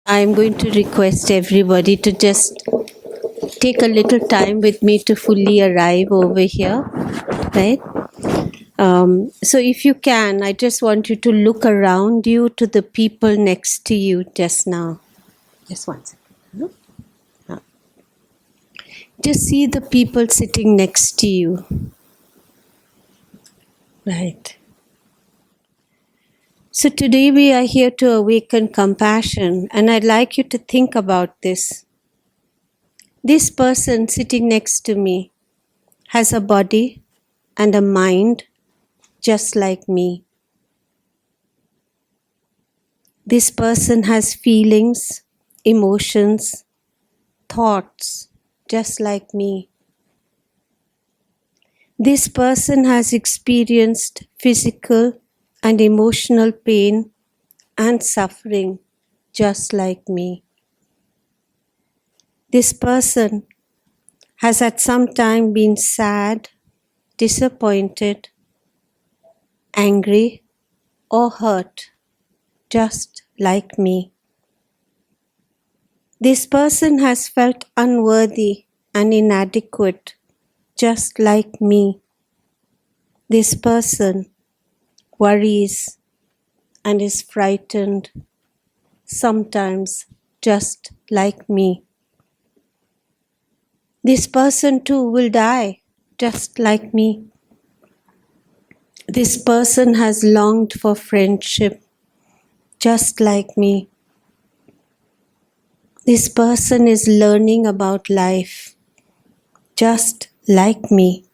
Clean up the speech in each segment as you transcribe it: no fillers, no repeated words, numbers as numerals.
I'm going to request everybody to just take a little time with me to fully arrive over here, right? So if you can, I just want you to look around you to the people next to you just now. Just one second. Uh, Just see the people sitting next to you, right? So today we are here to awaken compassion, and I'd like you to think about this. This person sitting next to me has a body and a mind just like me. This person has feelings, emotions, thoughts just like me. This person has experienced physical and emotional pain and suffering just like me. This person has at some time been sad, disappointed, angry, or hurt just like me. This person has felt unworthy and inadequate just like me. This person worries and is frightened sometimes just like me. This person too will die just like me. This person has longed for friendship just like me. This person is learning about life just like me.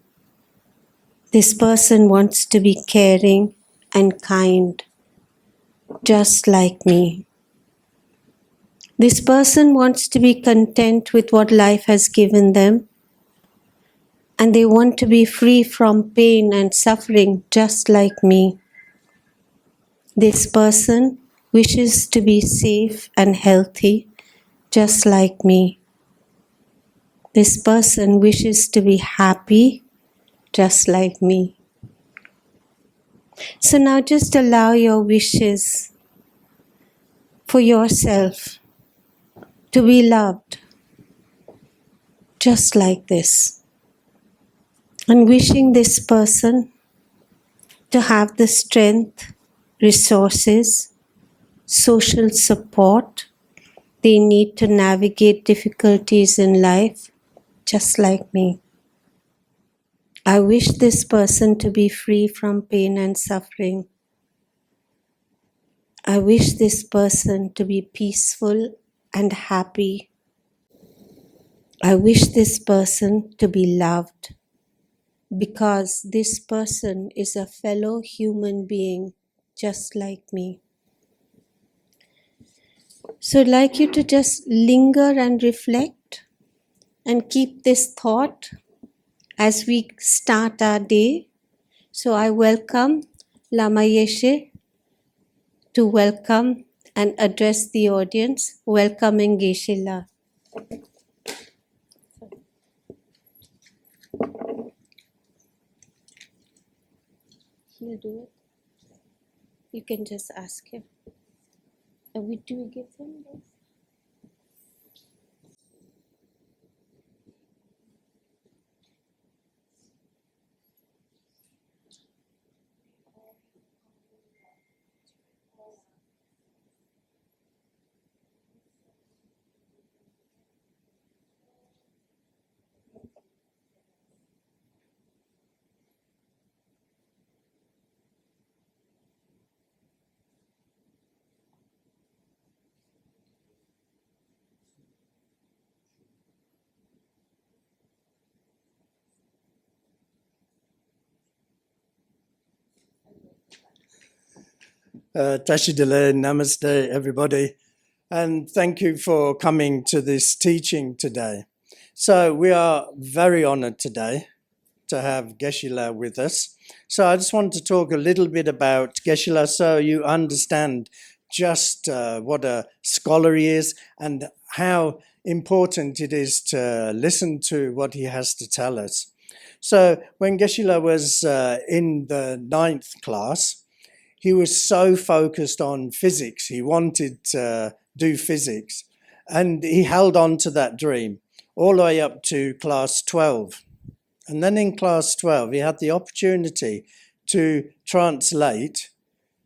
This person wants to be caring and kind just like me. This person wants to be content with what life has given them, and they want to be free from pain and suffering just like me. This person wishes to be safe and healthy just like me. This person wishes to be happy just like me. So now just allow your wishes for yourself to be loved just like this. And wishing this person to have the strength, resources, social support they need to navigate difficulties in life just like me. I wish this person to be free from pain and suffering. I wish this person to be peaceful and happy. I wish this person to be loved because this person is a fellow human being just like me. So I'd like you to just linger and reflect and keep this thought as we start our day. So I welcome Lama Yeshe to welcome and address the audience, welcoming Geshila. He'll do it. You can just ask him. Do we give him this? Tashidale, namaste, everybody, and thank you for coming to this teaching today. So we are very honored today to have Geshila with us. So I just want to talk a little bit about Geshila so you understand just what a scholar he is and how important it is to listen to what he has to tell us. So when Geshila was in the 9th class, he was so focused on physics. He wanted to do physics. And he held on to that dream all the way up to class 12. And then in class 12, he had the opportunity to translate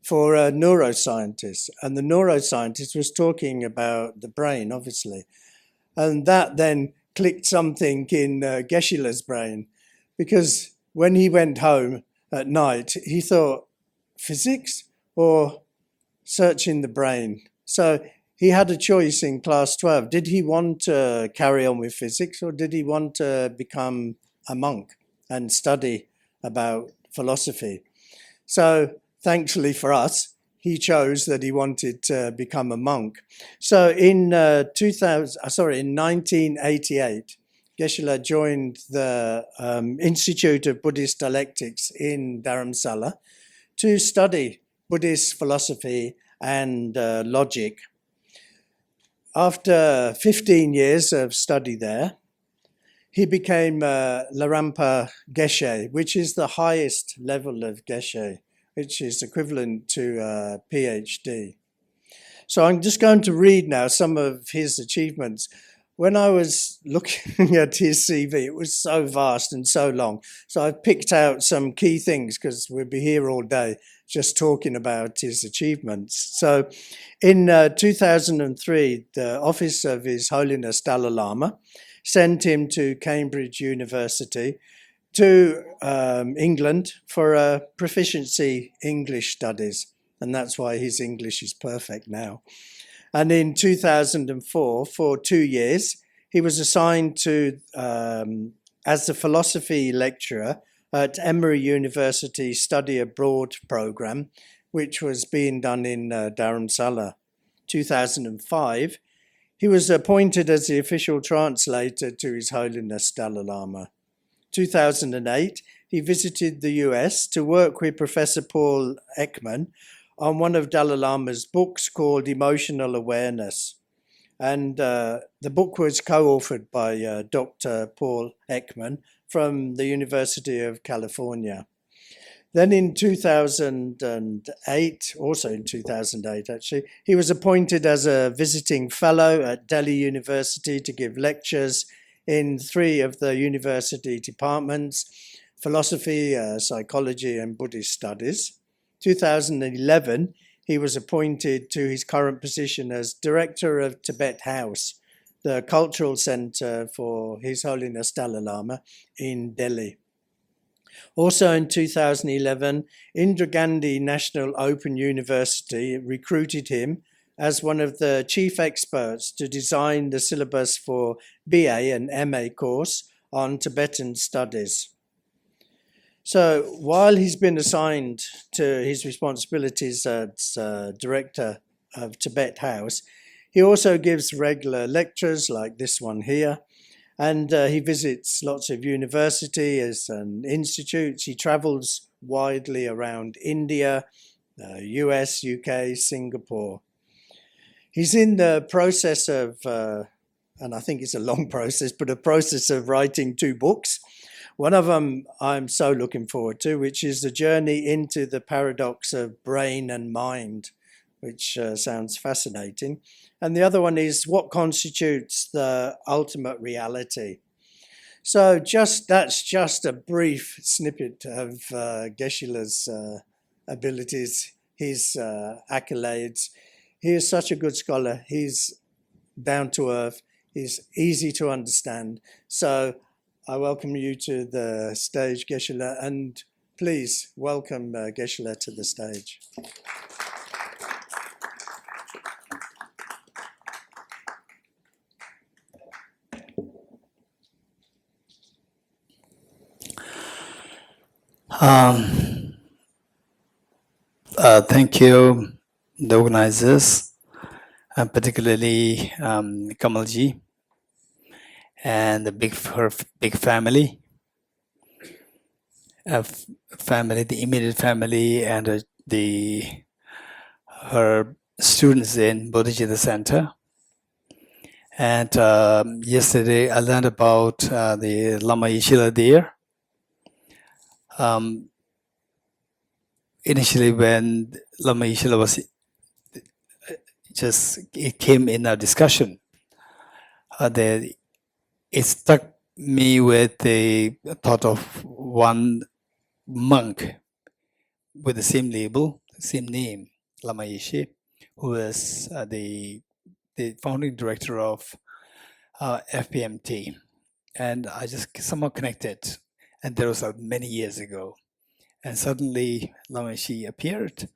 for a neuroscientist. And the neuroscientist was talking about the brain, obviously. And that then clicked something in Geshila's brain, because when he went home at night, he thought, physics or searching the brain? So he had a choice in class 12. Did he want to carry on with physics, or did he want to become a monk and study about philosophy? So thankfully for us, he chose that he wanted to become a monk. So in 1988, Geshila joined the Institute of Buddhist Dialectics in Dharamsala to study Buddhist philosophy and logic. After 15 years of study there, he became Larampa Geshe, which is the highest level of Geshe, which is equivalent to a PhD. So I'm just going to read now some of his achievements. When I was looking at his CV, it was so vast and so long. So I've picked out some key things, because we'll be here all day just talking about his achievements. So in 2003, the Office of His Holiness Dalai Lama sent him to Cambridge University to England for proficiency English studies. And that's why his English is perfect now. And in 2004, for 2 years, he was assigned to as a philosophy lecturer at Emory University Study Abroad program, which was being done in Dharamsala. 2005, he was appointed as the official translator to His Holiness Dalai Lama. 2008, he visited the US to work with Professor Paul Ekman on one of Dalai Lama's books called Emotional Awareness. And the book was co-authored by Dr. Paul Ekman from the University of California. Then in 2008, also in 2008 actually, he was appointed as a visiting fellow at Delhi University to give lectures in 3 of the university departments: philosophy, psychology, and Buddhist studies. 2011, he was appointed to his current position as Director of Tibet House, the cultural center for His Holiness Dalai Lama in Delhi. Also in 2011, Indira Gandhi National Open University recruited him as one of the chief experts to design the syllabus for BA and MA course on Tibetan studies. So while he's been assigned to his responsibilities as Director of Tibet House, he also gives regular lectures like this one here, and he visits lots of universities and institutes. He travels widely around India, US, UK, Singapore. He's in the process of, and I think it's a long process, but a process of writing 2 books. One of them I'm so looking forward to, which is The Journey into the Paradox of Brain and Mind, which sounds fascinating. And the other one is What Constitutes the Ultimate Reality. So that's just a brief snippet of Geshila's abilities, his accolades. He is such a good scholar. He's down to earth. He's easy to understand. So I welcome you to the stage, Geshila, and please welcome Geshila to the stage. Thank you, the organizers, particularly Kamalji and her big family, the immediate family, and her students in Bodhicitta Center. And yesterday I learned about the Lama Geshila there. Initially, when Lama Geshila was it came in our discussion. It struck me with the thought of one monk with the same label, same name, Lama Yeshe, who was the founding director of FPMT. And I just somehow connected. And that was many years ago. And suddenly Lama Yeshe appeared.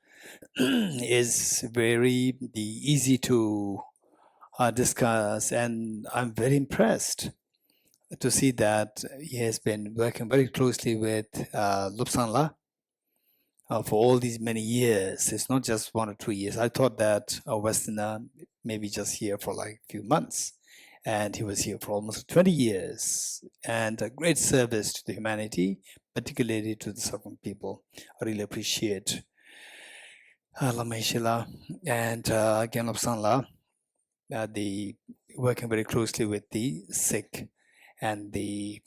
Is very easy to discuss, and I'm very impressed to see that he has been working very closely with Lupsanla for all these many years. It's not just 1 or 2 years. I thought that a Westerner maybe just here for like a few months, and he was here for almost 20 years, and a great service to the humanity, particularly to the suffering people. I really appreciate Lama Geshila and again Lupsanla, the working very closely with the sick and the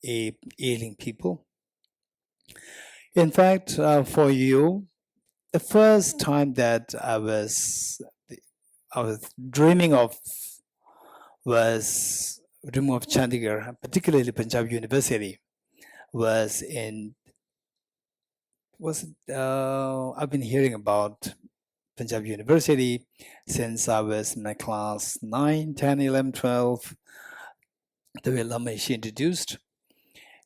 ailing people. In fact, for you, the first time that I was dreaming of Chandigarh, particularly Punjab University, was I've been hearing about Punjab University since I was in my class 9, 10, 11, 12, the way Lama Yeshe introduced.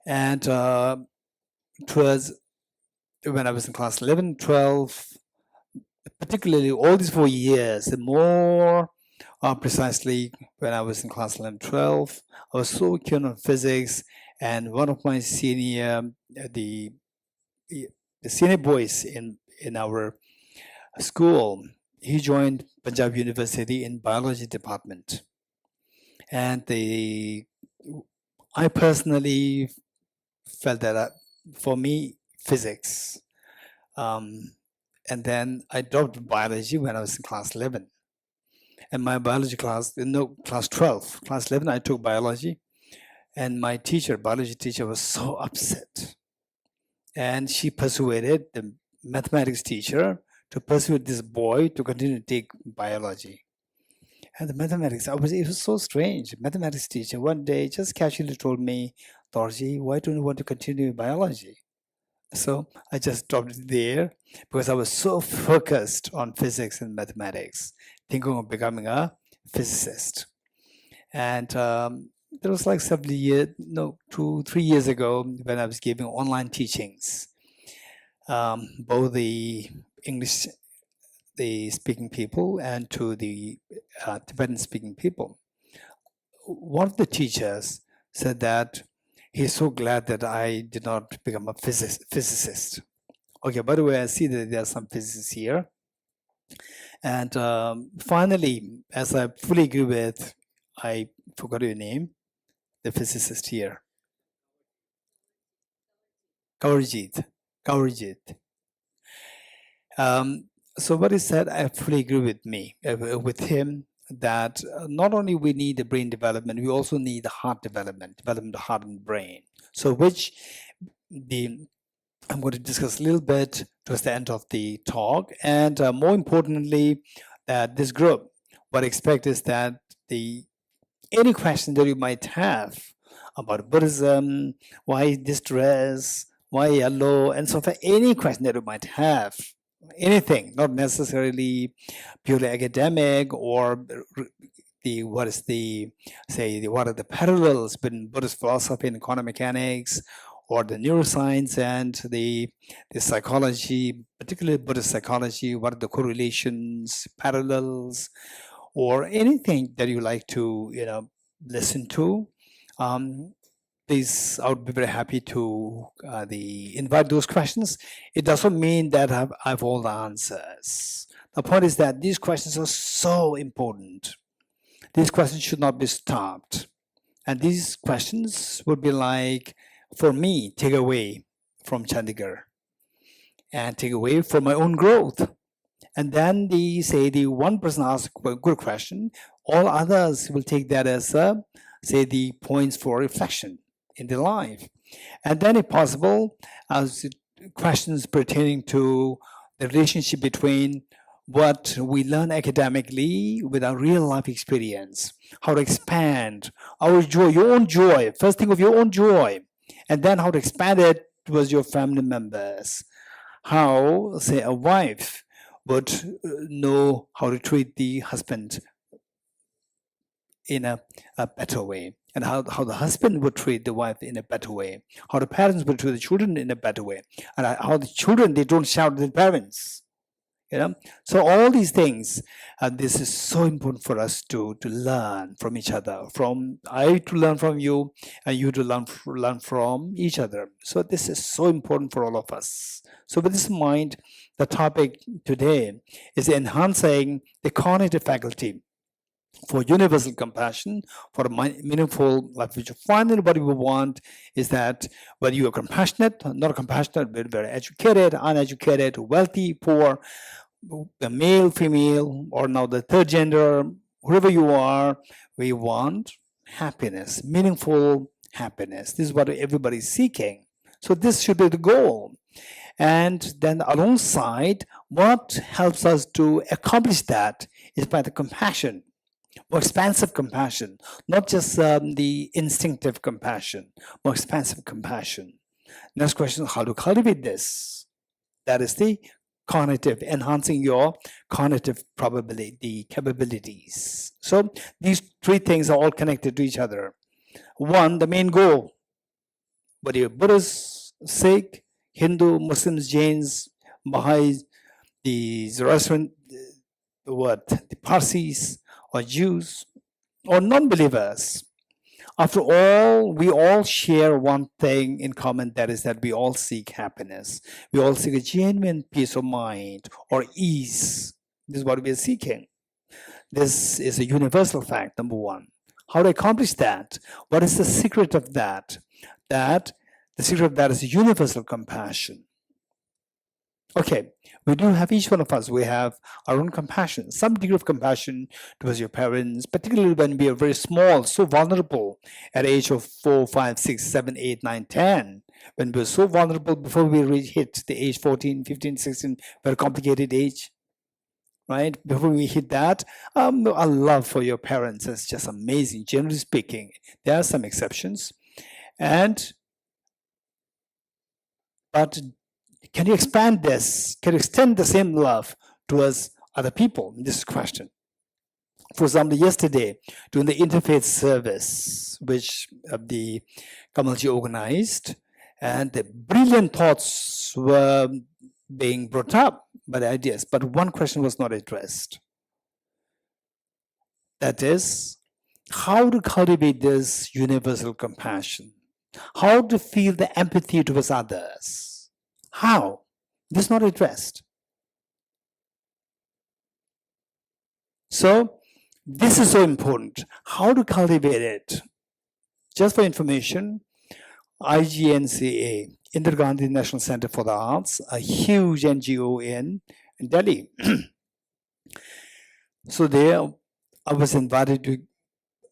And it was when I was in class 11, 12, particularly all these 4 years, and more precisely when I was in class 11, 12, I was so keen on physics, and one of my senior, the senior boys in our school, he joined Punjab University in biology department, and I personally felt that for me physics, and then I dropped biology when I was in class 11, and my biology class, class 12, class 11 I took biology, and my biology teacher was so upset, and she persuaded the mathematics teacher to persuade this boy to continue to take biology. And the mathematics, it was so strange. Mathematics teacher one day just casually told me, Dorji, why don't you want to continue biology? So I just dropped it there because I was so focused on physics and mathematics, thinking of becoming a physicist. And there was like 2, 3 years ago when I was giving online teachings, both the English speaking people and to the Tibetan speaking people. One of the teachers said that he's so glad that I did not become a physicist. Okay, by the way, I see that there are some physicists here. And finally, as I fully agree with, I forgot your name, the physicist here. Kaurjit. So what he said, I fully agree with him, that not only we need the brain development, we also need the heart development of heart and brain. So I'm going to discuss a little bit towards the end of the talk. And more importantly, that this group, what I expect is that any question that you might have about Buddhism, why this dress, why yellow, and so forth, any question that you might have, anything, not necessarily purely academic or what are the parallels between Buddhist philosophy and quantum mechanics, or the neuroscience and the psychology, particularly Buddhist psychology, what are the correlations, parallels, or anything that you like to listen to. Please, I would be very happy to invite those questions. It doesn't mean that I have all the answers. The point is that these questions are so important. These questions should not be stopped. And these questions would be like, for me, take away from Chandigarh and take away from my own growth. And then the one person asks a good question, all others will take that as the points for reflection in their life. And then if possible, as questions pertaining to the relationship between what we learn academically with our real life experience, how to expand our joy, your own joy. First, think of your own joy, and then how to expand it towards your family members. How, say, a wife would know how to treat the husband in a better way, and how the husband would treat the wife in a better way, how the parents would treat the children in a better way, and how the children, they don't shout at the parents. So all these things, this is so important for us to learn from each other, from I to learn from you, and you to learn from each other. So this is so important for all of us. So with this in mind, the topic today is enhancing the cognitive faculty for universal compassion, for a meaningful life. Which finally what we want is that whether you are compassionate, not compassionate, but very educated, uneducated, wealthy, poor, male, female, or now the third gender, whoever you are, we want happiness, meaningful happiness. This is what everybody's seeking. So this should be the goal. And then alongside, what helps us to accomplish that is by the compassion, more expansive compassion, not just the instinctive compassion, more expansive compassion. Next question, how to cultivate this? That is the cognitive, enhancing your cognitive probability, the capabilities. So these three things are all connected to each other. One, the main goal, whether you're Buddhist, Sikh, Hindu, Muslims, Jains, Malhi, the Zoroastrian, the Parsis, or Jews, or non-believers. After all, we all share one thing in common, that is that we all seek happiness. We all seek a genuine peace of mind or ease. This is what we are seeking. This is a universal fact, number one. How to accomplish that? What is the secret of that? The secret of that is universal compassion. Okay, we do have, each one of us, we have our own compassion, some degree of compassion towards your parents, particularly when we are very small, so vulnerable at the age of 4, 5, 6, 7, 8, 9, 10. When we're so vulnerable before we hit the age 14, 15, 16, very complicated age, right? Before we hit that, our love for your parents is just amazing, generally speaking. There are some exceptions. But can you expand this? Can you extend the same love towards other people? This is a question. For example, yesterday, during the interfaith service, which the Kamalji organized, and the brilliant thoughts were being brought up by the ideas, but one question was not addressed. That is, how to cultivate this universal compassion? How to feel the empathy towards others? How? This is not addressed. So this is so important. How to cultivate it? Just for information, IGNCA, Indira Gandhi National Center for the Arts, a huge NGO in Delhi. So there, I was invited to,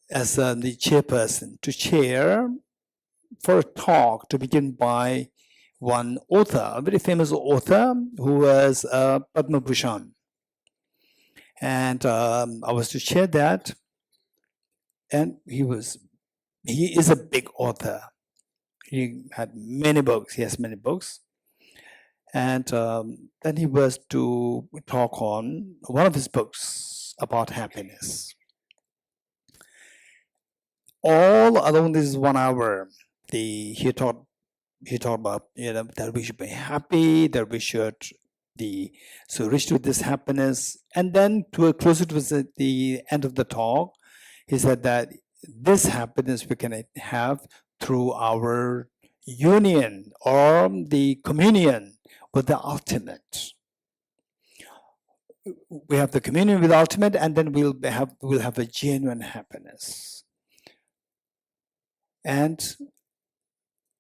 as the chairperson, to chair for a talk to begin by one author, a very famous author who was Padma Bhushan. And I was to chair that. And he is a big author. He had many books. He has many books. And then he was to talk on one of his books about happiness. All along this 1 hour, he talked about, that we should be happy, that we should so reach to this happiness. And then closer to the end of the talk, he said that this happiness we can have through our union or the communion with the ultimate. We have the communion with the ultimate, and then we'll have a genuine happiness. And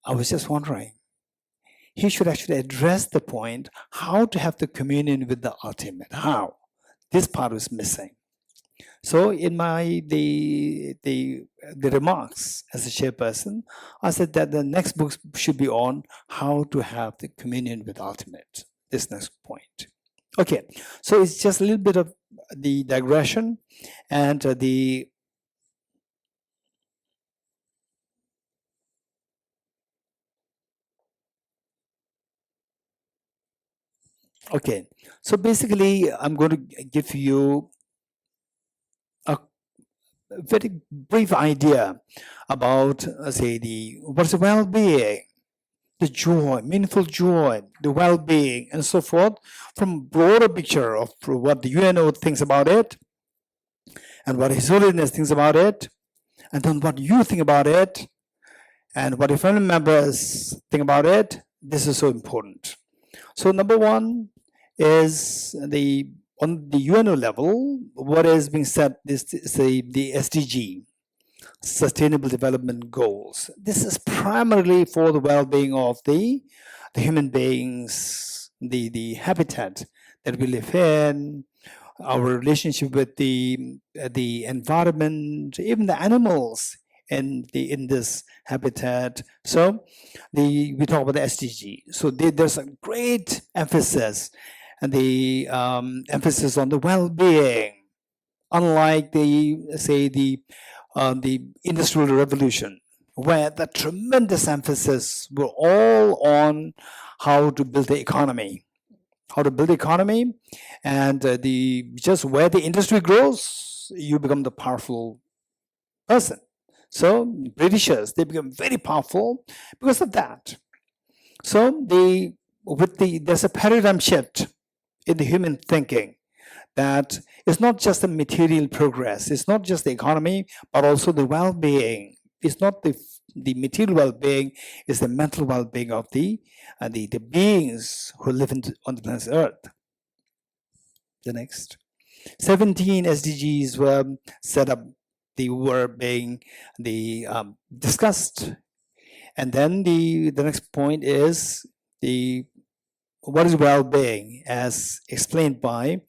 I was just wondering, he should actually address the point, how to have the communion with the ultimate. How? This part was missing. So in the remarks as a chairperson, I said that the next book should be on how to have the communion with ultimate. This next point. Okay, so it's just a little bit of the digression and okay, so basically I'm going to give you a very brief idea about, say, what's the well-being, the joy, meaningful joy, the well-being, and so forth, from broader picture of what the UNO thinks about it, and what His Holiness thinks about it, and then what you think about it, and what your family members think about it. This is so important. So number one is on the UNO level, what is being said is the SDG, Sustainable Development Goals. This is primarily for the well-being of the human beings, the habitat that we live in, our relationship with the environment, even the animals in this habitat. So we talk about the SDG. So there's a great emphasis, and the emphasis on the well-being, unlike the Industrial Revolution, where the tremendous emphasis were all on how to build the economy, and just where the industry grows, you become the powerful person. So Britishers, they become very powerful because of that. So there's a paradigm shift in the human thinking, that it's not just the material progress, it's not just the economy, but also the well-being. It's not the material well-being, it's the mental well-being of the beings who live on the planet Earth. The next 17 SDGs were set up, they were being discussed, and then the next point is what is well-being, as explained by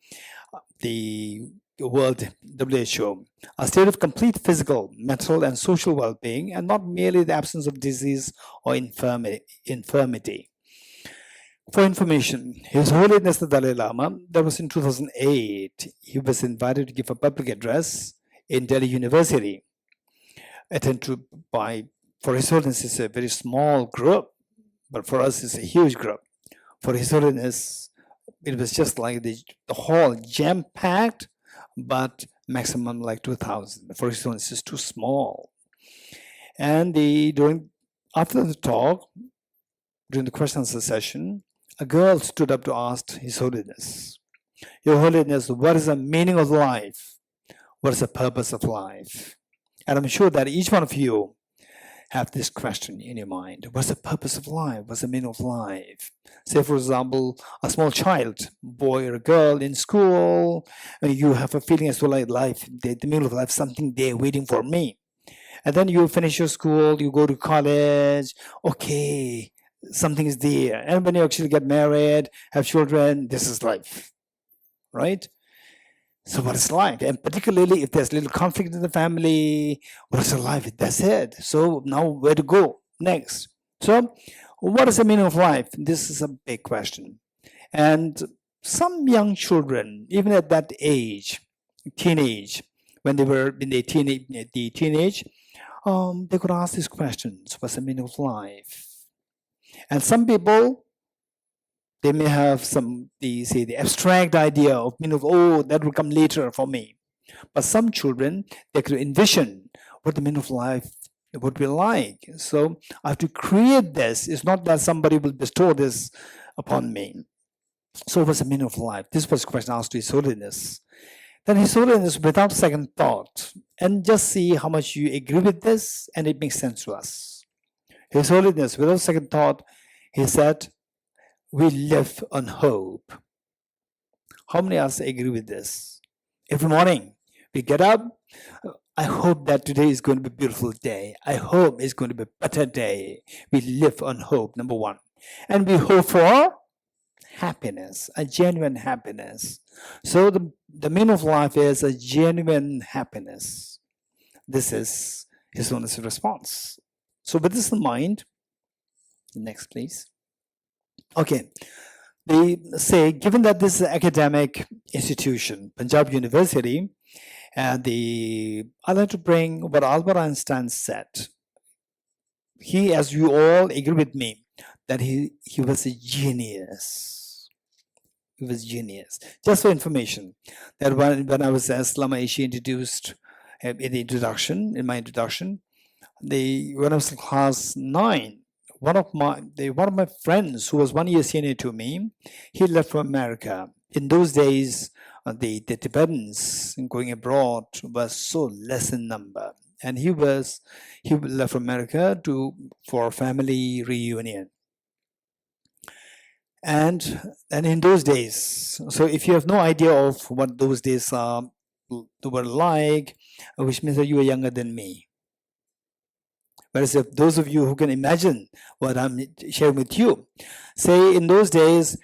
the World WHO, a state of complete physical, mental, and social well-being, and not merely the absence of disease or infirmity. For information, His Holiness the Dalai Lama, that was in 2008, he was invited to give a public address in Delhi University, attended for His Holiness, it's a very small group, but for us it's a huge group. For His Holiness, it was just like the hall jam-packed, but maximum like 2,000. For His Holiness, it's too small. And after the talk, during the question and answer session, a girl stood up to ask His Holiness, Your Holiness, what is the meaning of life? What is the purpose of life? And I'm sure that each one of you have this question in your mind. What's the purpose of life? What's the meaning of life? Say, for example, a small child, boy or girl in school, and you have a feeling as to like life, the meaning of life, something there waiting for me. And then you finish your school, you go to college, okay, something is there. And when you actually get married, have children, this is life, right? So what is life? And particularly if there's little conflict in the family, what is life? That's it. So now where to go next? So what is the meaning of life? This is a big question. And some young children, even at that age, teenage, when they were in the teenage, they could ask these questions. What's the meaning of life? And some people, they may have the abstract idea of meaning of, oh, that will come later for me. But some children, they could envision what the meaning of life would be like. So I have to create this. It's not that somebody will bestow this upon me. So what's the meaning of life? This was a question asked to His Holiness. Then His Holiness, without second thought, and just see how much you agree with this, and it makes sense to us. His Holiness, without second thought, he said, we live on hope. How many of us agree with this? Every morning we get up, I hope that today is going to be a beautiful day. I hope it's going to be a better day. We live on hope, number one. And we hope for happiness, a genuine happiness. So the meaning of life is a genuine happiness. This is His Holiness' response. So with this in mind, next please. Okay, they say, given that this is an academic institution, Punjab University, and I'd like to bring what Albert Einstein said. He, as you all agree with me, that he was a genius. He was genius. Just for information, that when I was Islam Asia introduced in my introduction, when I was in class 9, one of my friends who was 1 year senior to me, he left from America. In those days, the Tibetans going abroad was so less in number, and he left from America for a family reunion. And in those days, so if you have no idea of what those days were like, which means that you are younger than me. Whereas if those of you who can imagine what I'm sharing with you, say in those days,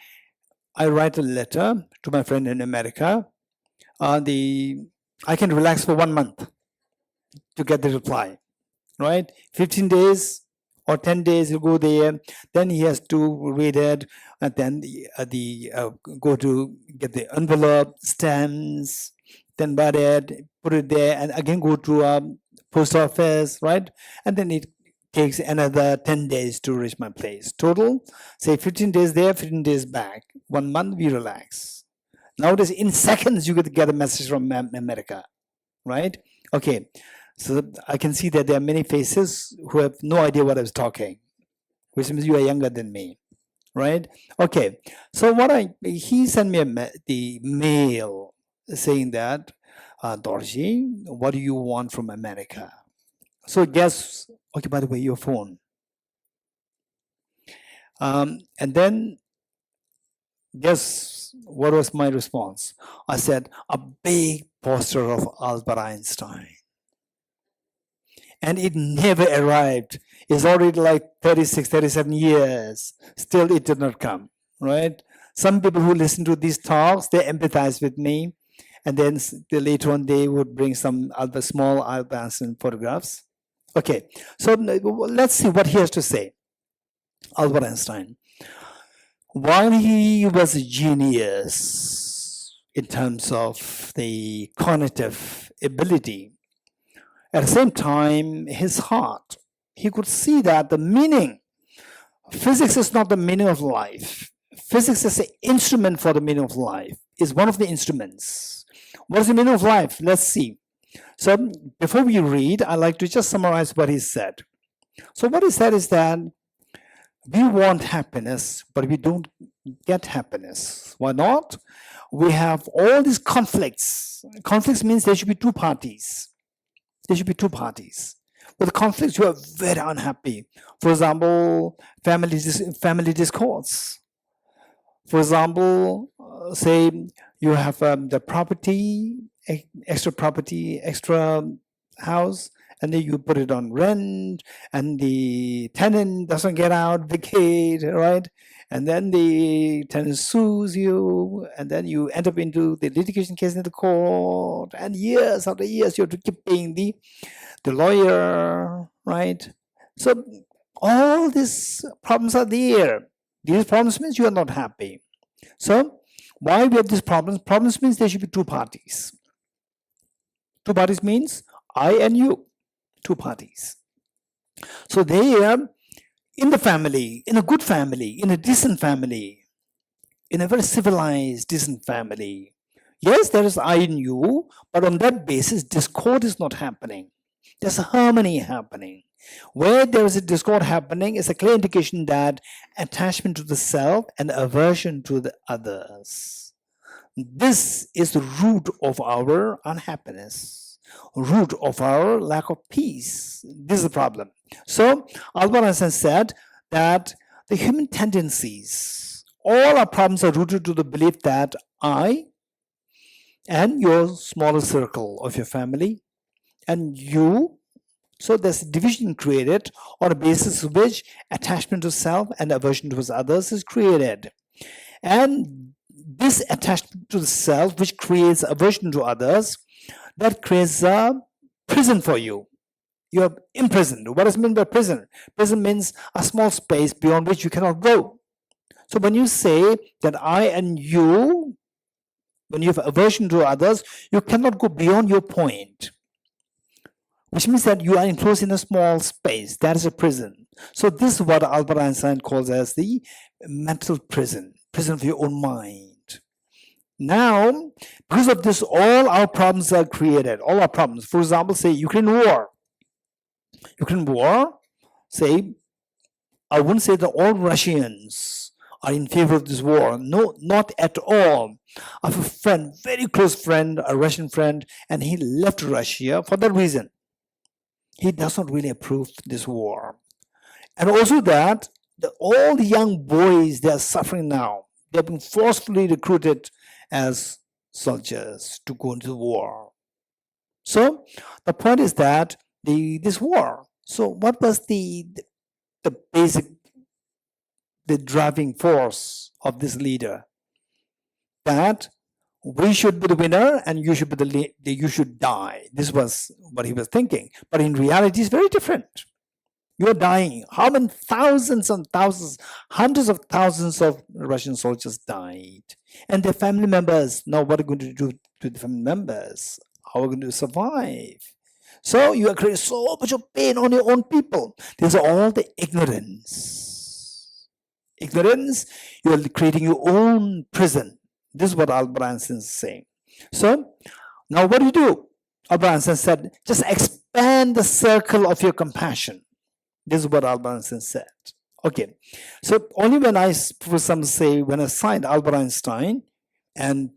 I write a letter to my friend in America. I can relax for 1 month to get the reply, right? 15 days or 10 days, you go there, then he has to read it, and then go to get the envelope, stamps, then write it, put it there, and again go to post office, right? And then it takes another 10 days to reach my place. Total, say 15 days there, 15 days back. 1 month, we relax. Nowadays, in seconds, you could get a message from America, right? Okay, so I can see that there are many faces who have no idea what I was talking, which means you are younger than me, right? Okay, so he sent me the mail saying that, Dorji, what do you want from America? So guess, okay, by the way, your phone. And then guess what was my response? I said, a big poster of Albert Einstein. And it never arrived. It's already like 36, 37 years. Still, it did not come, right? Some people who listen to these talks, they empathize with me. And then later on, they would bring some small Albert Einstein photographs. Okay, so let's see what he has to say. Albert Einstein. While he was a genius in terms of the cognitive ability, at the same time, his heart, he could see that the meaning, physics is not the meaning of life. Physics is an instrument for the meaning of life, is one of the instruments. What is the meaning of life? Let's see. So before we read, I'd like to just summarize what he said. So what he said is that we want happiness, but we don't get happiness. Why not? We have all these conflicts. Conflicts means there should be two parties. There should be two parties. With conflicts, you are very unhappy. For example, family discords. For example, say you have the property, extra house, and then you put it on rent, and the tenant doesn't get out, vacate, right? And then the tenant sues you, and then you end up into the litigation case in the court, and years after years you have to keep paying the lawyer, right? So all these problems are there. These problems means you are not happy. So why we have these problems? Problems means there should be two parties. Two parties means I and you. Two parties. So they are in the family, in a good family, in a decent family, in a very civilized, decent family. Yes, there is I in you, but on that basis, discord is not happening. There's a harmony happening. Where there is a discord happening is a clear indication that attachment to the self and aversion to the others. This is the root of our unhappiness, root of our lack of peace. This is the problem. So Albert Einstein said that the human tendencies, all our problems are rooted to the belief that I and your smaller circle of your family and you, so there's a division created on a basis of which attachment to self and aversion towards others is created. And this attachment to the self, which creates aversion to others, that creates a prison for you. You are imprisoned. What does it mean by prison? Prison means a small space beyond which you cannot go. So when you say that I and you, when you have aversion to others, you cannot go beyond your point, which means that you are enclosed in a small space. That is a prison. So this is what Albert Einstein calls as the mental prison of your own mind. Now, because of this, all our problems are created. All our problems. For example, say Ukraine war. Ukraine war, say, I wouldn't say that all Russians are in favor of this war. No, not at all. I have a friend, very close friend, a Russian friend, and he left Russia for that reason. He does not really approve this war. And also that all the young boys, they are suffering now. They are being forcefully recruited as soldiers to go into the war. So the point is that this war. So what was the basic, the driving force of this leader? That we should be the winner and you should be you should die. This was what he was thinking. But in reality, it's very different. You're dying. How many thousands and thousands, hundreds of thousands of Russian soldiers died. And their family members, now what are we going to do to the family members? How are we going to survive? So you are creating so much of pain on your own people. These are all the ignorance. Ignorance, you are creating your own prison. This is what Albert Einstein is saying. So now what do? Albert Einstein said, just expand the circle of your compassion. This is what Albert Einstein said. Okay, so only when for some say, when I signed Albert Einstein and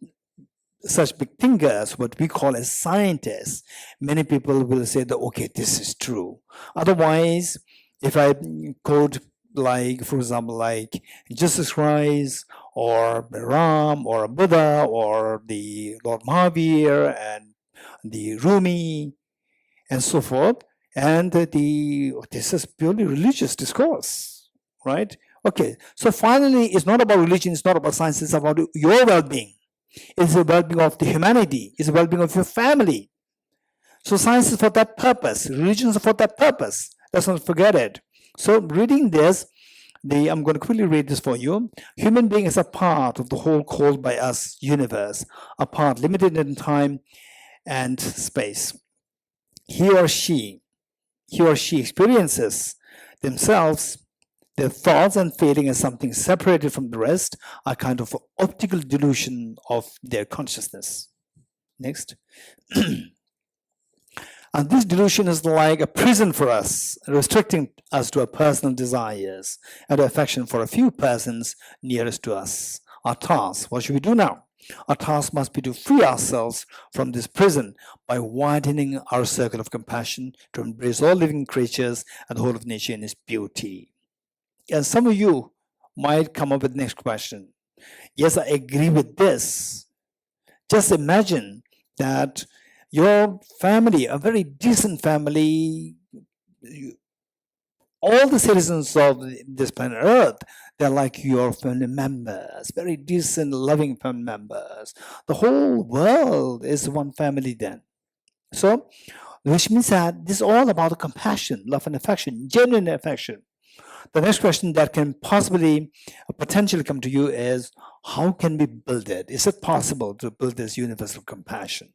such big thinkers, what we call as scientists, many people will say that, okay, this is true. Otherwise, if I quote, like, for example, like Jesus Christ or Ram or Buddha or the Lord Mahavir and the Rumi and so forth, and this is purely religious discourse, right? Okay, so finally, it's not about religion, it's not about science, it's about your well-being. It's the well-being of the humanity, it's the well-being of your family. So science is for that purpose, religion is for that purpose. Let's not forget it. So reading this, I'm going to quickly read this for you. Human being is a part of the whole called by us universe, a part limited in time and space. He or she experiences themselves, their thoughts and feeling as something separated from the rest, a kind of optical delusion of their consciousness. Next. And this delusion is like a prison for us, restricting us to our personal desires and affection for a few persons nearest to us. Our task, what should we do now? Our task must be to free ourselves from this prison by widening our circle of compassion to embrace all living creatures and the whole of nature in its beauty. And some of you might come up with the next question. Yes, I agree with this. Just imagine that your family, a very decent family, all the citizens of this planet Earth, they're like your family members, very decent, loving family members. The whole world is one family then. So, which means that this is all about compassion, love and affection, genuine affection. The next question that can possibly, potentially come to you is, how can we build it? Is it possible to build this universal compassion?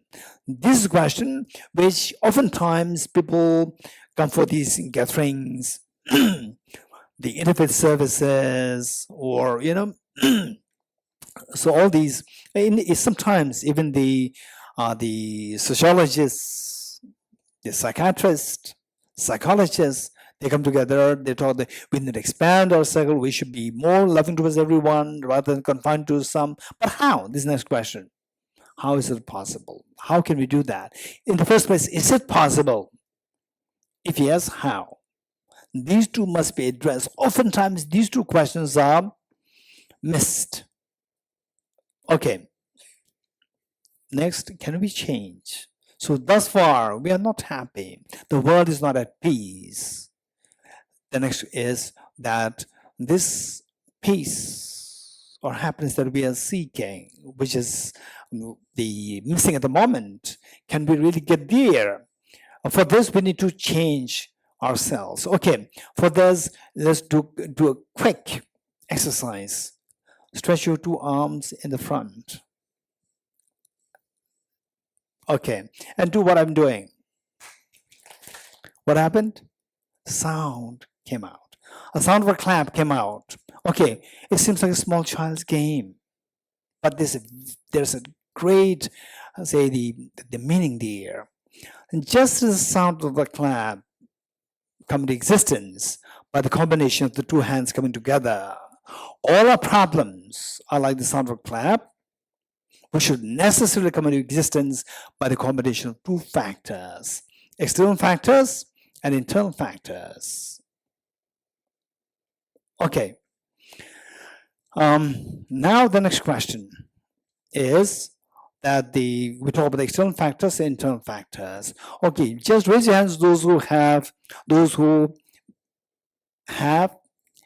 This is a question which oftentimes people come for these gatherings, the interfaith services, or, so all these, sometimes even the sociologists, the psychiatrists, psychologists, they come together, they talk that we need to expand our circle, we should be more loving towards everyone rather than confined to some. But how? This next question. How is it possible? How can we do that? In the first place, is it possible? If yes, how? These two must be addressed. Oftentimes, these two questions are missed. Okay. Next, can we change? So thus far, we are not happy. The world is not at peace. The next is that this peace or happiness that we are seeking, which is the missing at the moment, can we really get there? For this, we need to change ourselves. Okay, for this, let's do a quick exercise. Stretch your two arms in the front. Okay, and do what I'm doing. What happened? Sound came out. A sound of a clap came out. Okay, it seems like a small child's game, but there's a great, say, the meaning there. And just as the sound of the clap come into existence by the combination of the two hands coming together, all our problems are like the sound of a clap, which should necessarily come into existence by the combination of two factors, external factors and internal factors. Okay. Now the next question is that we talk about the external factors and internal factors. Okay, just raise your hands those who have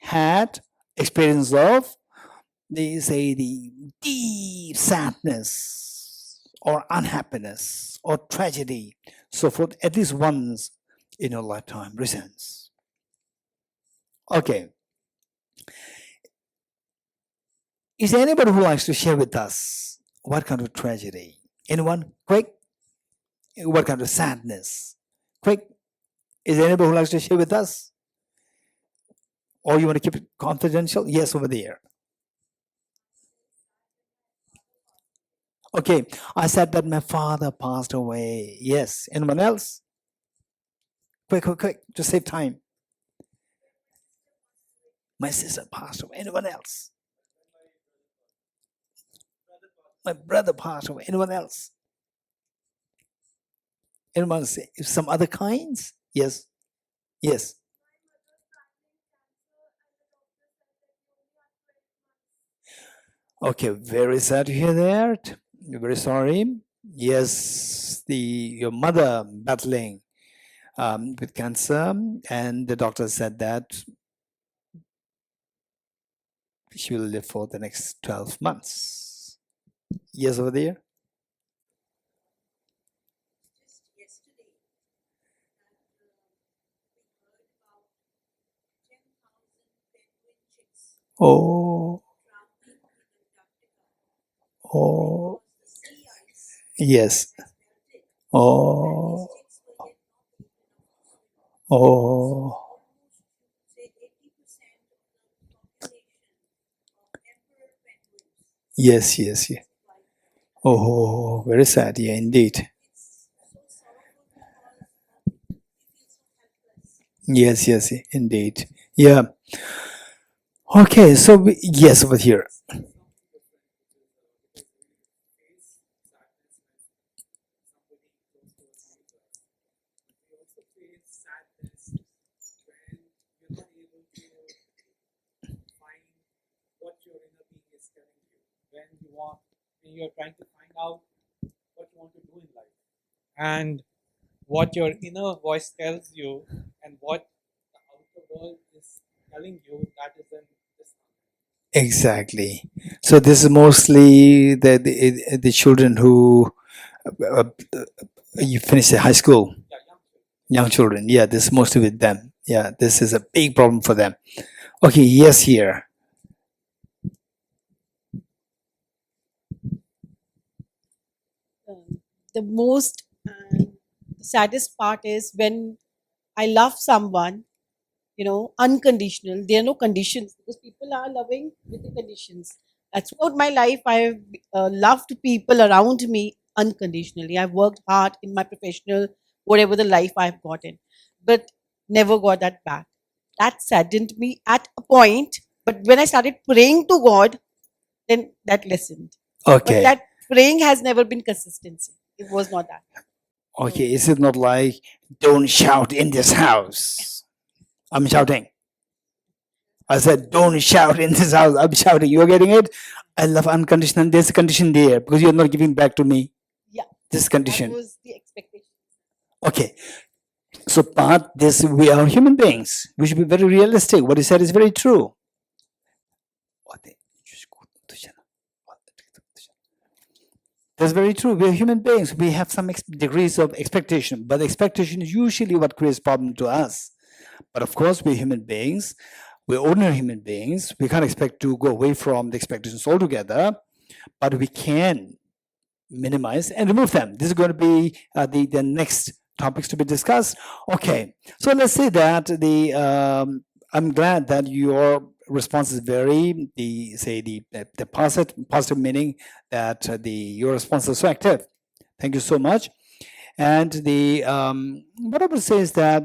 had experience of the deep sadness or unhappiness or tragedy, so forth, at least once in your lifetime. Raise hands. Okay. Is there anybody who likes to share with us what kind of tragedy? Anyone? Quick. What kind of sadness? Quick. Is there anybody who likes to share with us? Or you want to keep it confidential? Yes, over there. Okay, I said that my father passed away. Yes. Anyone else? Quick, to save time. My sister passed away. Anyone else? My brother passed away. Anyone else? Anyone say some other kinds? Yes. Yes. Okay, very sad to hear that. Very sorry. Yes, your mother battling with cancer, and the doctor said that she will live for the next 12 months. Yes, over there. Just yesterday, we heard about 10,000 penguin chicks Oh, drowning in Antarctica oh, because the sea ice yes. has melted. Oh, These chicks were yet not able to swim. oh, Almost, say, 80% of the population of emperor penguins yes, yes, yeah. wiped out. Oh, very sad. Yeah, indeed. It's so sorrowful because we feel so helpless. Yes, yes, indeed. Yeah. Okay, so yes, over here. When you're trying to find out what you want to do in life and what your inner voice tells you and what the outer world is telling you, that is in this. Exactly. So this is mostly the children who uh, you finish the high school, young children. Yeah, this is mostly with them. Yeah, this is a big problem for them. Okay, yes, here. The most saddest part is when I love someone, unconditional. There are no conditions because people are loving with the conditions. That's throughout my life. I've loved people around me unconditionally. I've worked hard in my professional, whatever the life I've gotten, but never got that back. That saddened me at a point. But when I started praying to God, then that lessened. But Okay. that praying has never been consistency. It was not that. Okay, is it not like don't shout in this house? I'm shouting. I said, don't shout in this house. I'm shouting. You're getting it? I love unconditional. There's a condition there because you're not giving back to me. Yeah. This That condition. was the expectation. Okay. So part this, we are human beings. We should be very realistic. What he said is very true. That's very true. We're human beings. We have some degrees of expectation, but expectation is usually what creates problem to us. But of course, we're human beings. We're ordinary human beings. We can't expect to go away from the expectations altogether, but we can minimize and remove them. This is going to be the next topics to be discussed. Okay, so let's say that I'm glad that your response is very the positive meaning that your response is so active. Thank you so much. And what I would say is that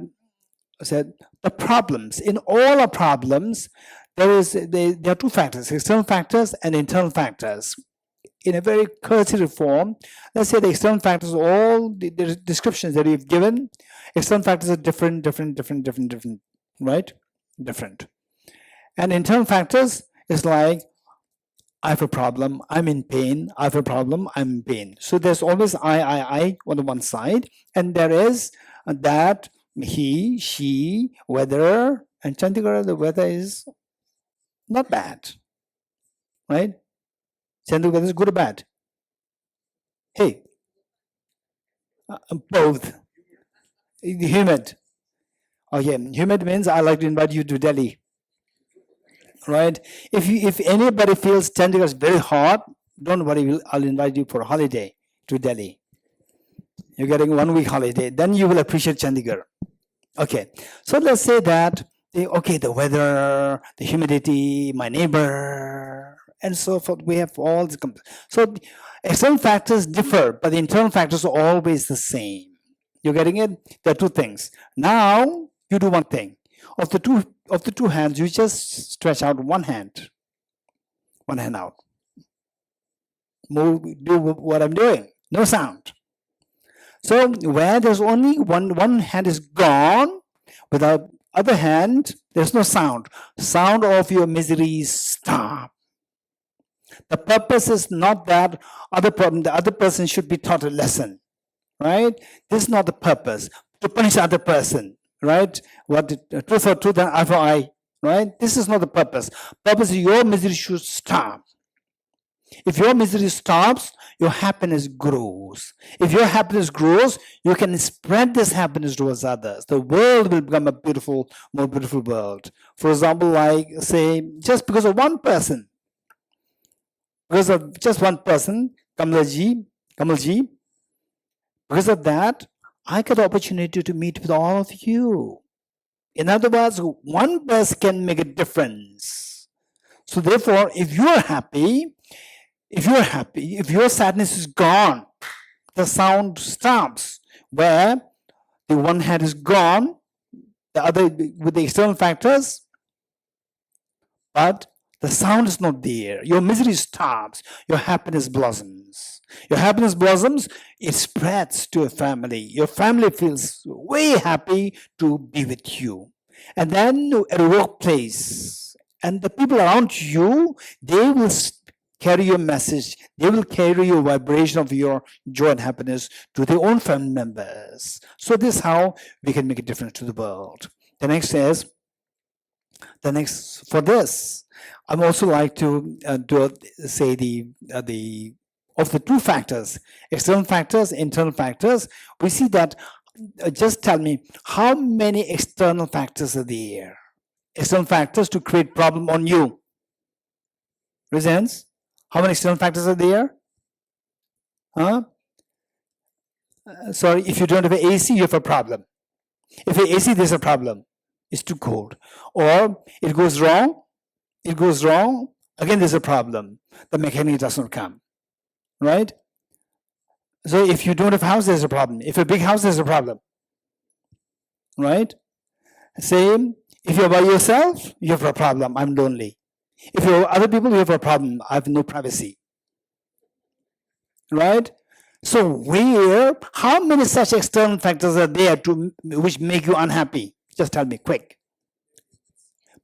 the problems, in all our problems, there are two factors: external factors and internal factors. In a very cursory form, let's say the external factors, all the descriptions that you've given, external factors are different, right? Different. And internal factors is like, I have a problem, I'm in pain, I have a problem, I'm in pain. So there's always I on the one side, and there is that he, she, weather, and Chandigarh, the weather is not bad, right? Chandigarh weather is good or bad? Hey, both. Humid. Okay, humid means I like to invite you to Delhi, right? If anybody feels Chandigarh is very hot, don't worry, I'll invite you for a holiday to Delhi. You're getting 1 week holiday, then you will appreciate Chandigarh. Okay, so let's say that the weather, the humidity, my neighbor, and so forth. We have all this. So external factors differ, but the internal factors are always the same. You're getting it? There are two things. Now you do one thing. Of the two hands, you just stretch out one hand out. Do what I'm doing. No sound. So where there's only one hand is gone, without other hand, there's no sound. Sound of your misery stop. The purpose is not that the other person should be taught a lesson, right? This is not the purpose, to punish the other person, right? What truth for truth and eye for eye, right? This is not the purpose. Purpose is your misery should stop. If your misery stops, your happiness grows. If your happiness grows, you can spread this happiness towards others. The world will become a more beautiful world. For example, like say, just because of one person, Kamalji, because of that, I got the opportunity to meet with all of you. In other words, one person can make a difference. So therefore, if you're happy, if your sadness is gone, the sound stops. Where the one hand is gone, the other with the external factors, but the sound is not there. Your misery stops. Your happiness blossoms. Your happiness blossoms, it spreads to a family. Your family feels way happy to be with you. And then at a workplace, and the people around you, they will carry your message. They will carry your vibration of your joy and happiness to their own family members. So this is how we can make a difference to the world. The next for this, I'm also like to say of the two factors, external factors, internal factors. We see that. Just tell me, how many external factors are there? External factors to create problem on you. Raise hands. How many external factors are there? Huh? Sorry, if you don't have an AC, you have a problem. If an AC, there's a problem. It's too cold. Or it goes wrong. Again, there's a problem. The mechanic doesn't come. Right? So if you don't have a house, there's a problem. If a big house, there's a problem. Right? Same. If you're by yourself, you have a problem. I'm lonely. If you're other people, you have a problem. I have no privacy. Right? So how many such external factors are there which make you unhappy? Just tell me, quick.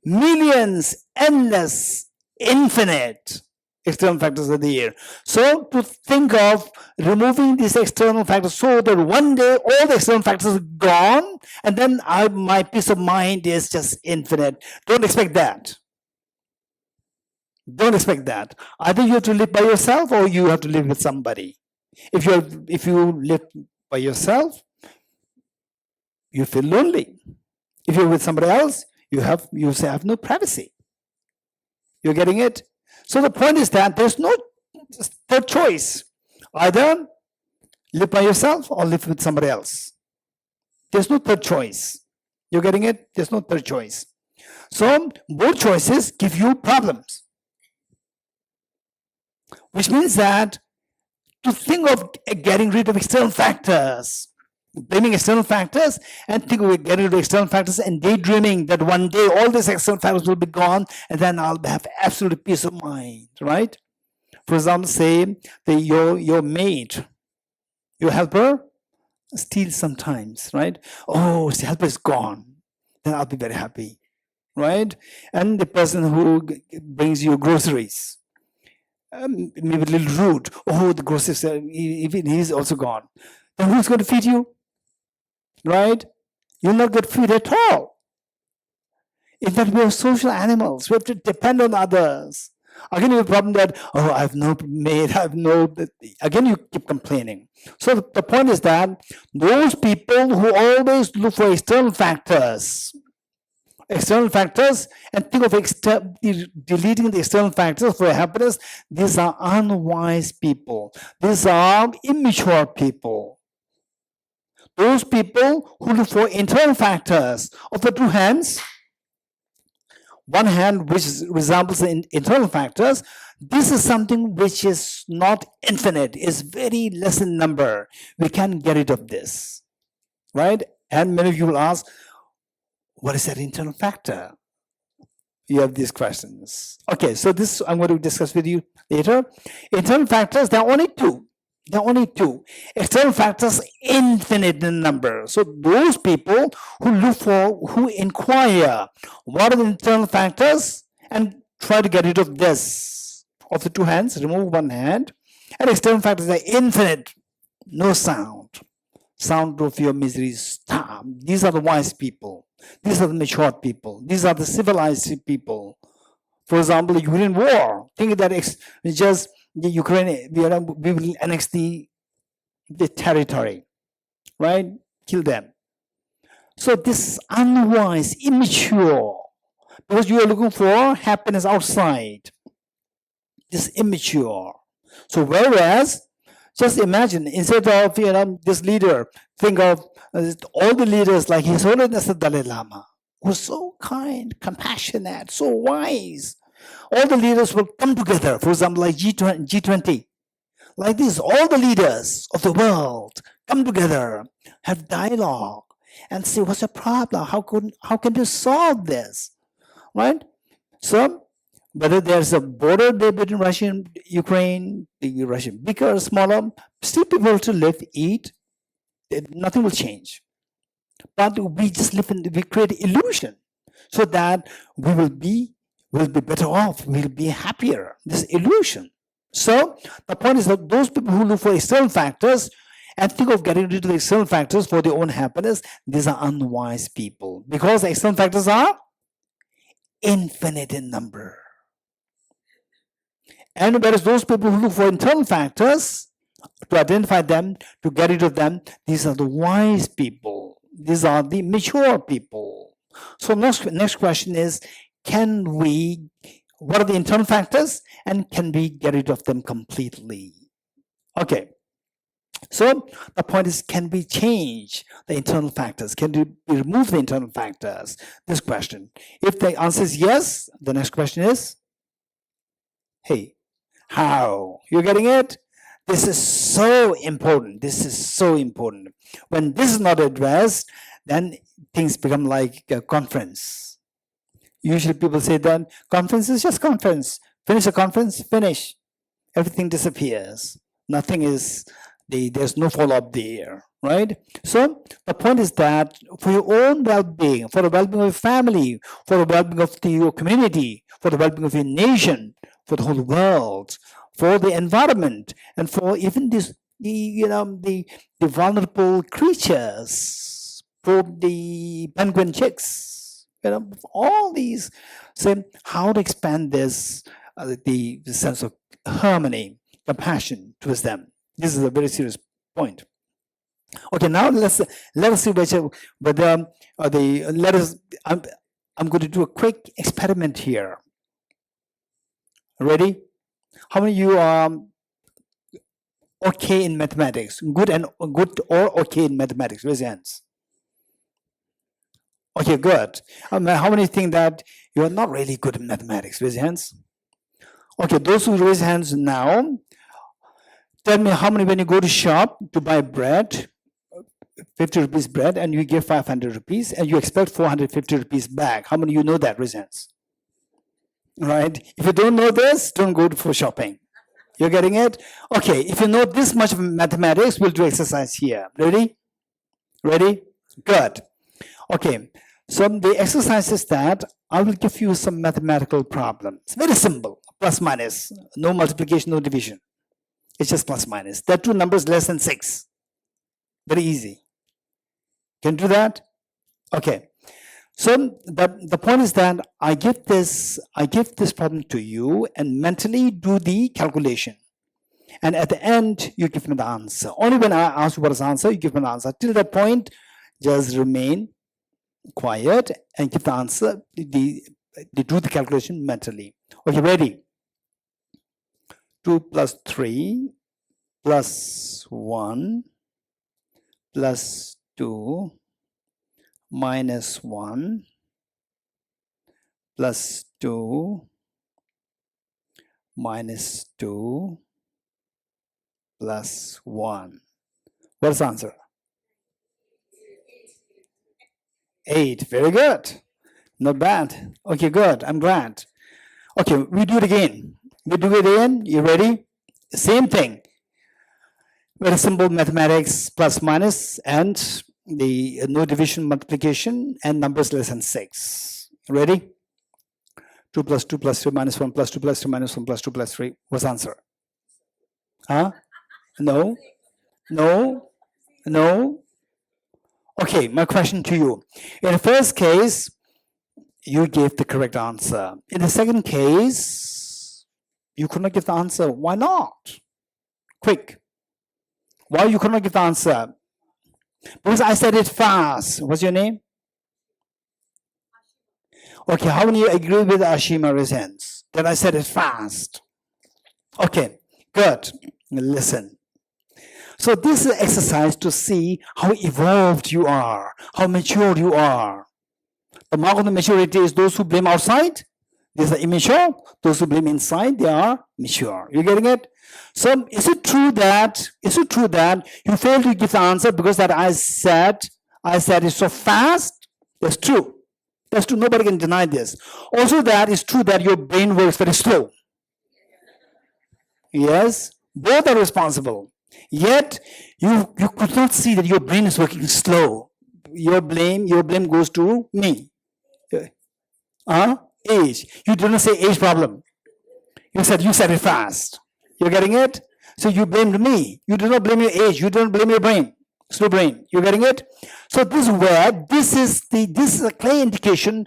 Millions, endless, infinite external factors are there. So to think of removing these external factors so that one day all the external factors are gone, and then my peace of mind is just infinite. Don't expect that. Don't expect that. Either you have to live by yourself or you have to live with somebody. If you live by yourself, you feel lonely. If you're with somebody else, You say I have no privacy. You're getting it? So the point is that there's no third choice. Either live by yourself or live with somebody else. There's no third choice. You're getting it? There's no third choice. So both choices give you problems. Which means that to think of getting rid of external factors, blaming external factors, and think of getting rid of external factors and daydreaming that one day all these external factors will be gone and then I'll have absolute peace of mind, right? For example, say that your maid, your helper, steals sometimes, right? Oh, the helper is gone. Then I'll be very happy, right? And the person who brings you groceries, maybe a little rude. Oh, the groceries, even he's also gone. Then who's going to feed you? Right? You'll not get feed at all. In fact, we are social animals. We have to depend on others. Again, you have a problem that, oh, I have no maid, I have no... Again, you keep complaining. So the point is that those people who always look for external factors, and think of deleting the external factors for happiness, these are unwise people. These are immature people. Those people who look for internal factors of the two hands, one hand which resembles the internal factors, this is something which is not infinite, is very less in number. We can get rid of this, right? And many of you will ask, what is that internal factor? You have these questions. Okay, so this I'm going to discuss with you later. Internal factors, there are only two. There are only two. External factors, infinite in number. So those people who inquire, what are the internal factors, and try to get rid of this. Of the two hands, remove one hand. And external factors are infinite. No sound. Sound of your misery, stop. These are the wise people. These are the mature people. These are the civilized people. For example, the Ukraine war. Think that just the Ukraine, we will annex the territory, right? Kill them. So this is unwise, immature, because you are looking for happiness outside. This is immature. So whereas, just imagine, instead of this leader, think of all the leaders like His Holiness the Dalai Lama, who's so kind, compassionate, so wise. All the leaders will come together, for example, like G20. Like this, all the leaders of the world come together, have dialogue, and see what's the problem, how can you solve this, right? So, whether there's a border between Russia and Ukraine, the Russian bigger or smaller, still people to live, eat, nothing will change. But we just we create illusion so that we will be better off, we'll be happier. This illusion. So the point is that those people who look for external factors and think of getting rid of the external factors for their own happiness, these are unwise people, because the external factors are infinite in number. And whereas those people who look for internal factors, to identify them, to get rid of them, these are the wise people. These are the mature people. So next question is, what are the internal factors, and can we get rid of them completely? Okay. So the point is, can we change the internal factors? Can we remove the internal factors? This question. If the answer is yes, the next question is, hey, how? You're getting it? This is so important. This is so important. When this is not addressed, then things become like a conference. Usually people say that conference is just conference. Finish a conference, finish. Everything disappears. Nothing is, there's no follow-up there, right? So the point is that for your own well-being, for the well-being of your family, for the well-being of your community, for the well-being of your nation, for the whole world, for the environment, and for even the vulnerable creatures, for the penguin chicks, all these, say how to expand this, the sense of harmony, compassion towards them. This is a very serious point. Okay, now let us see whether let us. I'm going to do a quick experiment here. Ready? How many of you are okay in mathematics? Good or okay in mathematics? Raise your hands. Okay, good. How many think that you are not really good in mathematics? Raise your hands. Okay, those who raise hands now, tell me how many when you go to shop to buy bread, 50 rupees bread, and you give 500 rupees and you expect 450 rupees back. How many of you know that? Raise hands. Right? If you don't know this, don't go for shopping. You're getting it? Okay, if you know this much of mathematics, we'll do exercise here. Ready? Ready? Good. Okay, so the exercise is that I will give you some mathematical problems. Very simple, plus minus, no multiplication, no division. It's just plus minus. There are two numbers less than 6. Very easy. Can you do that? Okay. So the point is that I give this problem to you and mentally do the calculation. And at the end, you give me the answer. Only when I ask you what is the answer, you give me the answer. Till that point, just remain quiet and give the answer. They do the calculation mentally. Okay, ready? 2 plus 3 plus 1 plus 2 minus 1 plus 2 minus 2 plus 1. What's the answer? 8. Very good. Not bad. Okay, good. I'm glad. Okay, we do it again. We do it again. You ready? Same thing. Very simple mathematics, plus minus, and the no division multiplication, and numbers less than 6. Ready? 2 plus 2 plus 3 minus 1 plus 2 plus 3 minus 1 plus 2 plus 3. What's the answer? Huh? No? No? No? Okay, my question to you. In the first case, you gave the correct answer. In the second case, you could not give the answer. Why not? Quick. Why you could not give the answer? Because I said it fast. What's your name? Okay, how many agree with Ashima raise hands? That I said it fast. Okay, good. Listen. So this is an exercise to see how evolved you are, how mature you are. The mark of the maturity is those who blame outside, these are immature. Those who blame inside, they are mature. You getting it? So is it true that you failed to give the answer because that I said it so fast? That's true. That's true. Nobody can deny this. Also, that is true that your brain works very slow. Yes, both are responsible. Yet you could not see that your brain is working slow. Your blame goes to me. Age. You didn't say age problem. You said it fast. You're getting it? So you blamed me. You did not blame your age. You didn't blame your brain. Slow brain. You're getting it? So this is where this is a clear indication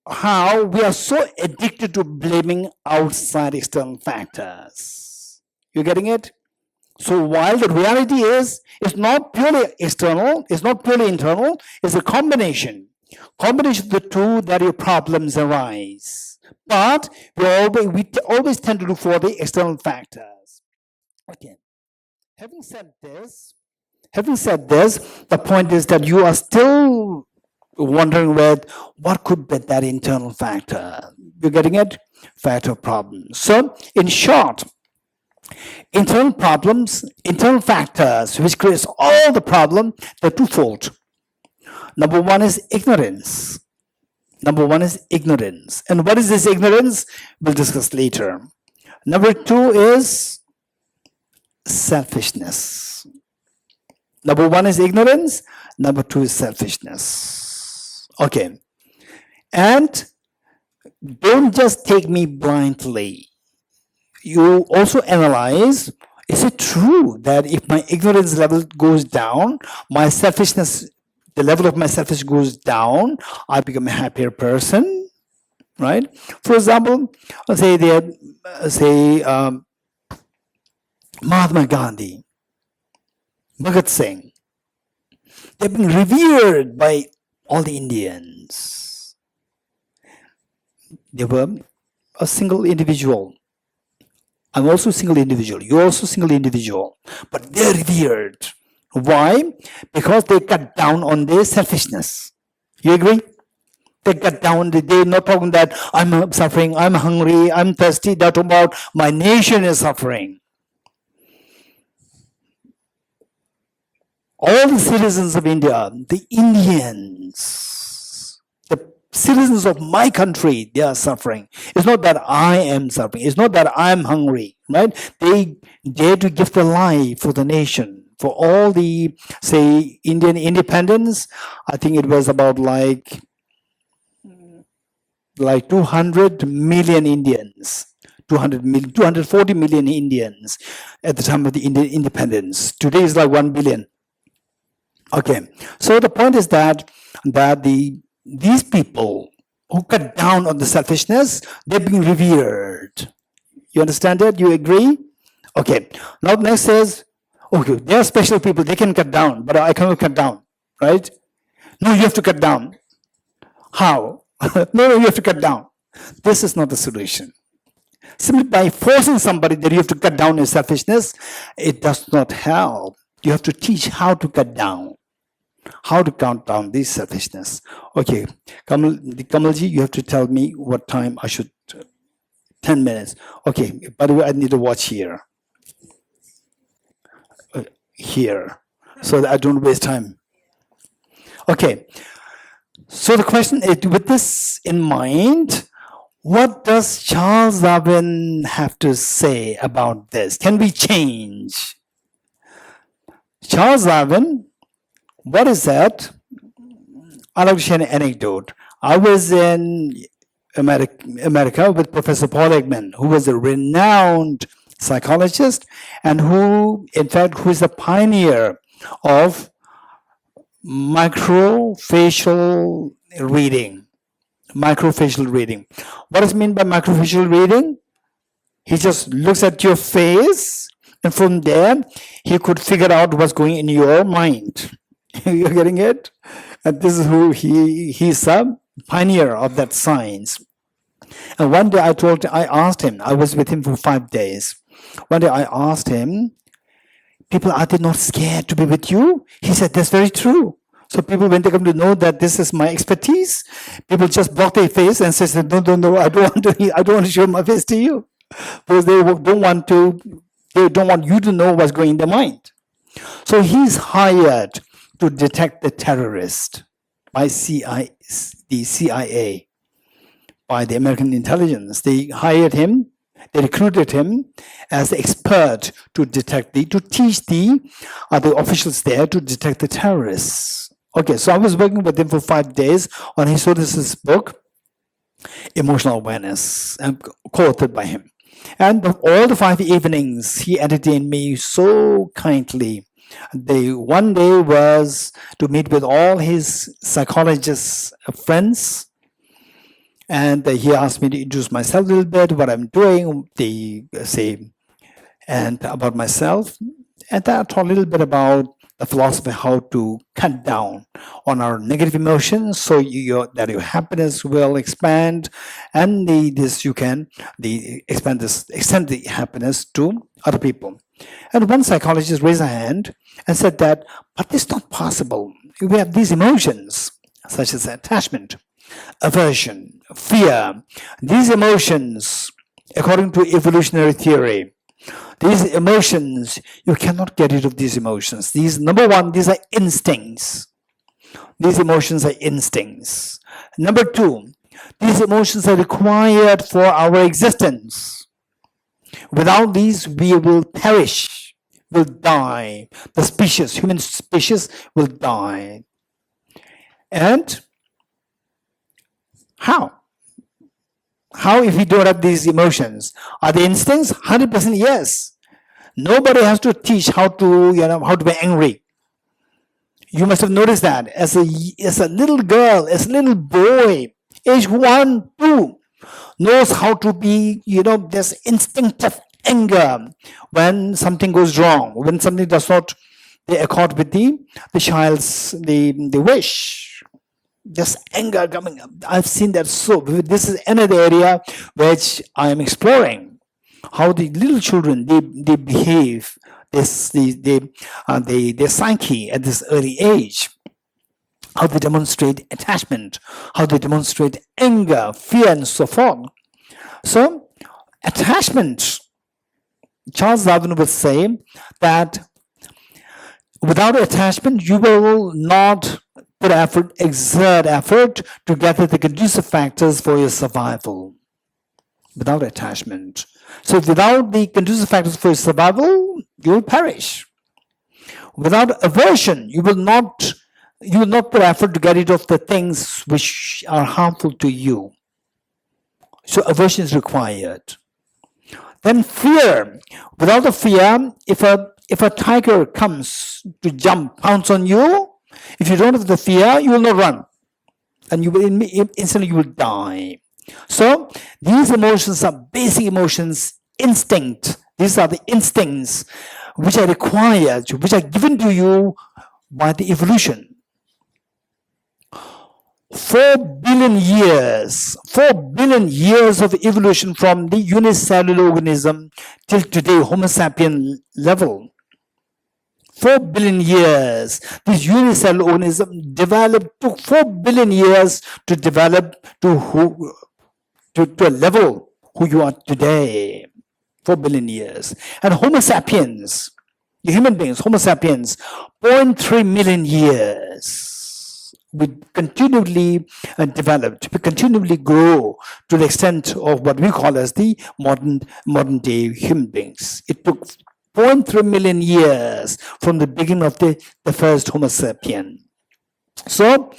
how we are so addicted to blaming outside external factors. You're getting it? So while the reality is, it's not purely external, it's not purely internal, it's a combination of the two that your problems arise. But we always tend to look for the external factors. Okay. Having said this, the point is that you are still wondering what could be that internal factor. You're getting it? Factor problems. So in short, internal factors which creates all the problem, they're twofold. Number one is ignorance. And what is this ignorance? We'll discuss later. Number two is selfishness. Number one is ignorance. Number two is selfishness. Okay. And don't just take me blindly. You also analyze, is it true that if my ignorance level goes down, the level of my selfishness goes down, I become a happier person, right? For example, Mahatma Gandhi, Bhagat Singh, they've been revered by all the Indians. They were a single individual. I'm also a single individual. You're also a single individual. But they're revered. Why? Because they cut down on their selfishness. You agree? They cut down. They're not talking that I'm suffering, I'm hungry, I'm thirsty. They're talking about my nation is suffering. All the citizens of India, the Indians, the citizens of my country, they are suffering. It's not that I am suffering. It's not that I'm hungry, right? They dare to give their life for the nation, for all the, say, Indian independence. I think it was about like 200 million Indians. 240 million Indians at the time of the Indian independence. Today is like 1 billion. Okay, so the point is that these people who cut down on the selfishness, they're being revered. You understand that? You agree? Okay. Now next says, okay, there are special people, they can cut down, but I cannot cut down, right? No, you have to cut down. How? No, you have to cut down. This is not the solution. Simply by forcing somebody that you have to cut down your selfishness, it does not help. You have to teach how to cut down. How to count down this selfishness. Okay, Kamalji, you have to tell me what time I should, 10 minutes. Okay, by the way, I need to watch here. Here, so that I don't waste time. Okay, so the question is, with this in mind, what does Charles Darwin have to say about this? Can we change? Charles Darwin, what is that? I'd like to share an anecdote. I was in America with Professor Paul Ekman, who was a renowned psychologist and who is the pioneer of microfacial reading. Microfacial reading. What does it mean by microfacial reading? He just looks at your face, and from there, he could figure out what's going in your mind. You're getting it? And this is who he's a pioneer of that science. And one day I asked him, I was with him for 5 days. One day I asked him, people, are they not scared to be with you? He said, that's very true. So people, when they come to know that this is my expertise, people just block their face and say, no, I don't want to show my face to you. Because they don't want you to know what's going in their mind. So he's hired to detect the terrorist by the CIA, by the American intelligence. They hired him, they recruited him as the expert to teach the officials there to detect the terrorists. Okay, so I was working with him for 5 days on his book, Emotional Awareness, co-authored by him. And all the 5 evenings, he entertained me so kindly. One day was to meet with all his psychologist friends, and he asked me to introduce myself a little bit, what I'm doing, and about myself. And I talked a little bit about the philosophy, how to cut down on our negative emotions so that your happiness will expand, and extend the happiness to other people. And one psychologist raised a hand and said that, but it's not possible. We have these emotions, such as attachment, aversion, fear. These emotions, according to evolutionary theory, these emotions, you cannot get rid of these emotions. Number one, these are instincts. These emotions are instincts. Number two, these emotions are required for our existence. Without these, we will perish, will die. The human species will die. And how? How if we don't have these emotions? Are they instincts? 100% yes. Nobody has to teach how to be angry. You must have noticed that as a little girl, as a little boy, age 1, 2, knows how to be, this instinctive anger when something goes wrong, when something does not accord with the child's the wish. Just anger coming up. I've seen that so vivid. This is another area which I am exploring. How the little children they behave, their psyche at this early age, how they demonstrate attachment, how they demonstrate anger, fear, and so forth. So, attachment, Charles Darwin would say that without attachment, you will not put effort, exert effort to gather the conducive factors for your survival. Without attachment. So, without the conducive factors for your survival, you will perish. Without aversion, you will not put effort to get rid of the things which are harmful to you. So aversion is required. Then fear. Without the fear, if a tiger comes to pounce on you, if you don't have the fear, you will not run, and you will instantly you will die. So these emotions are basic emotions, instinct. These are the instincts which are required, which are given to you by the evolution. 4 billion years of evolution from the unicellular organism till today, Homo sapien level. 4 billion years. This unicellular organism took 4 billion years to develop to a level who you are today. 4 billion years. And Homo sapiens, the human beings, Homo sapiens, 0.3 million years. We continually developed, we continually grow to the extent of what we call as the modern day human beings. It took 0.3 million years from the beginning of the first Homo sapien. So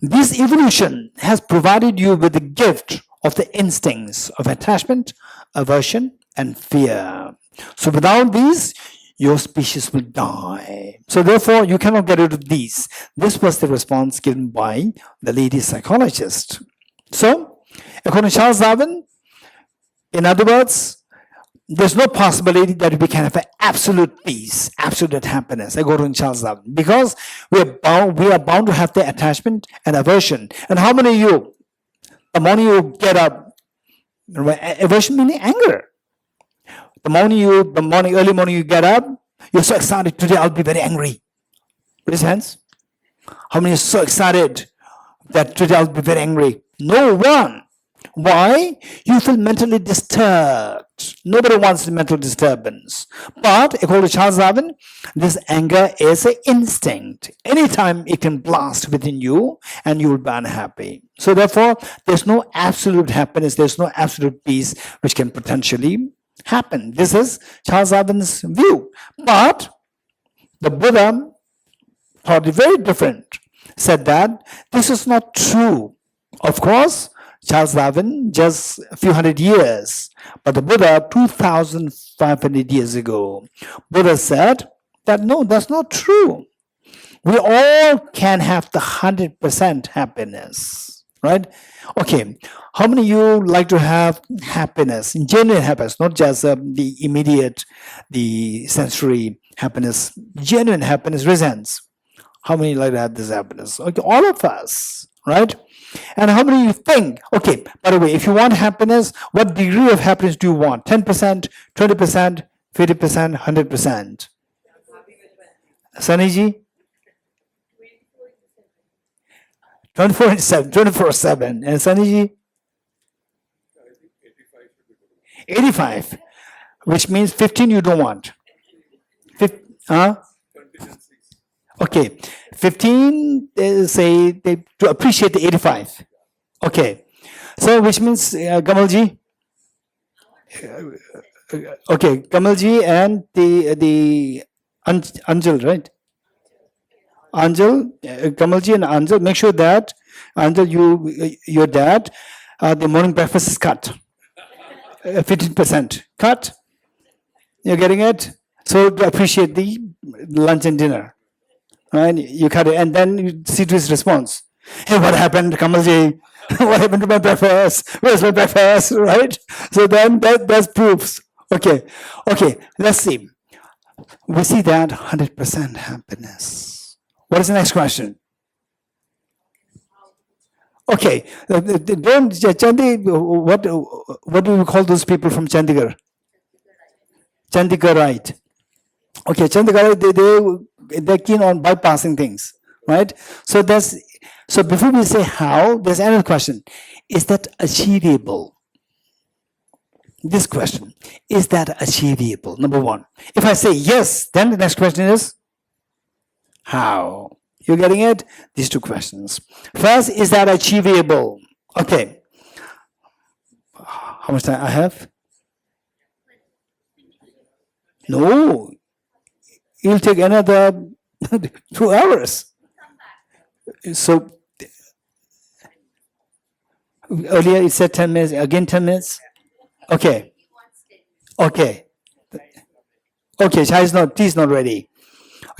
this evolution has provided you with the gift of the instincts of attachment, aversion, and fear. So without these, your species will die. So therefore, you cannot get rid of these. This was the response given by the lady psychologist. So, according to Charles Darwin, in other words, there's no possibility that we can have an absolute peace, absolute happiness, according to Charles Darwin, because we are bound to have the attachment and aversion. And how many of you, the morning you get up, aversion meaning anger. Early morning you get up, you're so excited, today I'll be very angry. Raise hands. How many are so excited that today I'll be very angry? No one. Why? You feel mentally disturbed. Nobody wants mental disturbance. But according to Charles Darwin, this anger is an instinct. Anytime it can blast within you and you will be unhappy. So therefore, there's no absolute happiness, there's no absolute peace which can potentially happen. This is Charles Darwin's view. But the Buddha thought it very different. Said that this is not true. Of course, Charles Darwin just a few hundred years, but the Buddha 2,500 years ago, Buddha said that no, that's not true. We all can have the 100% happiness, right? Okay, how many of you like to have happiness, genuine happiness, not just the immediate, the sensory happiness, genuine happiness? Raise hands. How many like to have this happiness? Okay, all of us, right? And how many of you think, okay, by the way, if you want happiness, what degree of happiness do you want? 10%, 20%, 50%, 100%? Saniji? 24/7. And Saniji? 85. Which means 15 you don't want. Okay, 15 say to appreciate the 85. Okay, so which means Kamalji? Okay, Kamalji and the Anjal, right? Anjal, Kamalji and Anjal, make sure that Anjal, your dad, the morning breakfast is cut. 15% cut. You're getting it? So to appreciate the lunch and dinner. Right? You cut it and then you see to his response. Hey, what happened, Kamalji? What happened to my breakfast? Where's my breakfast? Right? So then that's proofs. Okay, let's see. We see that 100% happiness. What is the next question? Okay, don't Chandi. What do we call those people from Chandigarh? Chandigarhite. Okay, Chandigarh. They're keen on bypassing things, right? So before we say how, there's another question: is that achievable? This question, is that achievable? Number one. If I say yes, then the next question is how? You're getting it? These two questions. First, is that achievable? Okay. How much time I have? No. It'll take another 2 hours. So earlier it said 10 minutes, again 10 minutes? Okay. Okay. Okay, tea is not ready.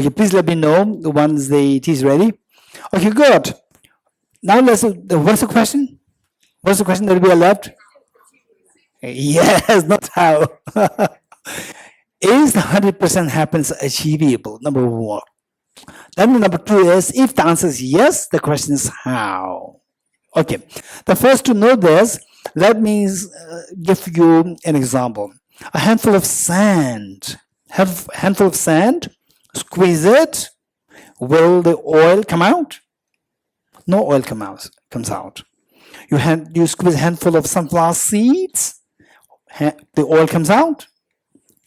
Okay, please let me know once the tea is ready. Okay, good. Now what's the question? What's the question that we are left? Yes, not how. Is the 100% happiness achievable? Number one. Then number two is, if the answer is yes, the question is how. Okay, the first to know this, let me give you an example. A handful of sand. Handful of sand, squeeze it. Will the oil come out? No oil comes out. You squeeze a handful of sunflower seeds. The oil comes out.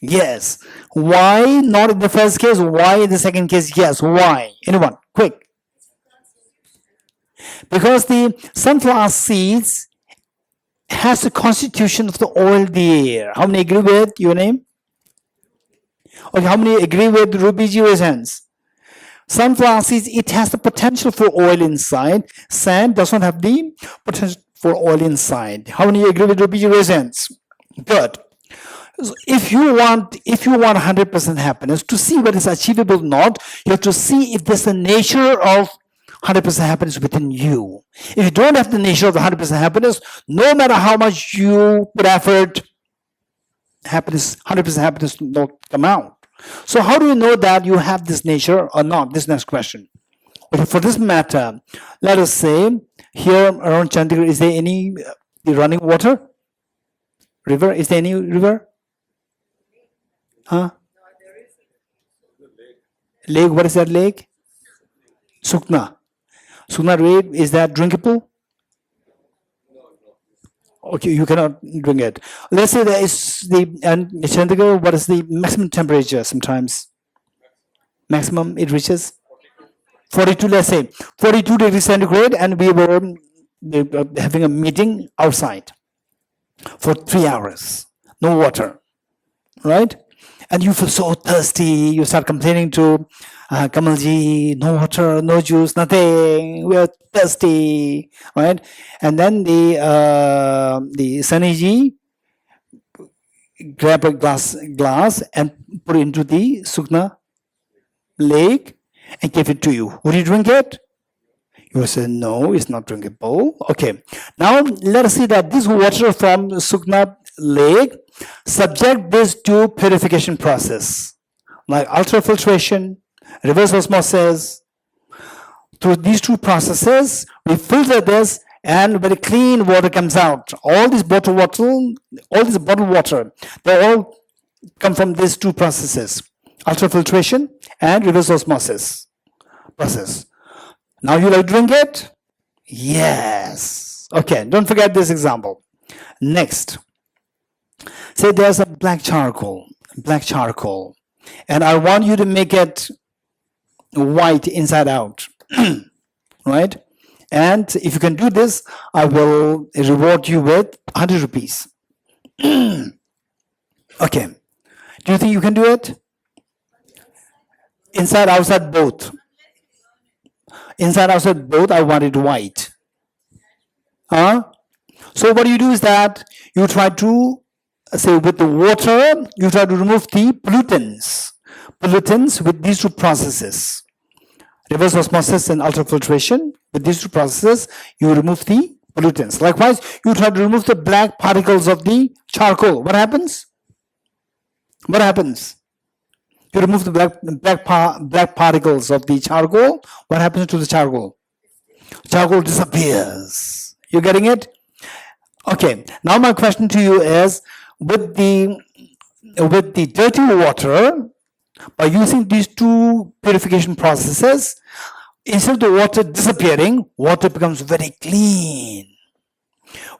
Yes. Why not in the first case? Why in the second case? Yes. Why? Anyone? Quick. Because the sunflower seeds has the constitution of the oil there. How many agree with your name? Okay, how many agree with Rubiji? Raise hands. Sunflower seeds, it has the potential for oil inside. Sand does not have the potential for oil inside. How many agree with Rubiji? Raise hands. Good. So if you want 100% happiness, to see what is achievable or not, you have to see if there's a nature of 100% happiness within you. If you don't have the nature of the 100% happiness, no matter how much you put effort, 100% happiness will not come out. So how do you know that you have this nature or not? This next question. Okay, for this matter, let us say here around Chandigarh, is there any running water? River? Is there any river? Huh? Lake, what is that lake? Sukna. Sukna lake, is that drinkable? Okay, you cannot drink it. Let's say there is and Chandigarh, what is the maximum temperature sometimes? Maximum it reaches? 42, let's say. 42 degrees centigrade, and we were having a meeting outside for 3 hours. No water, right? And you feel so thirsty, you start complaining to Kamalji, no water, no juice, nothing, we are thirsty, right? And then the Saniji grab a glass and put it into the Sukna lake and give it to you. Would you drink it? You will say, no, it's not drinkable. Okay. Now, let us see that this water from Sukna lake, subject this to purification process, like ultrafiltration, reverse osmosis. Through these two processes, we filter this and very clean water comes out. All this bottled water, they all come from these two processes, ultrafiltration and reverse osmosis process. Now you like drink it? Yes. Okay, don't forget this example. Next, say there's a black charcoal, and I want you to make it white inside out, right? And if you can do this, I will reward you with 100 rupees. Okay. Do you think you can do it? Inside, outside, both. Inside, outside, both, I want it white. So what you do is that you try to, say with the water, you try to remove the pollutants with these two processes. Reverse osmosis and ultrafiltration. With these two processes, you remove the pollutants. Likewise, you try to remove the black particles of the charcoal. What happens? You remove the black particles of the charcoal. What happens to the charcoal? charcoal disappears. You getting it? Okay. Now my question to you is, with the dirty water, by using these two purification processes, instead of the water disappearing, water becomes very clean.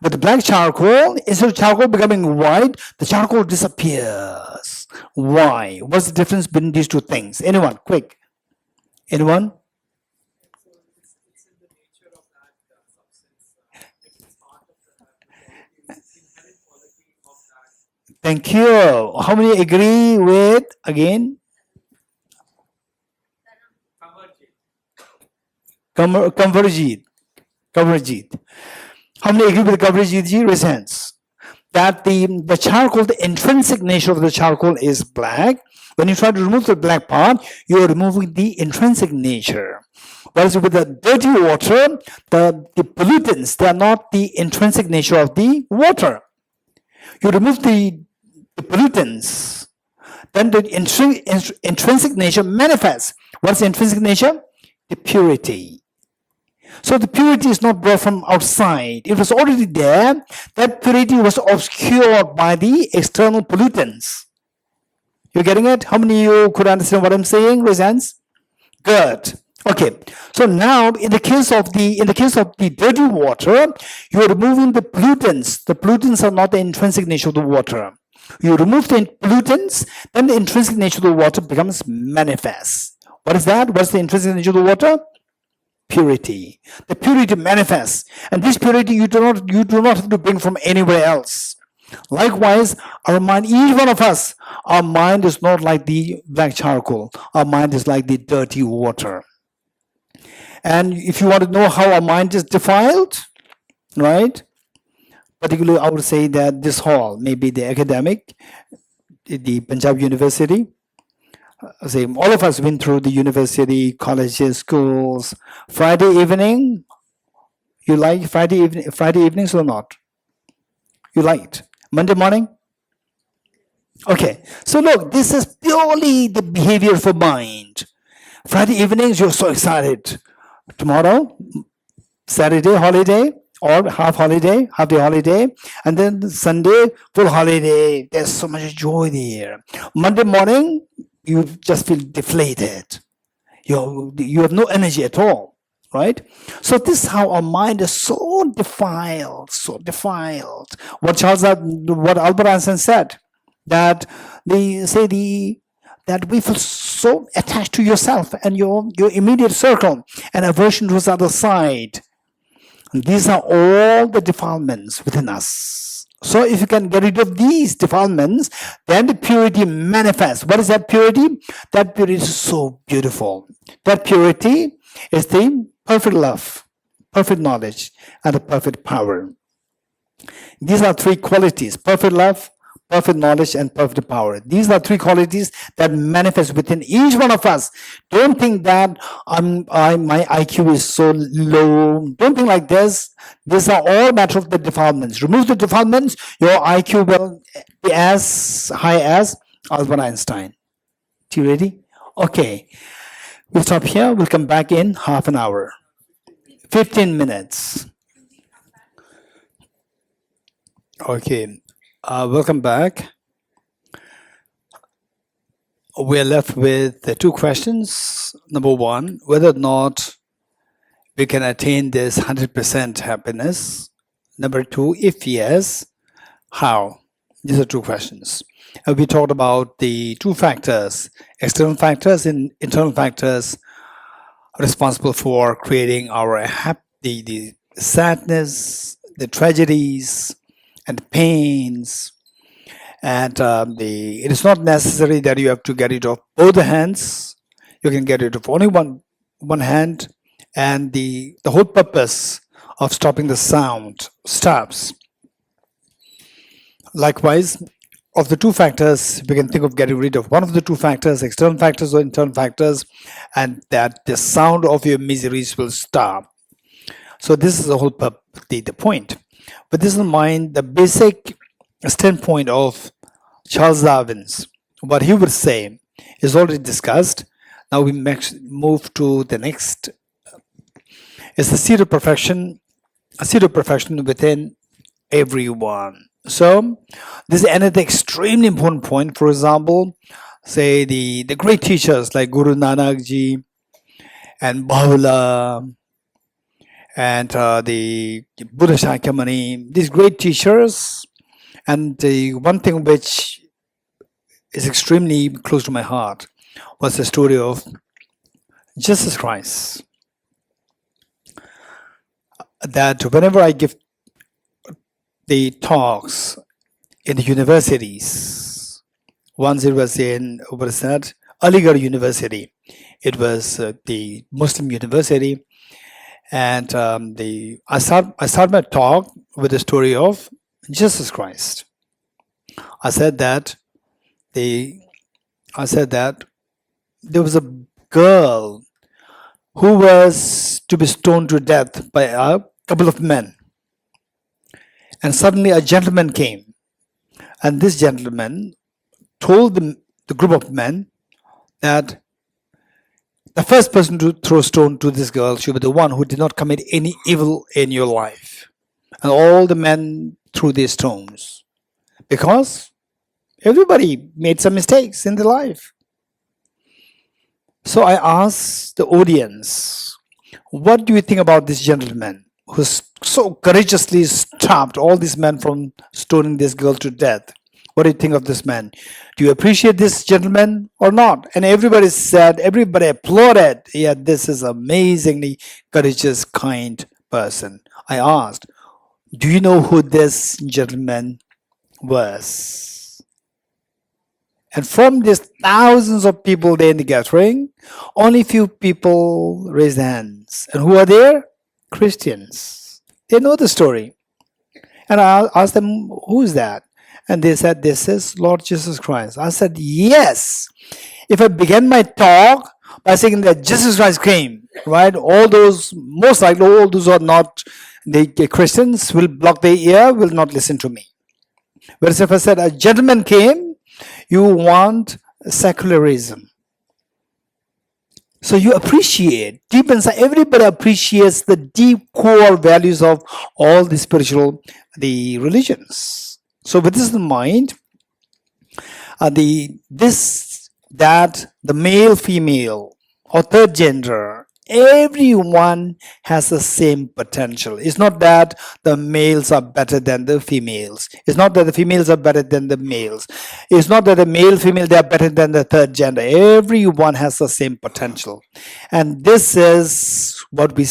With the black charcoal, instead of charcoal becoming white, the charcoal disappears. Why? What's the difference between these two things? Anyone? Quick. Anyone? It's in the nature of that substance. It's part of the inherent quality of that. Thank you. How many agree with, again, Convergit? Convergit. How many agree with Convergit ji? Raise hands. That the charcoal, the intrinsic nature of the charcoal is black. When you try to remove the black part, you are removing the intrinsic nature. Whereas with the dirty water, the pollutants, they are not the intrinsic nature of the water. You remove the pollutants, then the intrinsic nature manifests. What's the intrinsic nature? The purity. So the purity is not brought from outside. It was already there. That purity was obscured by the external pollutants. You getting it? How many of you could understand what I'm saying? Raise hands. Good. Okay. So now, in the case of the dirty water, you are removing the pollutants. The pollutants are not the intrinsic nature of the water. You remove the pollutants, then the intrinsic nature of the water becomes manifest. What is that? What's the intrinsic nature of the water? Purity. The purity manifests, and this purity you do not have to bring from anywhere else. Likewise, our mind, each one of us, our mind is not like the black charcoal. Our mind is like the dirty water. And if you want to know how our mind is defiled, right? Particularly, I would say that this hall, maybe the academic, the Punjab University. Say, all of us been through the university, colleges, schools. Friday evening, you like Friday evenings or not? You liked Monday morning? Okay, so look, this is purely the behavior of the mind. Friday evenings, you're so excited. Tomorrow, Saturday holiday or half day holiday, and then Sunday full holiday. There's so much joy there. Monday morning, you just feel deflated. You have no energy at all, right? So this is how our mind is so defiled. What Albert Einstein said, that that we feel so attached to yourself and your immediate circle, and aversion towards the other side. And these are all the defilements within us. So if you can get rid of these defilements, then the purity manifests. What is that purity? That purity is so beautiful. That purity is the perfect love, perfect knowledge, and the perfect power. These are three qualities: perfect love, perfect knowledge, and perfect power. These are three qualities that manifest within each one of us. Don't think that my IQ is so low. Don't think like this. These are all matter of the defilements. Remove the defilements, your IQ will be as high as Albert Einstein. You ready? Okay. We'll stop here. We'll come back in half an hour. 15 minutes. Okay. Welcome back. We're left with the two questions. Number one, whether or not we can attain this 100% happiness. Number two, if yes, how? These are two questions. And we talked about the two factors, external factors and internal factors, responsible for creating our the sadness, the tragedies, and the pains. And it is not necessary that you have to get rid of both the hands. You can get rid of only one hand, and the whole purpose of stopping the sound stops. Likewise, of the two factors, we can think of getting rid of one of the two factors, external factors or internal factors, and that the sound of your miseries will stop. So this is the whole the point. But this is mind the basic standpoint of Charles Darwin's. What he would say is already discussed. Now we move to the next It's the seed of perfection, a seed of perfection within everyone. So this is another extremely important point. For example, say the great teachers like Guru Nanak Ji and Bahula and the Buddha Shakyamuni, these great teachers. And the one thing which is extremely close to my heart was the story of Jesus Christ. That whenever I give the talks in the universities, once it was in, what is that, Aligarh University. It was the Muslim university, and I start my talk with the story of Jesus Christ. I said that there was a girl who was to be stoned to death by a couple of men, and suddenly a gentleman came, and this gentleman told the group of men that the first person to throw stone to this girl should be the one who did not commit any evil in your life. And all the men threw their stones because everybody made some mistakes in their life. So I asked the audience, what do you think about this gentleman who so courageously stopped all these men from stoning this girl to death? What do you think of this man? Do you appreciate this gentleman or not? And everybody said, everybody applauded. Yeah, this is amazingly courageous, kind person. I asked, do you know who this gentleman was? And from these thousands of people there in the gathering, only few people raised their hands. And who are there? Christians. They know the story. And I asked them, who is that? And they said, this is Lord Jesus Christ. I said, yes. If I began my talk by saying that Jesus Christ came, right? All those, most likely all those who are not the Christians will block their ear, will not listen to me. Whereas if I said a gentleman came, you want secularism. So you appreciate, deep inside, everybody appreciates the deep core values of all the spiritual, the religions. So with this in mind, the male, female, or third gender, everyone has the same potential. It's not that the males are better than the females. It's not that the females are better than the males. It's not that the male, female, they are better than the third gender. Everyone has the same potential. And this is what we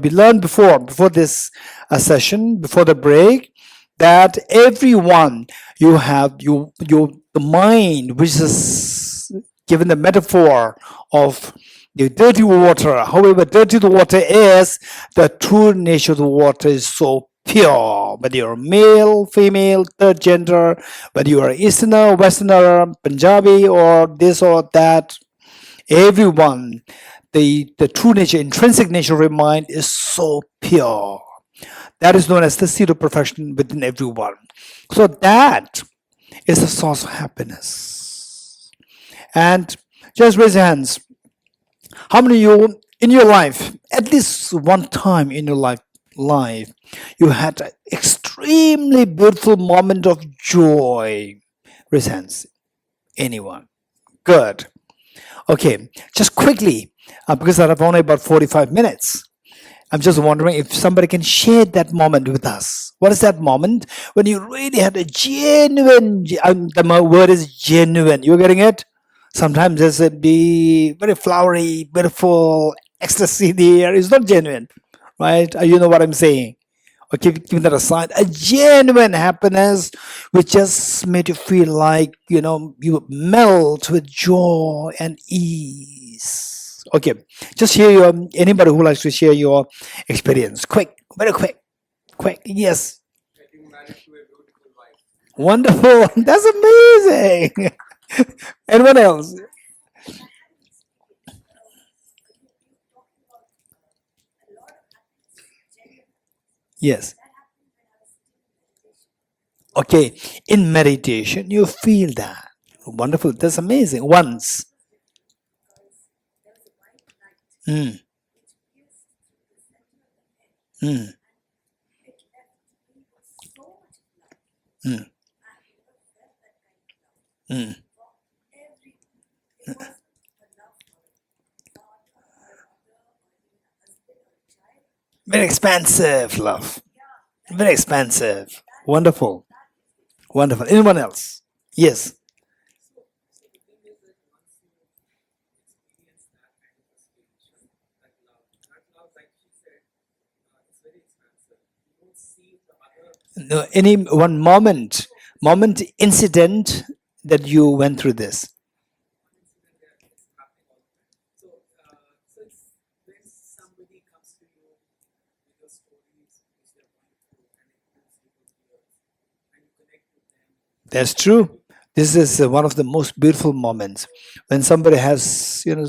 learned before this session, before the break, that everyone, you have the mind, which is given the metaphor of the dirty water. However dirty the water is, the true nature of the water is so pure. Whether you're male, female, third gender, whether you are Easterner, Westerner, Punjabi, or this or that, everyone, the true nature, intrinsic nature of your mind is so pure. That is known as the seed of perfection within everyone. So that is the source of happiness. And just raise your hands. How many of you in your life, at least one time in your life, you had an extremely beautiful moment of joy? Raise hands. Anyone? Good. Okay, just quickly, because I have only about 45 minutes. I'm just wondering if somebody can share that moment with us. What is that moment when you really had a genuine, the word is genuine. You're getting it? Sometimes there's be very flowery, beautiful ecstasy there. It's not genuine, right? You know what I'm saying? Okay, keep that aside. A genuine happiness which just made you feel like, you melt with joy and ease. Okay, just share anybody who likes to share your experience. Quick, very quick. Yes. Getting married to a beautiful wife. Wonderful. That's amazing. Anyone else? Yes. Okay, in meditation, you feel that. Wonderful. That's amazing. Once. Mm. Mm. Mm. Very expansive love. Very expansive. Wonderful. Wonderful. Anyone else? Yes. So the thing is that once you experience that kind of a stage, that love, like she said, is very expansive. You don't see the other No, any one moment, incident that you went through this. one incident there, it's happening all the time. So it's when somebody comes to you with your stories which they're going through, and it moves you to tears, and you connect with them. That's true. This is one of the most beautiful moments when somebody has,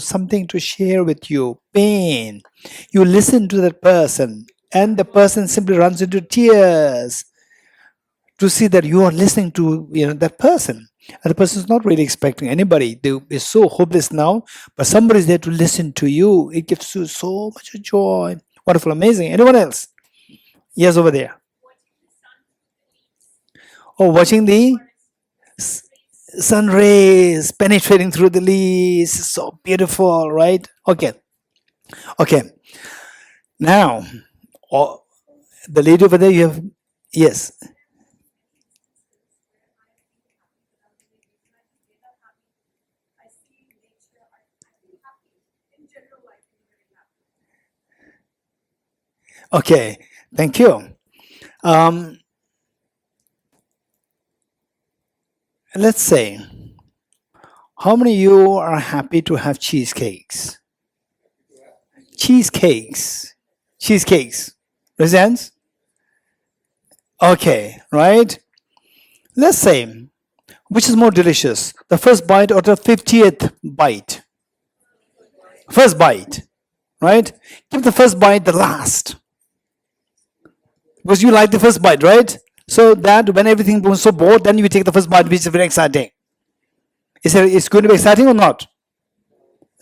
something to share with you, pain. You listen to that person, and the person simply runs into tears to see that you are listening to, that person. And the person is not really expecting anybody. They is so hopeless now, but somebody is there to listen to you. It gives you so much joy. Wonderful, amazing. Anyone else? Yes, over there. Oh, watching the sun rays penetrating through the leaves, so beautiful, right? Okay. Now, oh, the lady over there, you have, yes. Okay, thank you. Um, let's say, how many of you are happy to have cheesecakes? Cheesecakes. Raise hands. Okay, right? Let's say, which is more delicious, the first bite or the 50th bite? First bite, right? Keep the first bite the last. Because you like the first bite, right? So that when everything becomes so bored, then you take the first bite, which is very exciting. It's going to be exciting or not?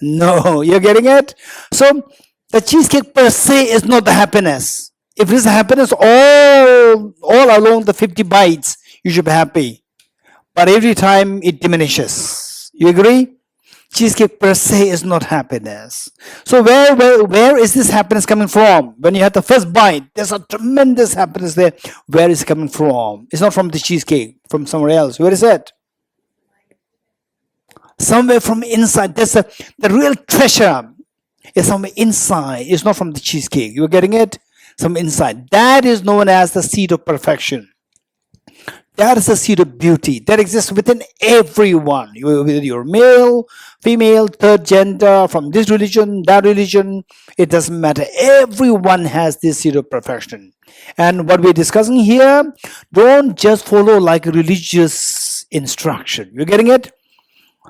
No, you're getting it? So the cheesecake per se is not the happiness. If it is happiness all along the 50 bites, you should be happy. But every time it diminishes. You agree? Cheesecake per se is not happiness. So where is this happiness coming from? When you have the first bite, there's a tremendous happiness there. Where is it coming from? It's not from the cheesecake, from somewhere else. Where is it? Somewhere from inside. That's the real treasure is somewhere inside. It's not from the cheesecake. You're getting it? Some inside. That is known as the seed of perfection. That is the seed of beauty that exists within everyone. Whether you're male, female, third gender, from this religion, that religion, it doesn't matter. Everyone has this seed of perfection. And what we're discussing here, don't just follow like a religious instruction. You're getting it?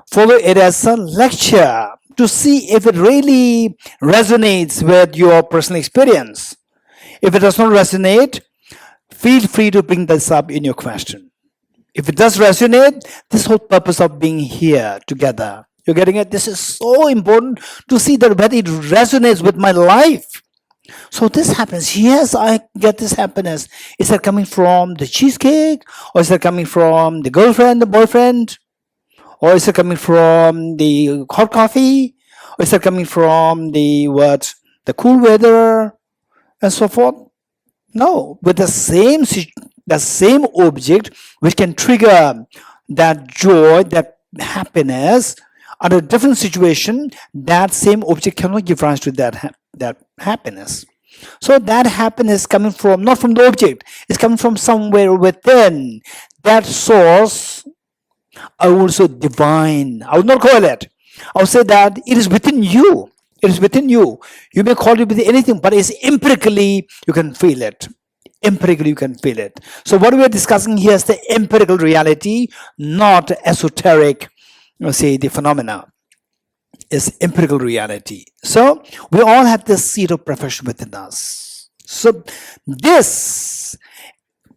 Follow it as a lecture to see if it really resonates with your personal experience. If it does not resonate, feel free to bring this up in your question. If it does resonate, this whole purpose of being here together, you're getting it? This is so important to see that whether it resonates with my life. So this happens. Yes, I get this happiness. Is that coming from the cheesecake? Or is that coming from the girlfriend, the boyfriend? Or is it coming from the hot coffee? Or is it coming from the cool weather and so forth? No, with the same object which can trigger that joy, that happiness, under a different situation, that same object cannot give rise to that happiness. So that happiness coming from not from the object, it's coming from somewhere within. That source, I would also divine. I would not call it. I would say that it is within you. It is within you. You may call it with anything, but it's empirically you can feel it. Empirically you can feel it. So what we are discussing here is the empirical reality, not esoteric, say the phenomena. Is empirical reality. So we all have this seed of perfection within us. So this,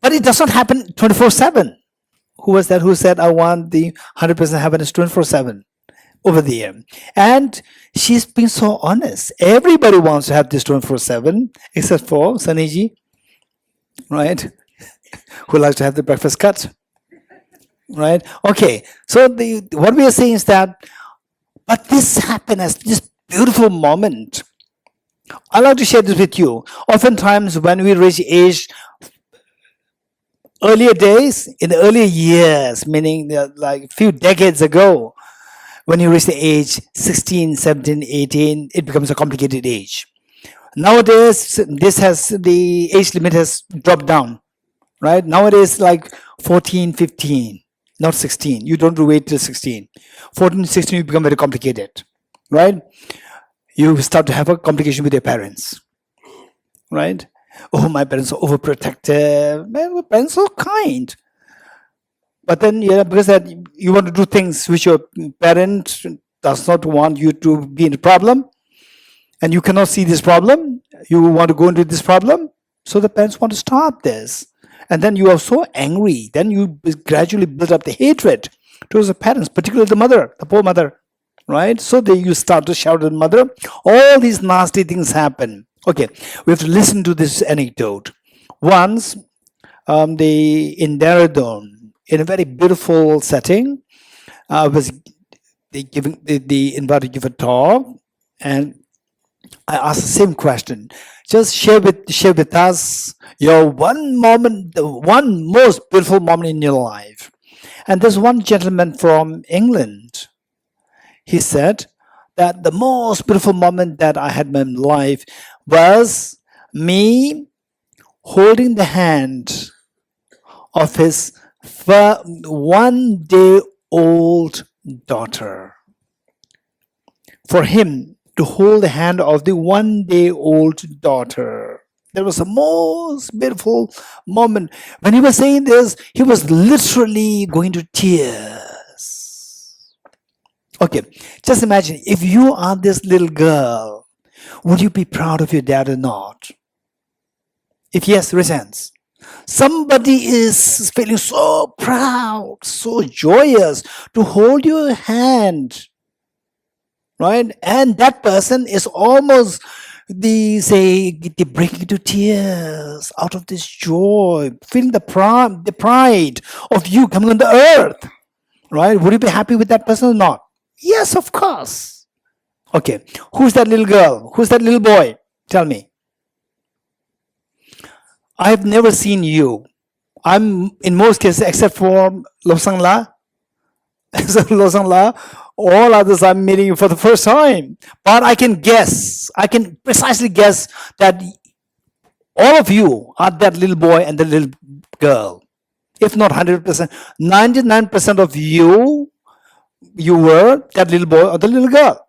but it does not happen 24/7. Who was that who said I want the 100% happiness 24/7? over there. And she's been so honest. Everybody wants to have this 24/7, except for Saniji, right? Who likes to have the breakfast cut, right? Okay, so what we are saying is that, but this happened as this beautiful moment. I like to share this with you. Oftentimes, when we reach age, earlier days, in the earlier years, meaning like a few decades ago, when you reach the age 16, 17, 18, it becomes a complicated age. Nowadays, the age limit has dropped down, right? Nowadays, like 14, 15, not 16. You don't wait till 16. 14, 16, you become very complicated, right? You start to have a complication with your parents, right? Oh, my parents are overprotective. My parents are kind. But then, because that you want to do things which your parent does not want you to be in a problem, and you cannot see this problem, you want to go into this problem, so the parents want to stop this. And then you are so angry, then you gradually build up the hatred towards the parents, particularly the mother, the poor mother, right? So you start to shout at the mother. All these nasty things happen. Okay, we have to listen to this anecdote. Once, in Dehradun, in a very beautiful setting, they invited to give a talk, and I asked the same question. Just share with us your one moment, the one most beautiful moment in your life. And there's one gentleman from England. He said that the most beautiful moment that I had in my life was me holding the hand of his 1-day-old daughter. For him to hold the hand of the 1-day-old daughter, that was the most beautiful moment. When he was saying this, he was literally going to tears. Okay, just imagine if you are this little girl, would you be proud of your dad or not? If yes, raise hands. Somebody is feeling so proud, so joyous to hold your hand, right? And that person is almost they break into tears out of this joy, feeling the pride of you coming on the earth, right? Would you be happy with that person or not? Yes, of course. Okay, who's that little girl? Who's that little boy? Tell me. I've never seen you. I'm in most cases, except for Losang La. Losang La, all others I'm meeting you for the first time. But I can precisely guess that all of you are that little boy and the little girl. If not 100%, 99% of you were that little boy or the little girl.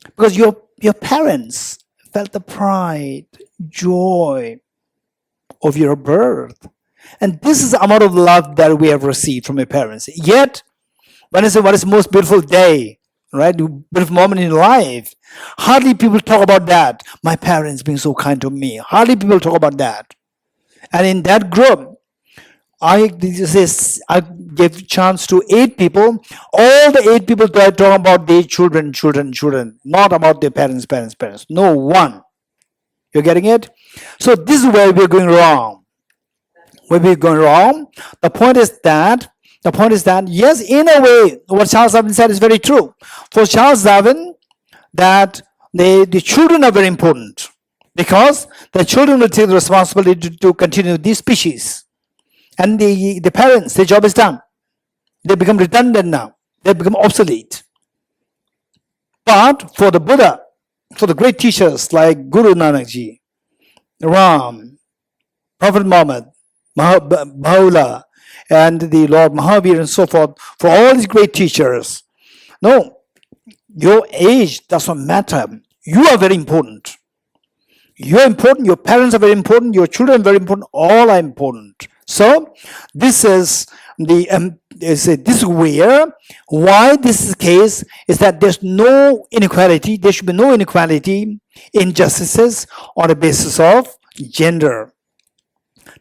Because your parents felt the pride, joy of your birth. And this is the amount of love that we have received from your parents. Yet, when I say what is the most beautiful day, right, the beautiful moment in life, hardly people talk about that. My parents being so kind to me. Hardly people talk about that. And in that group, I gave chance to 8 people. All the 8 people talk about their children, not about their parents. No one. You're getting it? So this is where we're going wrong. Where we're going wrong. The point is that, yes, in a way, what Charles Darwin said is very true. For Charles Darwin, that the children are very important because the children will take the responsibility to continue this species. And the parents, their job is done. They become redundant now. They become obsolete. But for the Buddha, for the great teachers like Guru Nanak Ji, Ram, Prophet Muhammad, Baha'u'llah, and the Lord Mahavir and so forth, for all these great teachers, no, your age does not matter. You are very important. You're important, your parents are very important, your children are very important, all are important. So this is this is where why this is the case is that there's no inequality. There should be no inequality, injustices on the basis of gender.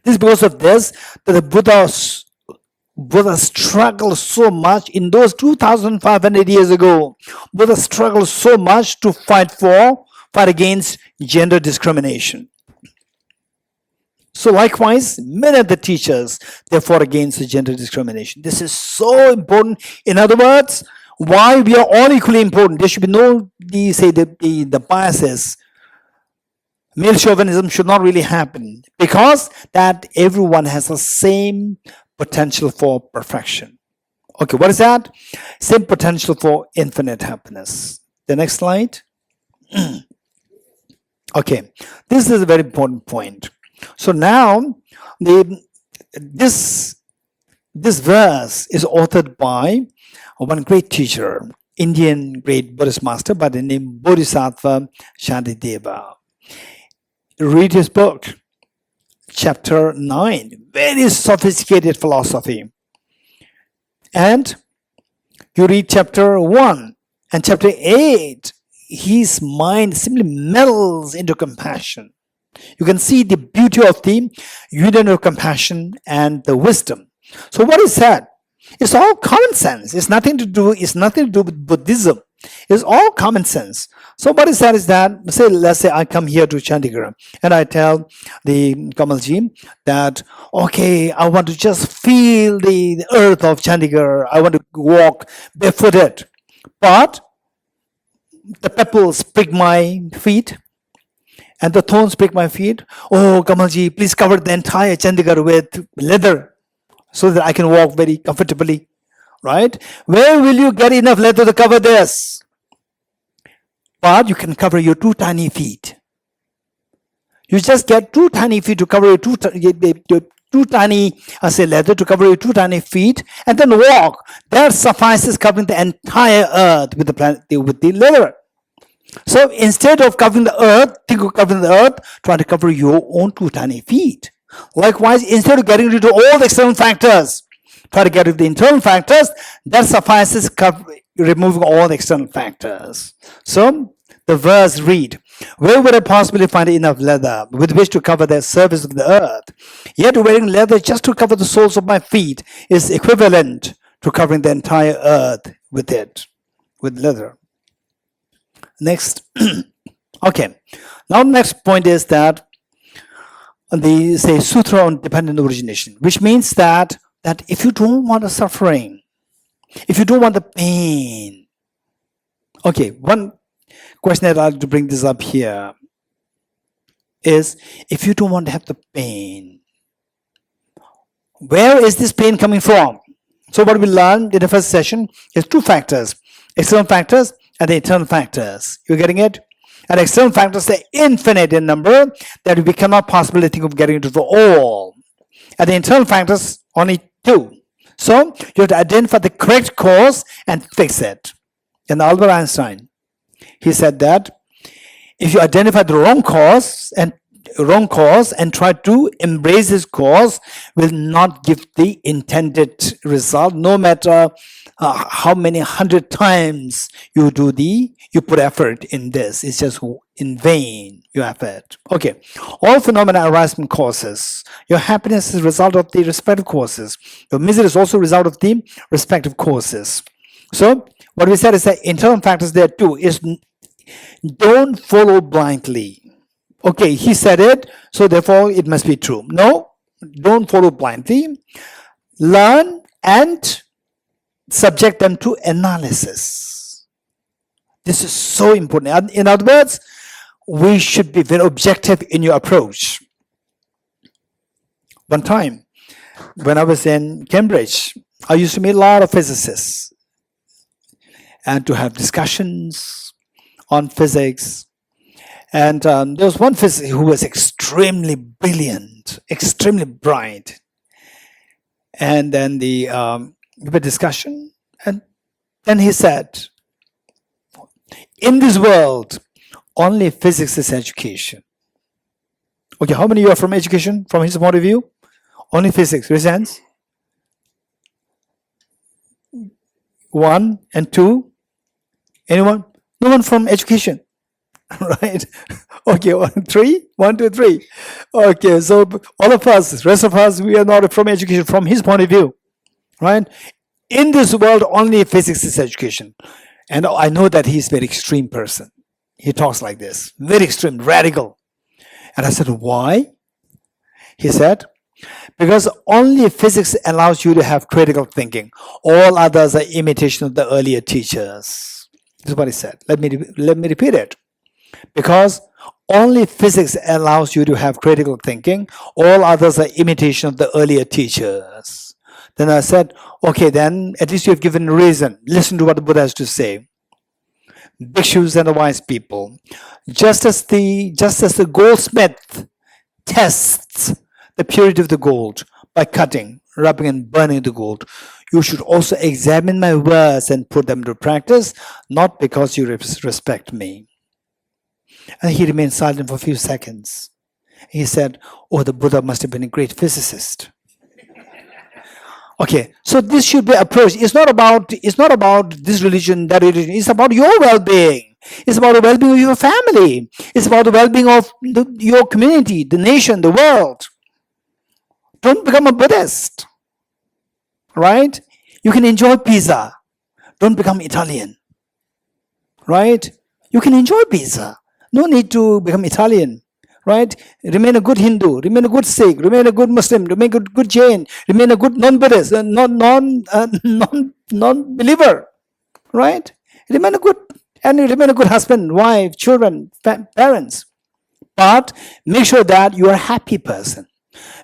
This is because of this that the Buddha Buddha struggled so much in those 2,500 years ago. Buddha struggled so much to fight against gender discrimination. So likewise, many of the teachers, they fought against the gender discrimination. This is so important. In other words, why we are all equally important. There should be no, the biases. Male chauvinism should not really happen, because that everyone has the same potential for perfection. Okay, what is that? Same potential for infinite happiness. The next slide. Okay, this is a very important point. So now, this verse is authored by one great teacher, Indian great Buddhist master by the name Bodhisattva Shantideva. Read his book, chapter 9, very sophisticated philosophy. And you read chapter 1 and chapter 8, his mind simply melts into compassion. You can see the beauty of the union of compassion and the wisdom. So what is that? It's all common sense. It's nothing to do with Buddhism. It's all common sense. So what is that? Is that, let's say I come here to Chandigarh and I tell the Kamalji that, okay, I want to just feel the earth of Chandigarh. I want to walk barefooted. But the pebbles prick my feet and the thorns prick my feet. Oh, Kamalji, please cover the entire Chandigarh with leather so that I can walk very comfortably, right? Where will you get enough leather to cover this? But you can cover your 2 tiny feet. You just get 2 tiny feet to cover your two tiny, leather to cover your 2 tiny feet, and then walk. That suffices covering the entire earth with the leather. So instead of covering the earth, think of covering the earth, try to cover your own 2 tiny feet. Likewise, instead of getting rid of all the external factors, try to get rid of the internal factors. That suffices removing all the external factors. So the verse read, where would I possibly find enough leather with which to cover the surface of the earth? Yet wearing leather just to cover the soles of my feet is equivalent to covering the entire earth with leather. Next. Okay. Now the next point is that the sutra on dependent origination, which means that if you don't want the suffering, if you don't want the pain, okay, one question that I'd like to bring this up here is, if you don't want to have the pain, where is this pain coming from? So what we learned in the first session is 2 factors, external factors and the internal factors. You're getting it? And external factors are infinite in number, that we cannot possibly think of getting into all. And the internal factors, only 2. So you have to identify the correct cause and fix it. And Albert Einstein, he said that if you identify the wrong cause and try to embrace this cause, will not give the intended result, no matter how many 100 times you put effort in this. It's just in vain, your effort. Okay, all phenomena arise from causes. Your happiness is a result of the respective causes. Your misery is also a result of the respective causes. So what we said is that internal factors there too is, don't follow blindly. Okay, he said it, so therefore it must be true. No, don't follow blindly. Learn and subject them to analysis. This is so important. In other words, we should be very objective in your approach. One time, when I was in Cambridge, I used to meet a lot of physicists and to have discussions on physics. And there was one physicist who was extremely brilliant, extremely bright. And then we had a discussion, and then he said, in this world, only physics is education. Okay, how many of you are from education, from his point of view? Only physics, raise hands. 1 and 2. Anyone? No one from education. Right? Okay, 3. 1, 2, 3. Okay, so all of us, rest of us, we are not from education from his point of view. right? In this world, only physics is education. And I know that he's a very extreme person. He talks like this, very extreme, radical. And I said, why? He said, because only physics allows you to have critical thinking. All others are imitation of the earlier teachers. This is what he said. Let me repeat it. Because only physics allows you to have critical thinking. All others are imitation of the earlier teachers. Then I said, okay, then at least you have given a reason. Listen to what the Buddha has to say. Bhikshus and the wise people. Just as the goldsmith tests the purity of the gold by cutting, rubbing, and burning the gold, you should also examine my words and put them to practice, not because you respect me. And he remained silent for a few seconds. He said, oh, the Buddha must have been a great physicist. Okay, so this should be approached. It's not about this religion, that religion. It's about your well-being. It's about the well-being of your family. It's about the well-being of your community, the nation, the world. Don't become a Buddhist, right? You can enjoy pizza. Don't become Italian, right? You can enjoy pizza. No need to become Italian, right? Remain a good Hindu, remain a good Sikh, remain a good Muslim, remain a good Jain, remain a good non-Buddhist, non-believer, right? Remain a good husband, wife, children, parents. But make sure that you are a happy person.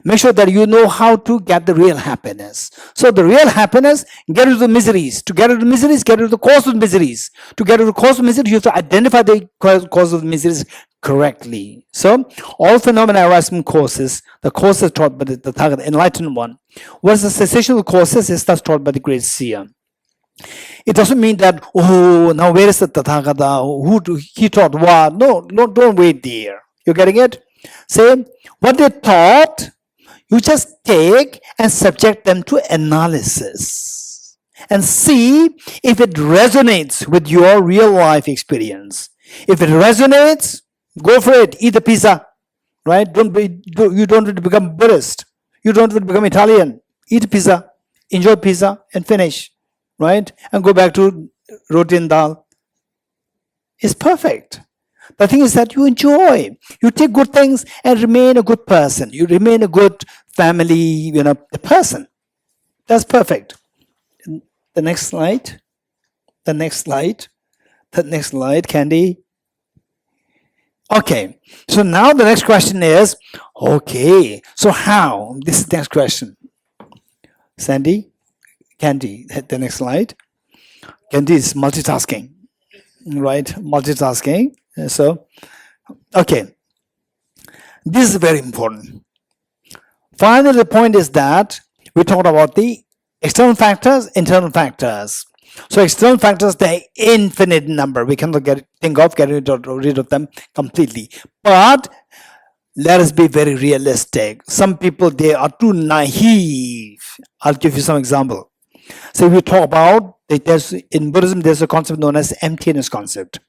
Make sure that you know how to get the real happiness. So the real happiness, get rid of the miseries. To get rid of the miseries, get rid of the cause of miseries. To get rid of the cause of miseries, you have to identify the cause of the miseries correctly. So all phenomena arise from causes. The causes taught by the Tathagata, enlightened one. Whereas the cessation of causes is thus taught by the great seer. It doesn't mean that, oh, now where is the Tathagata? He taught what? No, don't wait there. You're getting it? Say, what they taught, you just take and subject them to analysis and see if it resonates with your real life experience. If it resonates, go for it. Eat the pizza, right? You don't need to become Buddhist. You don't need to become Italian. Eat pizza, enjoy pizza, and finish, right? And go back to roti and dal. It's perfect. The thing is that you enjoy. You take good things and remain a good person. You remain a good family, person. That's perfect. The next slide. The next slide, Candy. Okay. So now the next question is, okay, so how? This is the next question. Sandy, Candy, the next slide. Candy is multitasking, right? Multitasking. So, okay, this is very important. Finally, the point is that we talked about the external factors, internal factors. So, external factors, they're infinite number. We cannot think of getting rid of them completely. But let us be very realistic. Some people, they are too naive. I'll give you some example. So, we talk about, in Buddhism, there's a concept known as emptiness concept.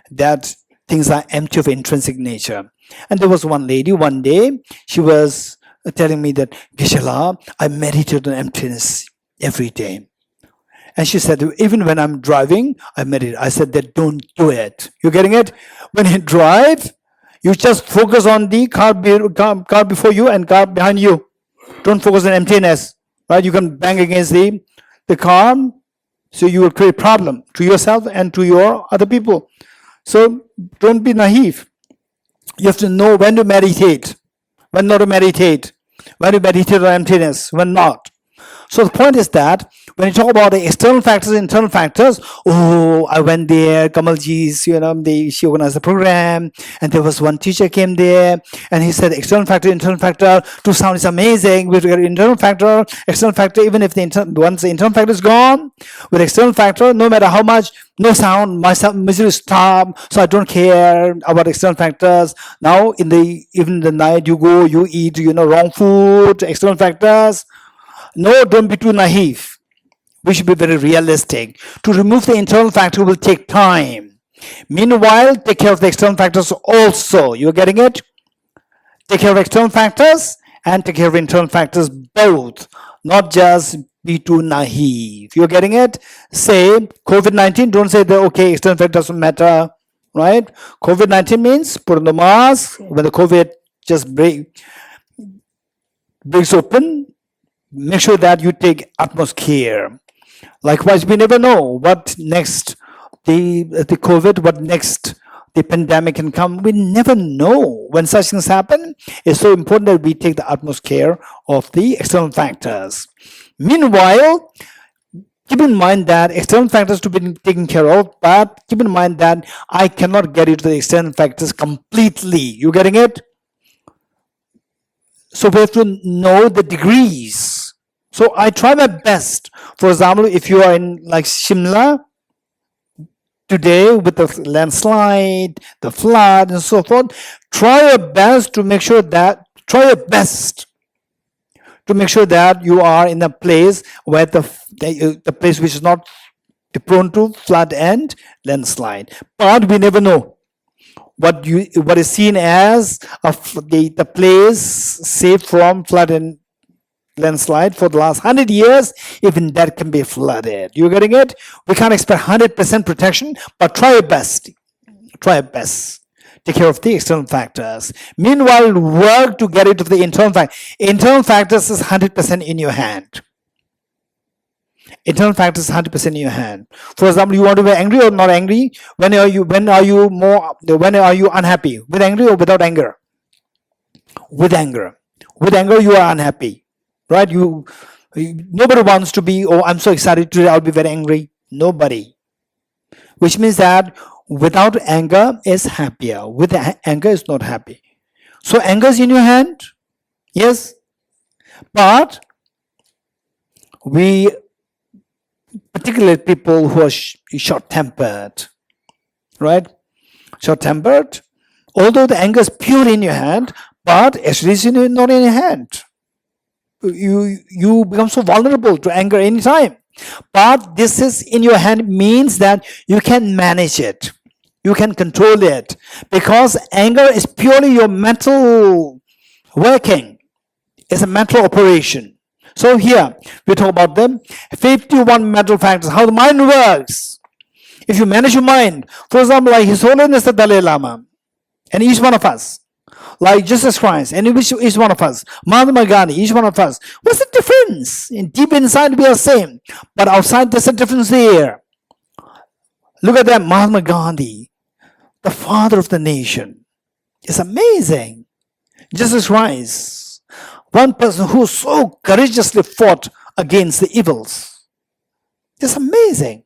That things are empty of intrinsic nature. And there was one lady, one day, she was telling me that, Geshila, I meditate on emptiness every day. And she said, even when I'm driving, I meditate. I said that don't do it. You're getting it? When you drive, you just focus on the car before you and car behind you. Don't focus on emptiness, right? You can bang against the car, so you will create problem to yourself and to your other people. So don't be naive. You have to know when to meditate, when not to meditate, when to meditate on emptiness, when not. So the point is that when you talk about the external factors, internal factors, oh, I went there, Kamalji's, she organized the program, and there was one teacher came there, and he said, external factor, internal factor, to sound is amazing. With internal factor, external factor, even if once the internal factor is gone, with external factor, no matter how much, no sound, my misery stop, so I don't care about external factors. Now, even in the night, you go, you eat, wrong food, external factors. No, don't be too naive. We should be very realistic. To remove the internal factor will take time. Meanwhile, take care of the external factors also. You're getting it? Take care of external factors and take care of internal factors both. Not just be too naive. You're getting it? Say COVID-19, don't say that, okay, external factor doesn't matter, right? COVID-19 means put on the mask. When the COVID just breaks open, make sure that you take utmost care. Likewise, we never know what next the COVID, what next the pandemic can come. We never know when such things happen. It's so important that we take the utmost care of the external factors. Meanwhile, keep in mind that external factors to be taken care of, but keep in mind that I cannot get into the external factors completely. You getting it? So we have to know the degrees. So I try my best. For example, if you are in like Shimla today with the landslide, the flood, and so forth, try your best to make sure that you are in a place where the place which is not prone to flood and landslide. But we never know what is seen as the place safe from flood and landslide for the last 100 years, even that can be flooded. You getting it? We can't expect 100% protection, but try your best. Take care of the external factors. Meanwhile, work to get into the internal factors. Internal factors is 100% in your hand. Internal factors 100% in your hand. For example, you want to be angry or not angry? When are you unhappy? With angry or without anger? With anger. With anger, you are unhappy. Right? Nobody wants to be, oh, I'm so excited today, I'll be very angry. Nobody. Which means that without anger is happier. With anger is not happy. So anger is in your hand. Yes. But we, particularly people who are short-tempered, right? Short-tempered, although the anger is pure in your hand, but actually it's not in your hand. You become so vulnerable to anger anytime. But this is in your hand means that you can manage it. You can control it. Because anger is purely your mental working. It's a mental operation. So here, we talk about them 51 mental factors, how the mind works. If you manage your mind, for example, like His Holiness the Dalai Lama, and each one of us, like Jesus Christ, and each one of us, Mahatma Gandhi, each one of us, what's the difference? Deep inside we are same, but outside there's a difference there. Look at that, Mahatma Gandhi, the father of the nation. It's amazing. Jesus Christ, one person who so courageously fought against the evils. It's amazing.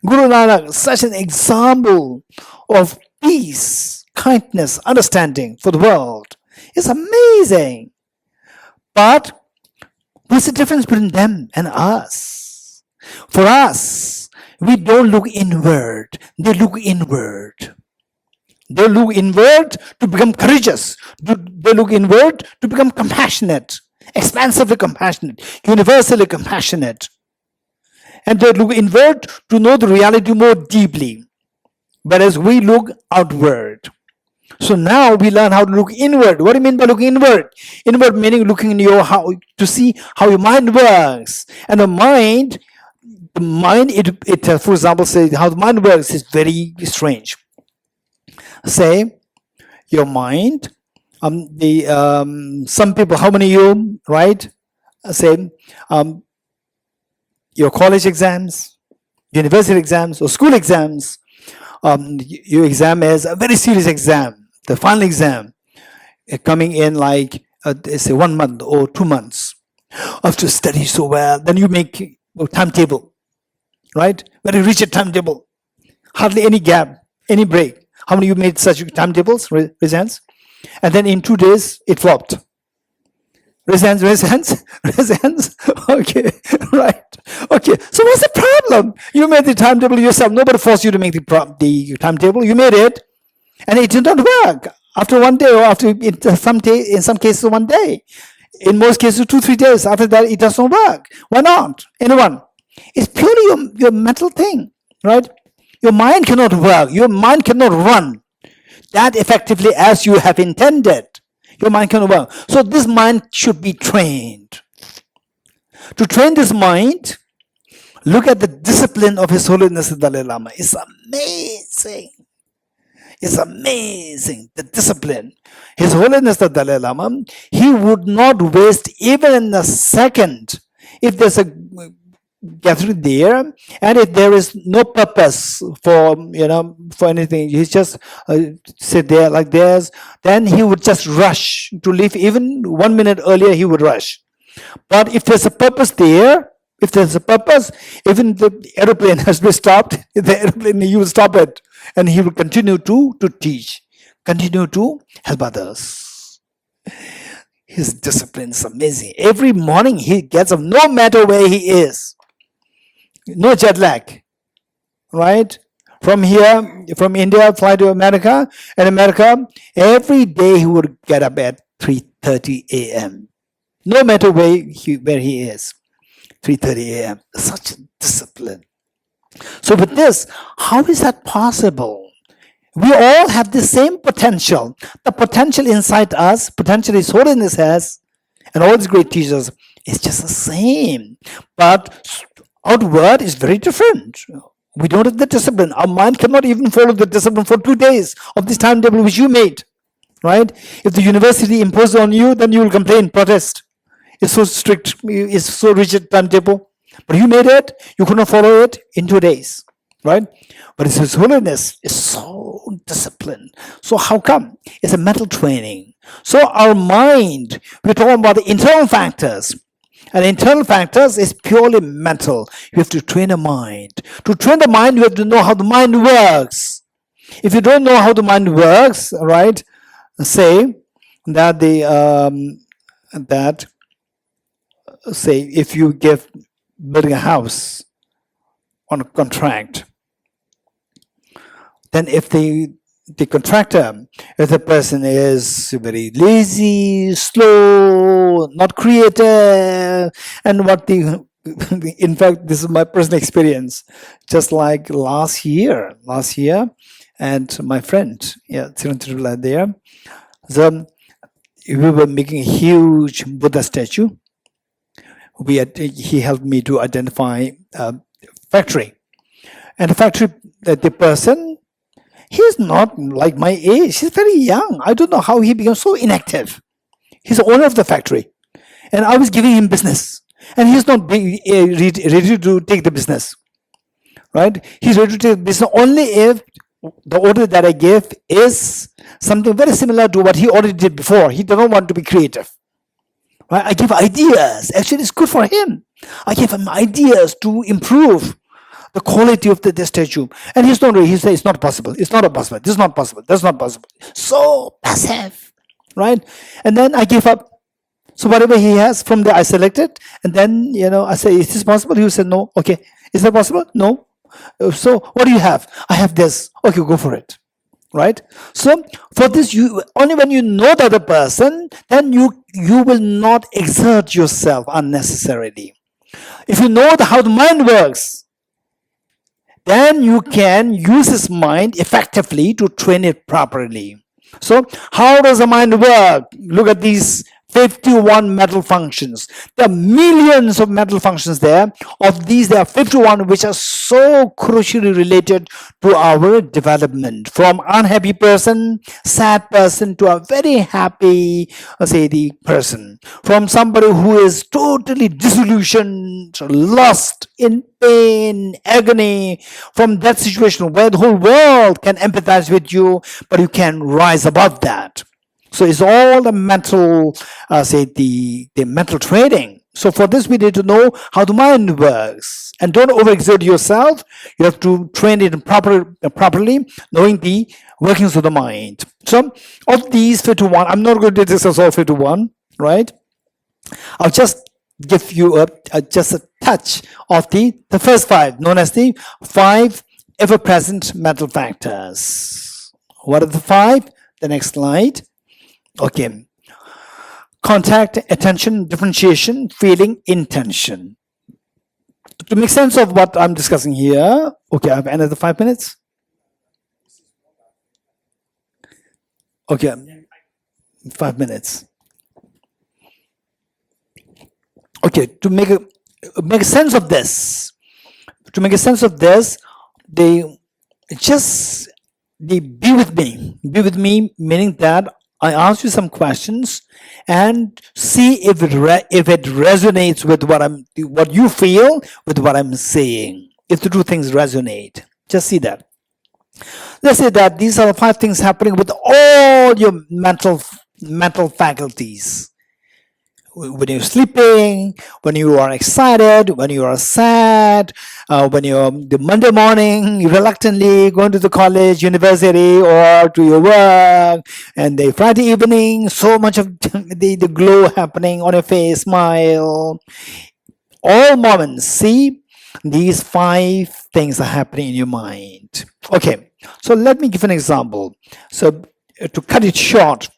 Guru Nanak, such an example of peace, kindness, understanding for the world. It's amazing. But what's the difference between them and us? For us, we don't look inward. They look inward. They look inward to become courageous. They look inward to become compassionate, expansively compassionate, universally compassionate. And they look inward to know the reality more deeply. Whereas we look outward. So now we learn how to look inward. What do you mean by looking inward? Inward meaning looking in to see how your mind works. And the mind, for example, say how the mind works is very strange. Say your mind, some people, how many you, right? Say your college exams, university exams, or school exams. Your exam is a very serious exam, the final exam, coming in like say 1 month or 2 months. After study so well, then you make a timetable, right? Very rigid timetable, hardly any gap, any break. How many of you made such timetables? Raise hands. And then in 2 days, it flopped. Raise hands, raise hands, raise hands. Okay, right. Okay, so what's the problem? You made the timetable yourself. Nobody forced you to make the timetable. You made it, and it did not work. After 1 day, or after in some cases 1 day. In most cases, 2-3 days. After that, it does not work. Why not? Anyone? It's purely your mental thing, right? Your mind cannot work. Your mind cannot run that effectively as you have intended. Your mind cannot work. So this mind should be trained. To train this mind, look at the discipline of His Holiness the Dalai Lama. It's amazing. It's amazing, the discipline. His Holiness the Dalai Lama, he would not waste even a second if there's a gathering there, and if there is no purpose for for anything, he just sit there like this. Then he would just rush to leave. Even 1 minute earlier, he would rush. But if there's a purpose there, if there's a purpose, even the aeroplane has to be stopped. The aeroplane, he will stop it, and he will continue to teach, continue to help others. His discipline is amazing. Every morning he gets up, no matter where he is. No jet lag, right? From here, from India, fly to America. In America, every day he would get up at 3:30 a.m. No matter where he is, 3:30 a.m. Such a discipline. So with this, how is that possible? We all have the same potential. The potential inside us, potential His Holiness has, and all these great teachers, is just the same. But outward is very different. We don't have the discipline. Our mind cannot even follow the discipline for 2 days of this timetable which you made, right? If the university imposes on you, then you will complain, protest. It's so strict, it's so rigid timetable. But you made it, you could not follow it in 2 days, right? But His Holiness is so disciplined. So how come? It's a mental training. So our mind, we're talking about the internal factors. And internal factors is purely mental. You have to train a mind. To train the mind, you have to know how the mind works. If you don't know how the mind works, right? Say that say if you give building a house on a contract, then if the contractor, if the person is very lazy, slow, not creative, and in fact, this is my personal experience, just like last year, and my friend, Tiruntirula there, so we were making a huge Buddha statue. He helped me to identify a factory, and the factory, the person, he's not like my age. He's very young. I don't know how he became so inactive. He's the owner of the factory. And I was giving him business. And he's not ready to take the business. Right? He's ready to take the business only if the order that I give is something very similar to what he already did before. He doesn't want to be creative. Right? I give ideas. Actually, it's good for him. I give him ideas to improve the quality of the statue. And he's not ready. He says, it's not possible. It's not possible. This is not possible. That's not possible. So passive. Right? And then I give up. So whatever he has from there, I select it. And then, I say, is this possible? He will say, no. Okay. Is that possible? No. So what do you have? I have this. Okay, go for it. Right? So for this, you only when you know the other person, then you will not exert yourself unnecessarily. If you know how the mind works, then you can use his mind effectively to train it properly. So how does the mind work? Look at these 51 mental functions. There are millions of mental functions there. Of these, there are 51 which are so crucially related to our development. From unhappy person, sad person, to a very happy, the person. From somebody who is totally disillusioned, lost, in pain, agony, from that situation where the whole world can empathize with you, but you can rise above that. So it's all the mental, the mental training. So for this, we need to know how the mind works. And don't overexert yourself. You have to train it properly, knowing the workings of the mind. So of these 51, I'm not going to discuss all 51, right? I'll just give you just a touch of the first 5, known as the 5 ever-present mental factors. What are the 5? The next slide. Okay. Contact, attention, differentiation, feeling, intention. To make sense of what I'm discussing here, okay, I have another 5 minutes. Okay, 5 minutes. Okay, to make make sense of this. To make a sense of this, they just they be with me. Be with me, meaning that I ask you some questions and see if if it resonates with what you feel with what I'm saying. If the two things resonate, just see that. Let's say that these are the 5 things happening with all your mental faculties. When you're sleeping, when you are excited, when you are sad, when you're the Monday morning reluctantly going to the college, university, or to your work, and the Friday evening, so much of the glow happening on your face, smile. All moments, see, these 5 things are happening in your mind. Okay, so let me give an example. So to cut it short,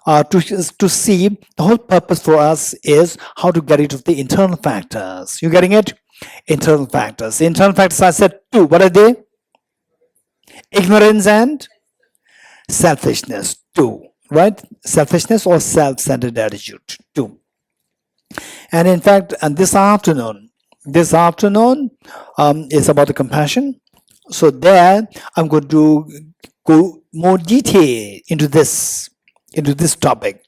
to see the whole purpose for us is how to get rid of the internal factors. You getting it? Internal factors. The internal factors, I said 2. What are they? Ignorance and selfishness. 2. Right? Selfishness or self-centered attitude. 2. And in fact, and this afternoon is about the compassion. So there, I'm going to go more detail into this topic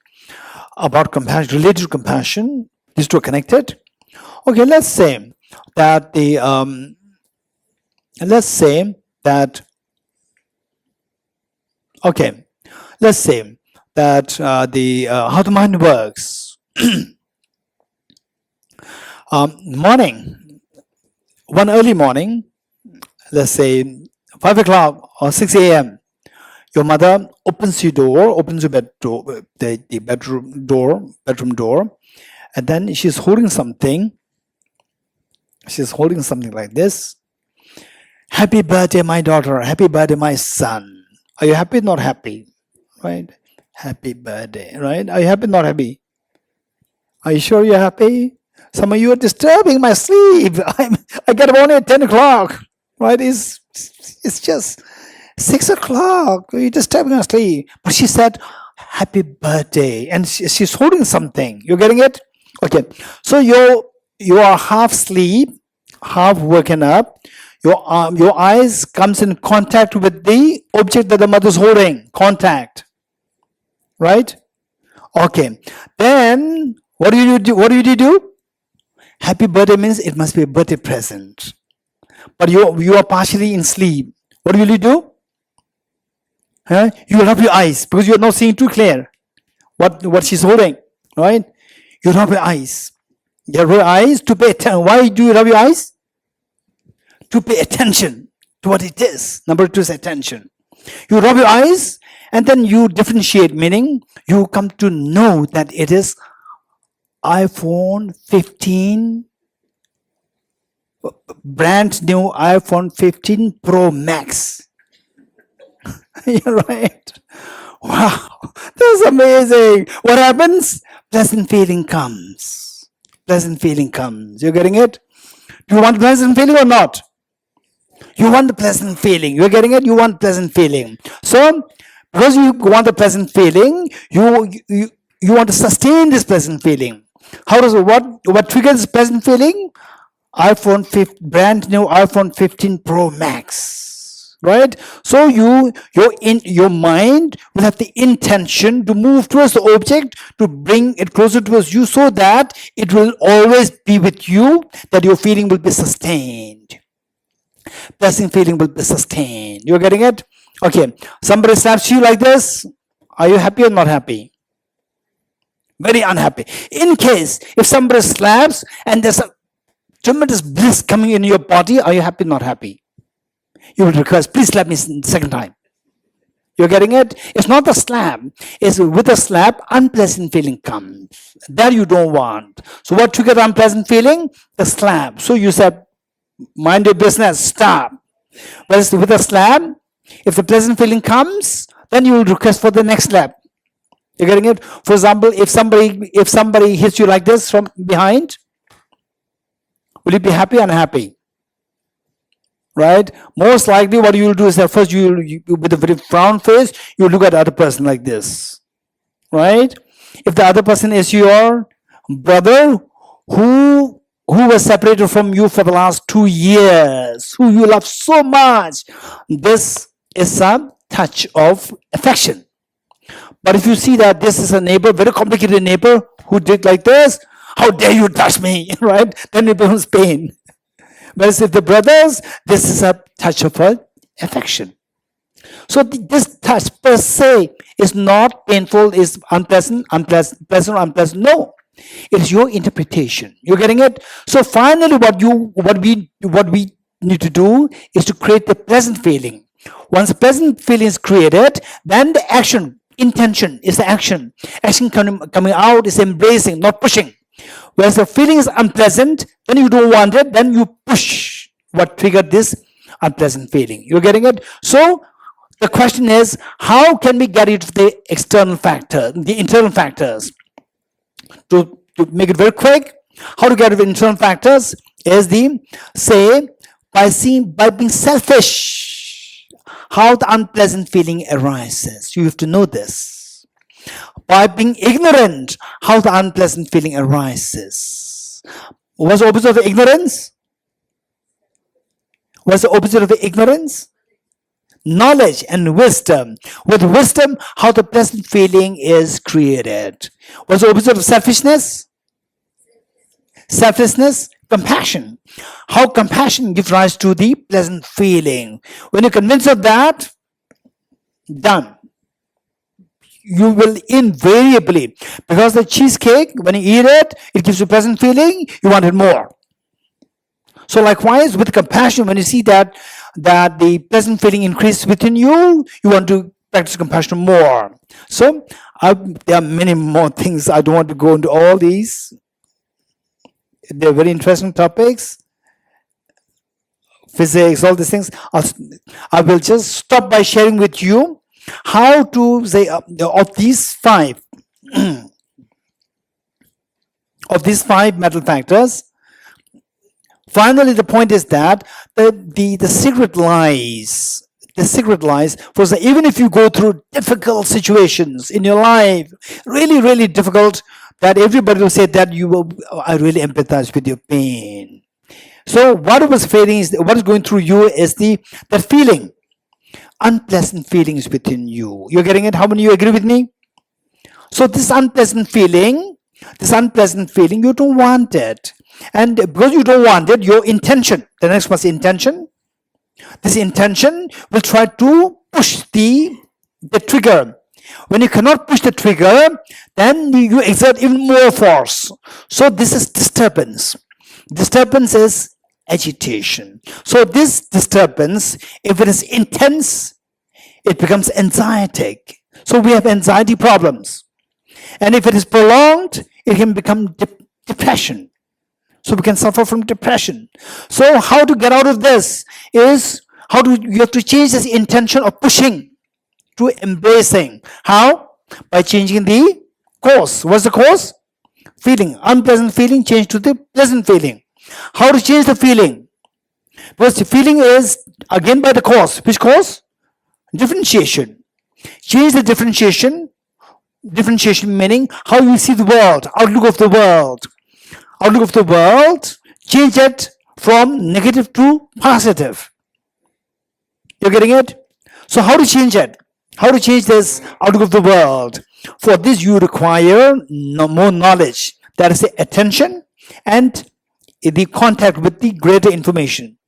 about compassion, related to compassion. These two are connected. Okay, let's say that how the mind works. Morning, one early morning, let's say 5 o'clock or 6 a.m. Your mother opens your the bedroom door, and then she's holding something. She's holding something like this. Happy birthday, my daughter. Happy birthday, my son. Are you happy? Not happy, right? Happy birthday, right? Are you happy? Not happy? Are you sure you're happy? Some of you are disturbing my sleep. I get up only at 10 o'clock, right? It's just 6 o'clock. You're disturbing my sleep. But she said, happy birthday. And she's holding something. You're getting it? Okay. So you are half asleep, half woken up. Your eyes comes in contact with the object that the mother's holding. Contact. Right? Okay. Then what do you do? What do you do? Happy birthday means it must be a birthday present. But you are partially in sleep. What will you do? Huh? You will rub your eyes because you are not seeing too clear what she's holding. Right? You rub your eyes. You rub your eyes to pay attention. Why do you rub your eyes? To pay attention to what it is. Number 2 is attention. You rub your eyes and then you differentiate, meaning you come to know that it is iPhone 15, brand new iPhone 15 Pro Max. You're right. Wow, that's amazing. What happens? Pleasant feeling comes. Pleasant feeling comes. You're getting it? Do you want pleasant feeling or not? You want the pleasant feeling. You're getting it? You want pleasant feeling. So, because you want the pleasant feeling, you want to sustain this pleasant feeling. How does what triggers pleasant feeling? Brand new iPhone 15 Pro Max, right? So your mind will have the intention to move towards the object, to bring it closer towards you, so that it will always be with you, that your feeling will be sustained. Pleasant feeling will be sustained. You're getting it? Okay. Somebody slaps you like this. Are you happy or not happy? Very unhappy. In case if somebody slaps and there's a tremendous bliss coming in your body, are you happy or not happy? You will request, please slap me second time. You're getting it? It's not the slap. It's with a slap, unpleasant feeling comes. That you don't want. So what triggers unpleasant feeling? The slap. So you said, mind your business, stop. Whereas with a slap, if the pleasant feeling comes, then you will request for the next slap. You're getting it? For example, if somebody hits you like this from behind, will you be happy or unhappy? Right? Most likely what you will do is that first you with a very frown face, you look at the other person like this. Right? If the other person is your brother who who was separated from you for the last 2 years, who you love so much. This is a touch of affection. But if you see that this is a neighbor, very complicated neighbor, who did like this, how dare you touch me, right? Then it becomes pain. Whereas if the brothers, this is a touch of affection. So this touch per se is not painful, is unpleasant, pleasant or unpleasant. No, it's your interpretation. You're getting it? So finally, what we need to do is to create the pleasant feeling. Once a pleasant feeling is created, then the action, intention is the action. Action coming out is embracing, not pushing. Whereas the feeling is unpleasant, then you don't want it, then you push what triggered this unpleasant feeling. You're getting it? So the question is, how can we get rid of the external factor, the internal factors? To make it very quick, how to get rid of internal factors is by being selfish, how the unpleasant feeling arises. You have to know this. By being ignorant, how the unpleasant feeling arises. What's the opposite of ignorance? What's the opposite of ignorance? Knowledge and wisdom. With wisdom, how the pleasant feeling is created. What's the opposite of selfishness? Selflessness, compassion. How compassion gives rise to the pleasant feeling. When you're convinced of that, done. You will invariably, because the cheesecake, when you eat it, it gives you a pleasant feeling, you want it more. So likewise, with compassion, when you see that the pleasant feeling increases within you, you want to practice compassion more. So there are many more things. I don't want to go into all these. They're very interesting topics. Physics, all these things. I will just stop by sharing with you how to say of these five mental factors. Finally, the point is that the secret lies. The secret lies. For example, even if you go through difficult situations in your life, really, really difficult, that everybody will say that I really empathize with your pain. So what was feeling is, what is going through you is that feeling, unpleasant feelings within you. You're getting it? How many of you agree with me? So this unpleasant feeling, you don't want it. And because you don't want it, your intention, the next one is intention. This intention will try to push the trigger. When you cannot push the trigger, then you exert even more force. So this is disturbance. Disturbance is agitation. So this disturbance, if it is intense, it becomes anxietic. So we have anxiety problems. And if it is prolonged, it can become depression. So we can suffer from depression. So how to get out of this is you have to change this intention of pushing to embracing. How? By changing the course. What's the course? Feeling. Unpleasant feeling change to the pleasant feeling. How to change the feeling? Because the feeling is again by the course. Which course? Differentiation. Change the differentiation. Differentiation meaning how you see the world, outlook of the world. Outlook of the world, change it from negative to positive. You're getting it? So how to change it? How to change this outlook of the world? For this you require more knowledge. That is the attention and the contact with the greater information.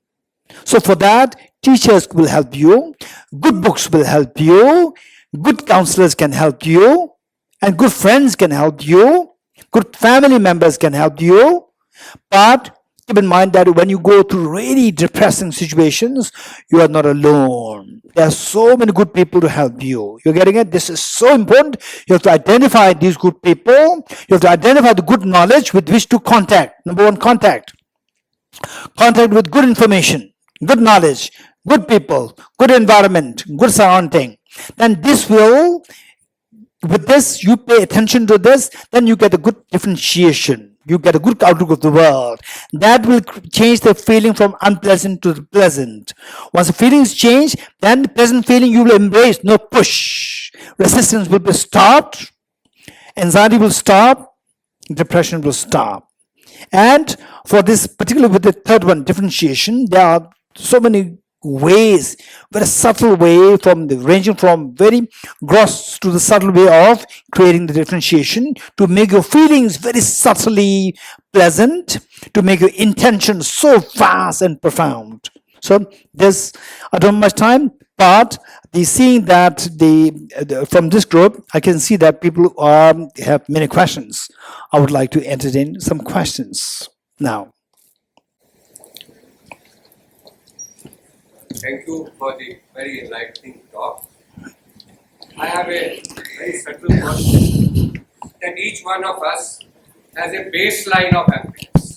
So for that, teachers will help you, good books will help you, good counselors can help you, and good friends can help you. Good family members can help you, but keep in mind that when you go through really depressing situations, you are not alone. There are so many good people to help you. You're getting it? This is so important. You have to identify these good people. You have to identify the good knowledge with which to contact. Number one, contact. Contact with good information, good knowledge, good people, good environment, good surrounding. Then this will... With this, you pay attention to this, then you get a good differentiation. You get a good outlook of the world. That will change the feeling from unpleasant to pleasant. Once the feelings change, then the pleasant feeling you will embrace, no push. Resistance will be stopped. Anxiety will stop. Depression will stop. And for this, particularly with the third one, differentiation, there are so many ways, very subtle way, from the ranging from very gross to the subtle way of creating the differentiation to make your feelings very subtly pleasant, to make your intention so vast and profound. So there's, I don't have much time, but the seeing that from this group, I can see that people have many questions. I would like to entertain some questions now. Thank you for the very enlightening talk. I have a very subtle question that each one of us has a baseline of happiness.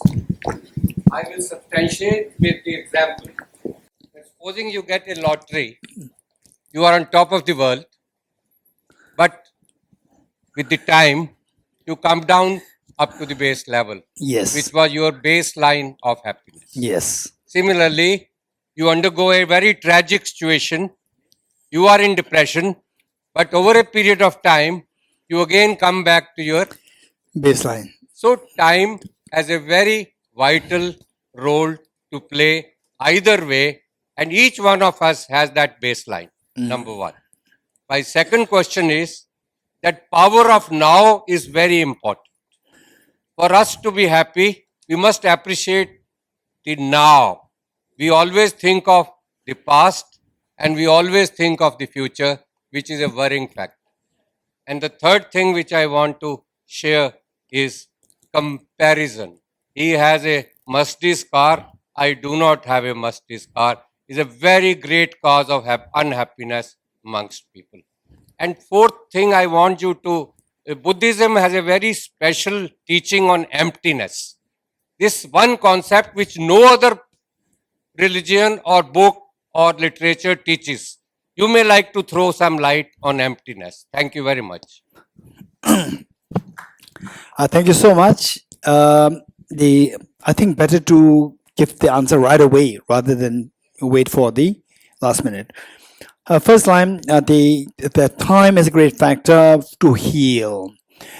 I will substantiate with the example. Supposing you get a lottery, you are on top of the world, but with the time, you come down up to the base level, Yes. which was your baseline of happiness. Yes. Similarly, you undergo a very tragic situation, you are in depression, but over a period of time, you again come back to your Baseline. So time has a very vital role to play either way, and each one of us has that baseline, number one. My second question is that power of now is very important. For us to be happy, we must appreciate the now. We always think of the past and we always think of the future, which is a worrying fact. And the third thing which I want to share is comparison. He has a Mercedes car. I do not have a Mercedes car. Is a very great cause of unhappiness amongst people. And fourth thing I want you to, Buddhism has a very special teaching on emptiness. This one concept which no other religion or book or literature teaches. You may like to throw some light on emptiness. Thank you very much. Thank you so much. I think better to give the answer right away rather than wait for the last minute. First line, the time is a great factor to heal.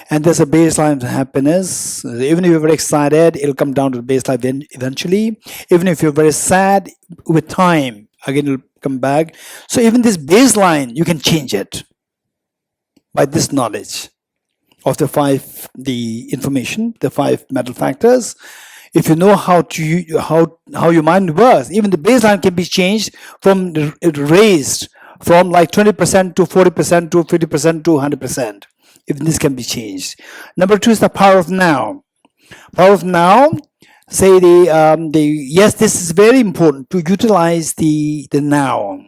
And there's a baseline of happiness. Even if you're very excited, it'll come down to the baseline eventually. Even if you're very sad, with time, again, it'll come back. So even this baseline, you can change it by this knowledge of the five mental factors. If you know how your mind works, even the baseline can be changed raised from like 20% to 40% to 50% to 100%. If this can be changed. Number two is the power of now. Power of now. Say yes, this is very important to utilize the now.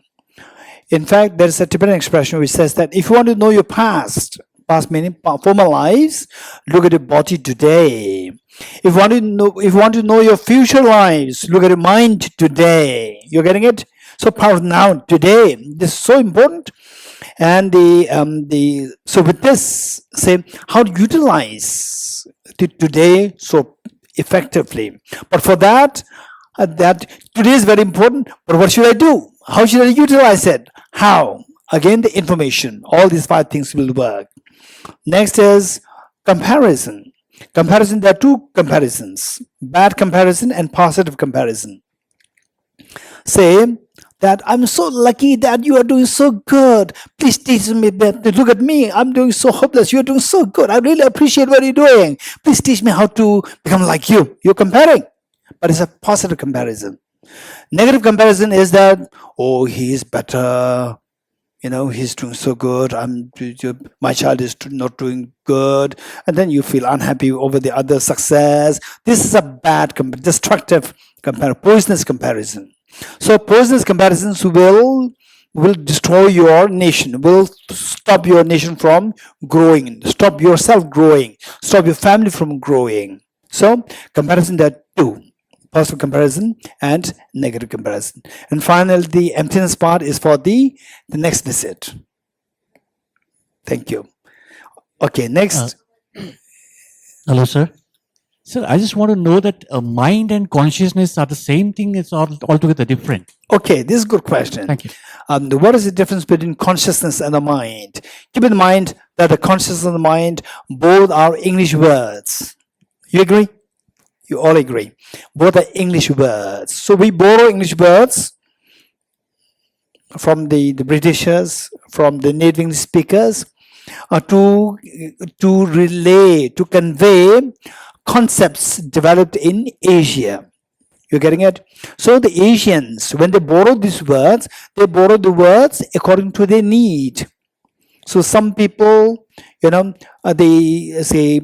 In fact, there is a Tibetan expression which says that if you want to know your past meaning former lives, look at your body today. If you want to know your future lives, look at your mind today. You're getting it? So power of now, today. This is so important. And so with this, say how to utilize today so effectively. But for that today is very important. But what should I do? How should I utilize it? How? Again, the information. All these five things will work. Next is comparison. Comparison, there are two comparisons. Bad comparison and positive comparison. Say that I'm so lucky that you are doing so good. Please teach me better. Look at me. I'm doing so hopeless. You're doing so good. I really appreciate what you're doing. Please teach me how to become like you. You're comparing. But it's a positive comparison. Negative comparison is that, oh, he's better. He's doing so good. My child is not doing good. And then you feel unhappy over the other success. This is a bad, destructive poisonous comparison. So poisonous comparisons will destroy your nation, will stop your nation from growing, stop yourself growing, stop your family from growing. So comparison, there are two. Positive comparison and negative comparison. And finally, the emptiness part is for the next visit. Thank you. Okay, next. Hello, sir. Sir, I just want to know that mind and consciousness are the same thing. It's altogether different. Okay, this is a good question. Thank you. What is the difference between consciousness and the mind? Keep in mind that the consciousness and the mind both are English words. You agree? You all agree. Both are English words. So we borrow English words from the Britishers, from the native English speakers, to relay, to convey concepts developed in Asia. You're getting it? So the Asians, when they borrow these words, they borrow the words according to their need. So some people, they say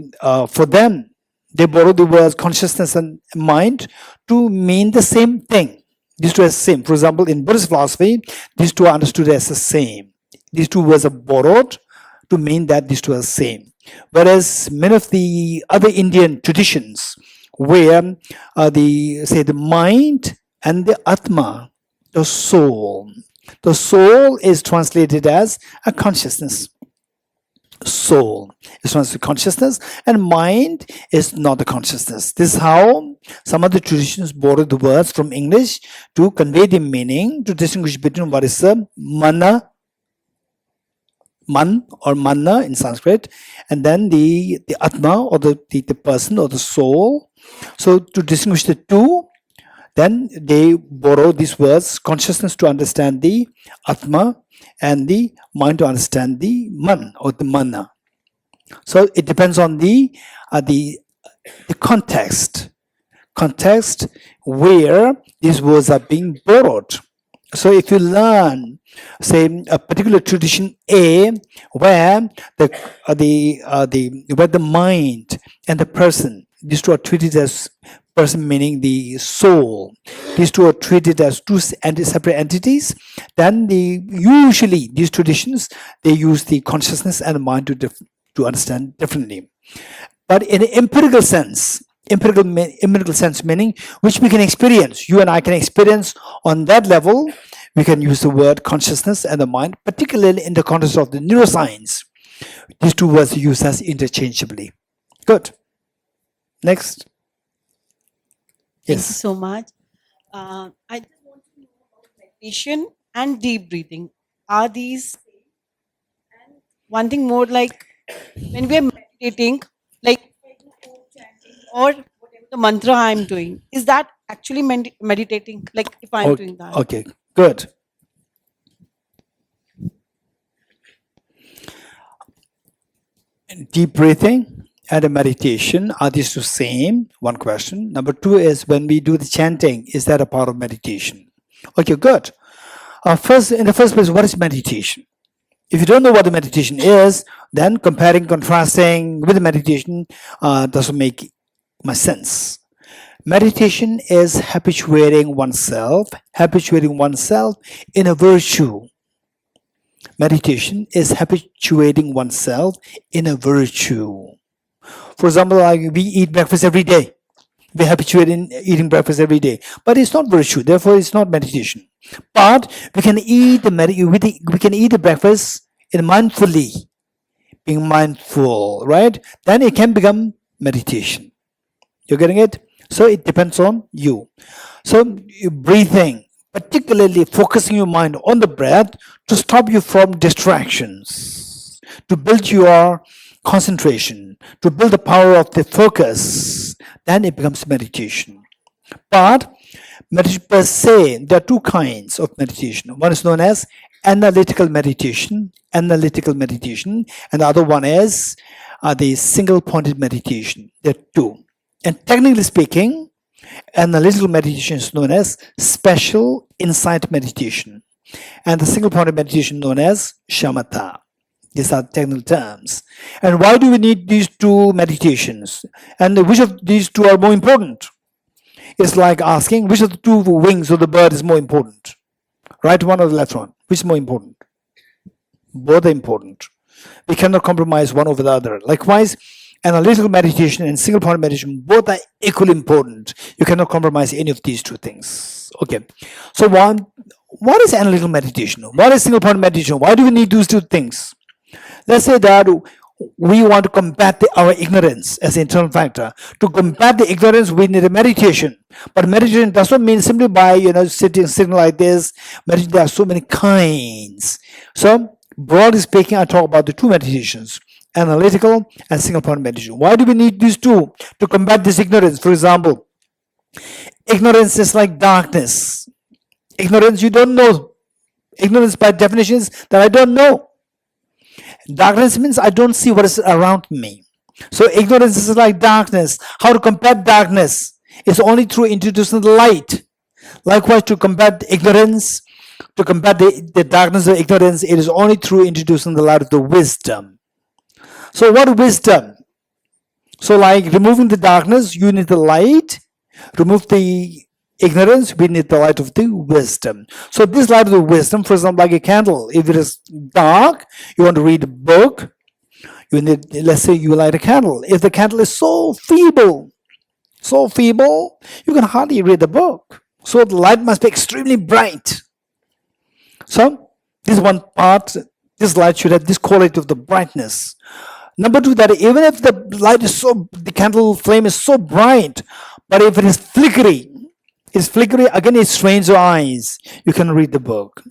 for them, they borrow the words consciousness and mind to mean the same thing. These two are the same. For example, in Buddhist philosophy, these two are understood as the same. These two words are borrowed to mean that these two are the same. Whereas many of the other Indian traditions, where the mind and the Atma, the soul is translated as a consciousness. Soul is translated as consciousness, and mind is not the consciousness. This is how some of the traditions borrow the words from English to convey the meaning, to distinguish between what is a man or manna in Sanskrit, and then the Atma, or the person or the soul. So to distinguish the two, then they borrow these words, consciousness to understand the Atma, and the mind to understand the man or the manna. So it depends on the context where these words are being borrowed. So if you learn, say, a particular tradition A, where the mind and the person, these two are treated as person, meaning the soul, these two are treated as two separate entities, then usually these traditions, they use the consciousness and the mind to understand differently. But in an empirical sense meaning which we can experience, you and I can experience on that level, we can use the word consciousness and the mind, particularly in the context of the neuroscience. These two words are used as interchangeably. Good. Next. Thank Yes. you so much. I just want to know about meditation and deep breathing. Are these and one thing more, like when we are meditating, like if I do Om chanting or whatever the mantra I'm doing, is that actually meditating? Like if I'm doing that? Okay, good. Deep breathing and a meditation, are these two same? One question. Number two is, when we do the chanting, is that a part of meditation? Okay, good. In the first place, what is meditation? If you don't know what the meditation is, then comparing, contrasting with the meditation doesn't make much sense. Meditation is habituating oneself in a virtue. Meditation is habituating oneself in a virtue. For example, like we eat breakfast every day. We're habituated in eating breakfast every day, but it's not virtue. Therefore, it's not meditation. But we can eat the breakfast mindfully, being mindful, right? Then it can become meditation. You're getting it? So it depends on you. So breathing, particularly focusing your mind on the breath to stop you from distractions, to build your concentration, to build the power of the focus, then it becomes meditation. But meditation per se, there are two kinds of meditation. One is known as analytical meditation, and the other one is the single-pointed meditation. There are two. And technically speaking, analytical meditation is known as special insight meditation, and the single-pointed meditation known as shamatha. These are technical terms. And why do we need these two meditations? And which of these two are more important? It's like asking which of the two wings of the bird is more important. Right one or the left one? Which is more important? Both are important. We cannot compromise one over the other. Likewise, analytical meditation and single-pointed meditation, both are equally important. You cannot compromise any of these two things. Okay. So what is analytical meditation? What is single-pointed meditation? Why do we need those two things? Let's say that we want to combat our ignorance as an internal factor. To combat the ignorance, we need a meditation. But meditation does not mean simply by sitting like this. Meditation, there are so many kinds. So broadly speaking, I talk about the two meditations: analytical, and single point meditation. Why do we need these two? To combat this ignorance. For example, ignorance is like darkness. Ignorance, you don't know. Ignorance by definition is that I don't know. Darkness means I don't see what is around me. So ignorance is like darkness. How to combat darkness? It's only through introducing the light. Likewise, to combat ignorance, to combat the darkness of ignorance, it is only through introducing the light of the wisdom. So what wisdom? So like removing the darkness, you need the light. Remove the ignorance, we need the light of the wisdom. So this light of the wisdom, for example, like a candle. If it is dark, you want to read a book, you need, let's say you light a candle. If the candle is so feeble, you can hardly read the book. So the light must be extremely bright. So this one part, this light should have this quality of the brightness. Number two, that even if the light is the candle flame is so bright, but if it is flickery, again it strains your eyes. You can read the book.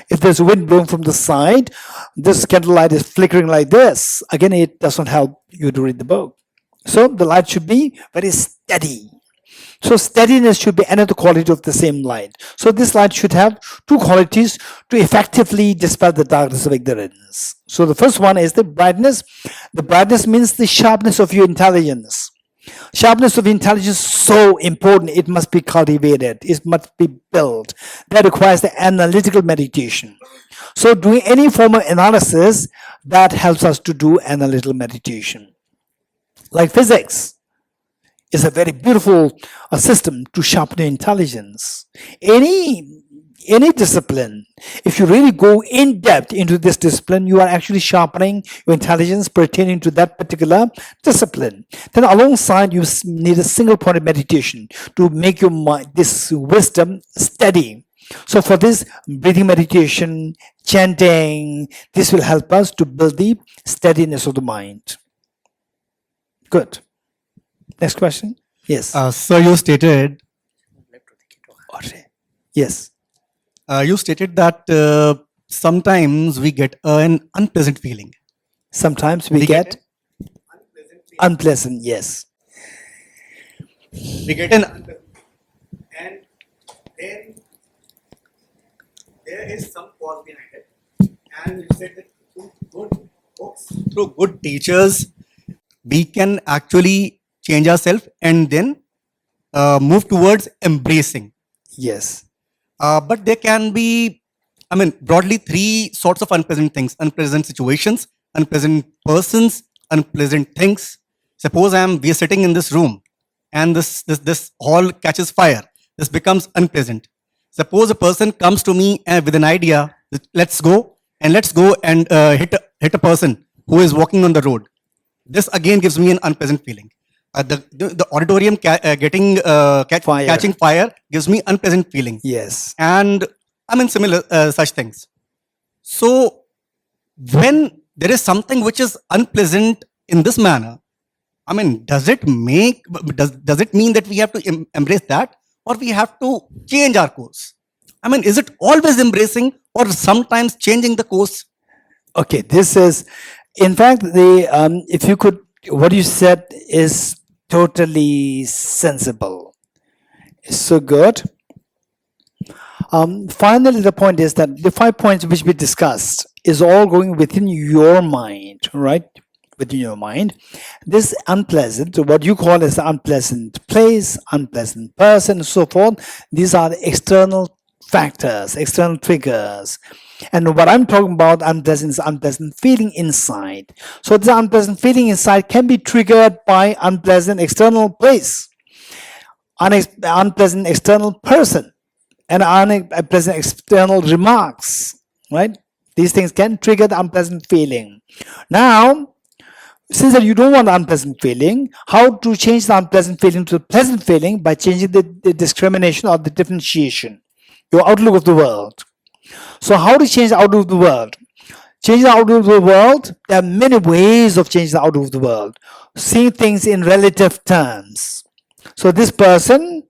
If there's wind blowing from the side, this candlelight is flickering like this. Again, it doesn't help you to read the book. So the light should be very steady. So steadiness should be another quality of the same light. So this light should have two qualities to effectively dispel the darkness of ignorance. So the first one is the brightness. The brightness means the sharpness of your intelligence. Sharpness of intelligence is so important. It must be cultivated. It must be built. That requires the analytical meditation. So doing any form of analysis, that helps us to do analytical meditation. Like physics is a very beautiful system to sharpen your intelligence. Any discipline, if you really go in depth into this discipline, you are actually sharpening your intelligence pertaining to that particular discipline. Then alongside, you need a single point of meditation to make your mind, this wisdom steady. So for this, breathing meditation, chanting, this will help us to build the steadiness of the mind. Good. Next question. Yes. So you stated, Yes. you stated that sometimes we get an unpleasant feeling. Sometimes we get unpleasant. Yes. We get an unpleasant, and then there is some cause behind it. And you said that through good books, through good teachers, we can actually change ourselves and then move towards embracing. Yes. But there can be, broadly three sorts of unpleasant things: unpleasant situations, unpleasant persons, unpleasant things. Suppose we are sitting in this room and this hall catches fire. This becomes unpleasant. Suppose a person comes to me with an idea, let's go and hit a person who is walking on the road. This again gives me an unpleasant feeling. The auditorium catching fire gives me unpleasant feeling. Yes. And similar such things. So when there is something which is unpleasant in this manner, does it mean that we have to embrace that, or we have to change our course? Is it always embracing or sometimes changing the course? Okay, this is, in fact, if you could, what you said is totally sensible. It's so good. Finally, the point is that the 5 points which we discussed is all going within your mind, right? Within your mind. This unpleasant, what you call as unpleasant place, unpleasant person, and so forth, these are the external factors, external triggers. And what I'm talking about, unpleasant, is unpleasant feeling inside. So this unpleasant feeling inside can be triggered by unpleasant external place, unpleasant external person, and unpleasant external remarks, right? These things can trigger the unpleasant feeling. Now, since that you don't want the unpleasant feeling, how to change the unpleasant feeling to a pleasant feeling? By changing the discrimination or the differentiation, your outlook of the world. So how to change the outlook of the world? Change the outlook of the world, there are many ways of changing the outlook of the world. Seeing things in relative terms. So this person,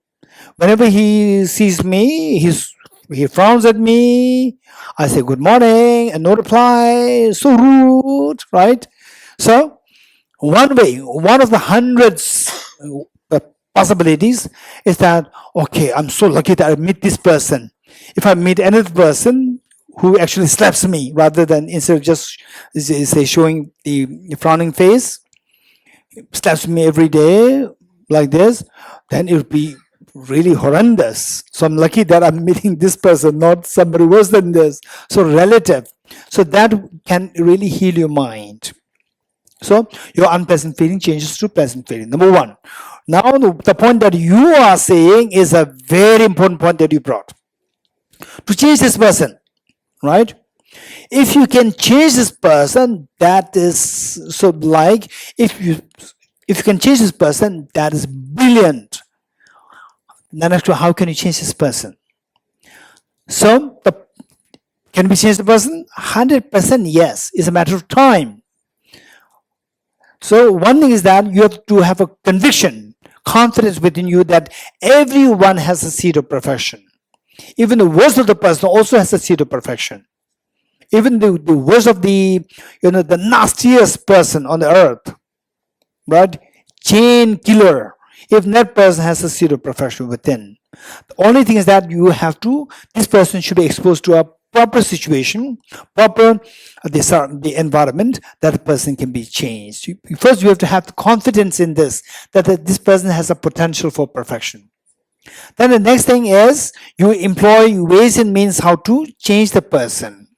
whenever he sees me, he frowns at me. I say good morning and no reply, so rude, right? So one of the hundreds possibilities is that, okay, I'm so lucky that I meet this person. If I meet another person who actually slaps me rather than, instead of just say showing the frowning face, slaps me every day like this, then it would be really horrendous. So I'm lucky that I'm meeting this person, not somebody worse than this. So relative. So that can really heal your mind. So your unpleasant feeling changes to pleasant feeling. Number one. Now the point that you are saying is a very important point that you brought. To change this person, right? If you can change this person, that is so, like, if you can change this person, that is brilliant. Then after, how can you change this person? So can we change the person? 100% yes. It's a matter of time. So one thing is that you have to have a conviction, confidence within you that everyone has a seed of perfection. Even the worst of the person also has a seed of perfection. Even the worst of the nastiest person on the earth, right? Chain killer. If that person has a seed of perfection within, the only thing is that this person should be exposed to a proper situation, proper the environment, that the person can be changed. First, you have to have the confidence in this, that this person has a potential for perfection. Then the next thing is you employ ways and means how to change the person.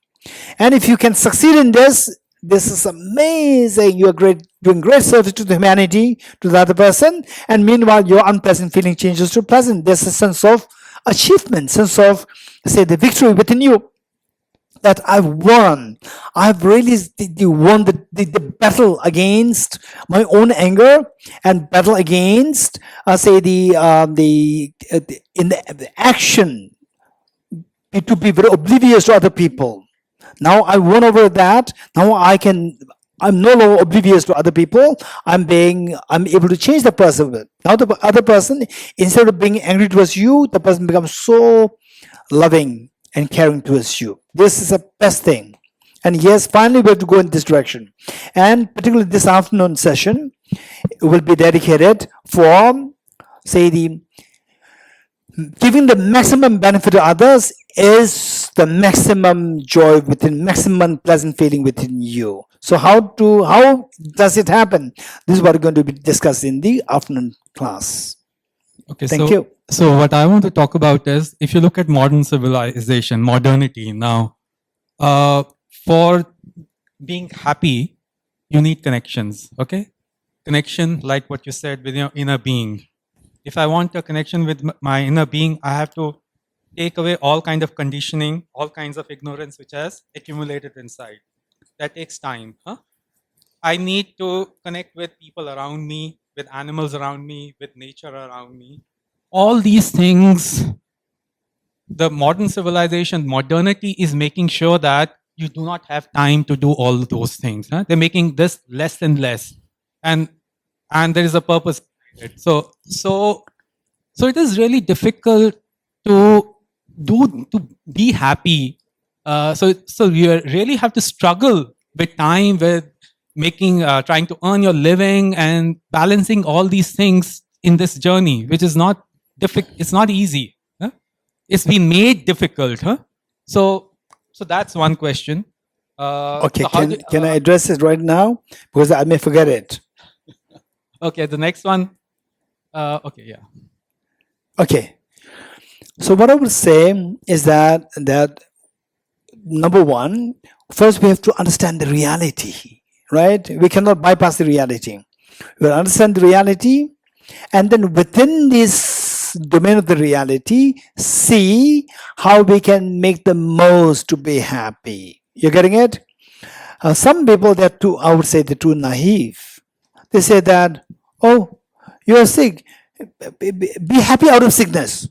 And if you can succeed in this is amazing. You are doing great service to the humanity, to the other person, and meanwhile your unpleasant feeling changes to pleasant. There's a sense of achievement, sense of, say, the victory within you, that I've won. I've really won the battle against my own anger, and battle against, say, the action to be very oblivious to other people. Now I won over that. Now I'm no longer oblivious to other people. I'm able to change the person. Now the other person, instead of being angry towards you, the person becomes so loving and caring towards you. This is the best thing. And yes, finally we have to go in this direction. And particularly this afternoon session will be dedicated for, say, giving the maximum benefit to others is the maximum joy within, maximum pleasant feeling within you. So how does it happen? This is what we're going to be discussed in the afternoon class. Okay, Thank you. So what I want to talk about is, if you look at modern civilization, modernity now, for being happy, you need connections, okay? Connection, like what you said, with your inner being. If I want a connection with my inner being, I have to take away all kind of conditioning, all kinds of ignorance which has accumulated inside. That takes time. I need to connect with people around me, with animals around me, with nature around me. All these things, the modern civilization, modernity is making sure that you do not have time to do all those things. They're making this less and less. And there is a purpose. So it is really difficult to be happy. So you really have to struggle with time, with trying to earn your living and balancing all these things in this journey, which is not difficult. It's not easy. It's been made difficult. So that's one question. Okay, so can I address it right now? Because I may forget it. Okay, the next one. Okay, yeah. Okay. So what I would say is that number one, first we have to understand the reality, right? We cannot bypass the reality. We will understand the reality, and then within this domain of the reality, see how we can make the most to be happy. You're getting it? Some people, I would say they're too naive. They say that, oh, you're sick. Be happy out of sickness.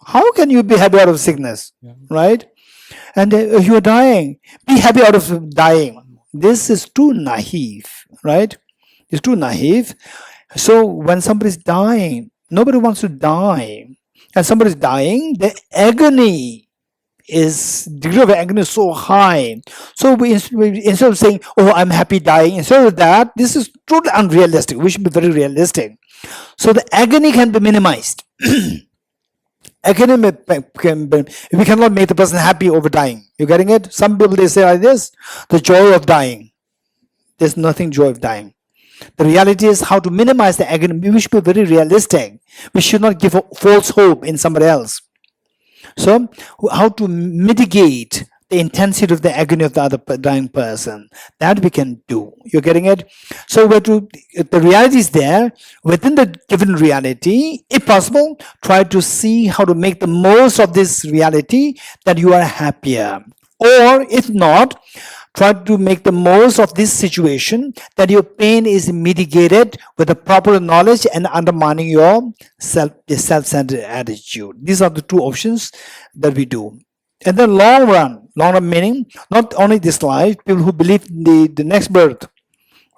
How can you be happy out of sickness? Yeah. Right? And you're dying. Be happy out of dying. This is too naive, right? It's too naive. So when somebody's dying, nobody wants to die. And somebody's dying, the agony is degree of agony is so high. So instead of saying, "Oh, I'm happy dying," instead of that, this is totally unrealistic. We should be very realistic. So the agony can be minimized. Agony we cannot make the person happy over dying. You getting it? Some people they say like this: the joy of dying. There's nothing joy of dying. The reality is how to minimize the agony. We should be very realistic. We should not give a false hope in somebody else. So, how to mitigate the intensity of the agony of the other dying person, that we can do. You're getting it? So, the reality is there. Within the given reality, if possible, try to see how to make the most of this reality that you are happier. Or, if not, try to make the most of this situation that your pain is mitigated with the proper knowledge and undermining your self-centered attitude. These are the two options that we do. And then long run meaning not only this life, people who believe in the next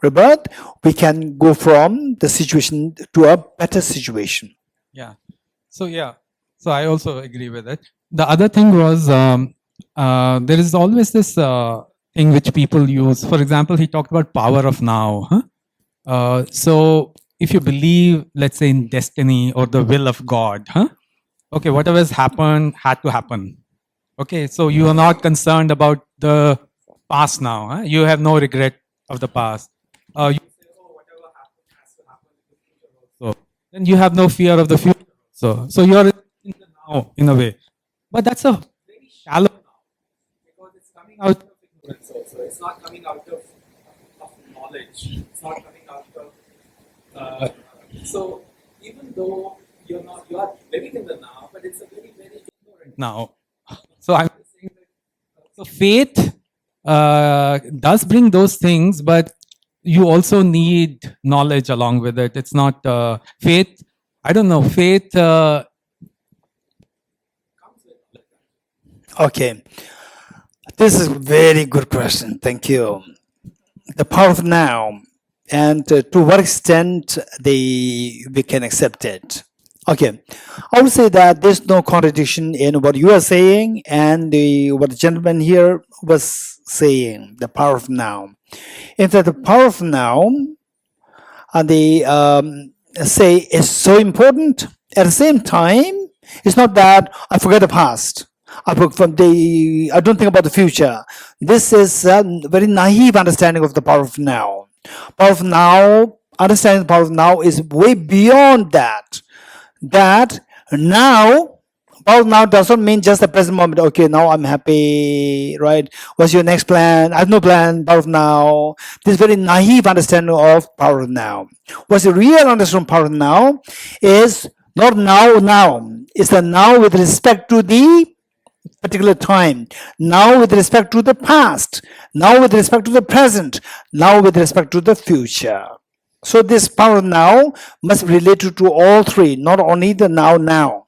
rebirth, we can go from the situation to a better situation. Yeah. So I also agree with it. The other thing was there is always this thing which people use. For example, he talked about power of now. So if you believe, let's say, in destiny or the will of God, okay, whatever has happened had to happen. Okay, so you are not concerned about the past now. You have no regret of the past. You say, oh, whatever happened has to happen in the future also. Then you have no fear of the future. So you're in the now in a way. But that's a very shallow now because it's coming out of ignorance also. It's not coming out of knowledge. It's not coming out of. So even though you are living in the now, but it's a very, very ignorant now. So I'm saying that so faith does bring those things, but you also need knowledge along with it. It's not faith. I don't know. Faith. Okay, this is a very good question. Thank you. The power of now, and to what extent we can accept it. Okay, I would say that there's no contradiction in what you are saying and what the gentleman here was saying, the power of now. In fact, the power of now, they say is so important. At the same time, it's not that I forget the past. I don't think about the future. This is a very naive understanding of the power of now. Power of now, understanding the power of now is way beyond that. That now, power of now doesn't mean just the present moment. Okay, now I'm happy, right? What's your next plan? I have no plan, power of now. This very naive understanding of power of now. What's the real understanding of power of now is not now. It's the now with respect to the particular time, now with respect to the past, now with respect to the present, now with respect to the future. So this power now must be related to all three, not only the now.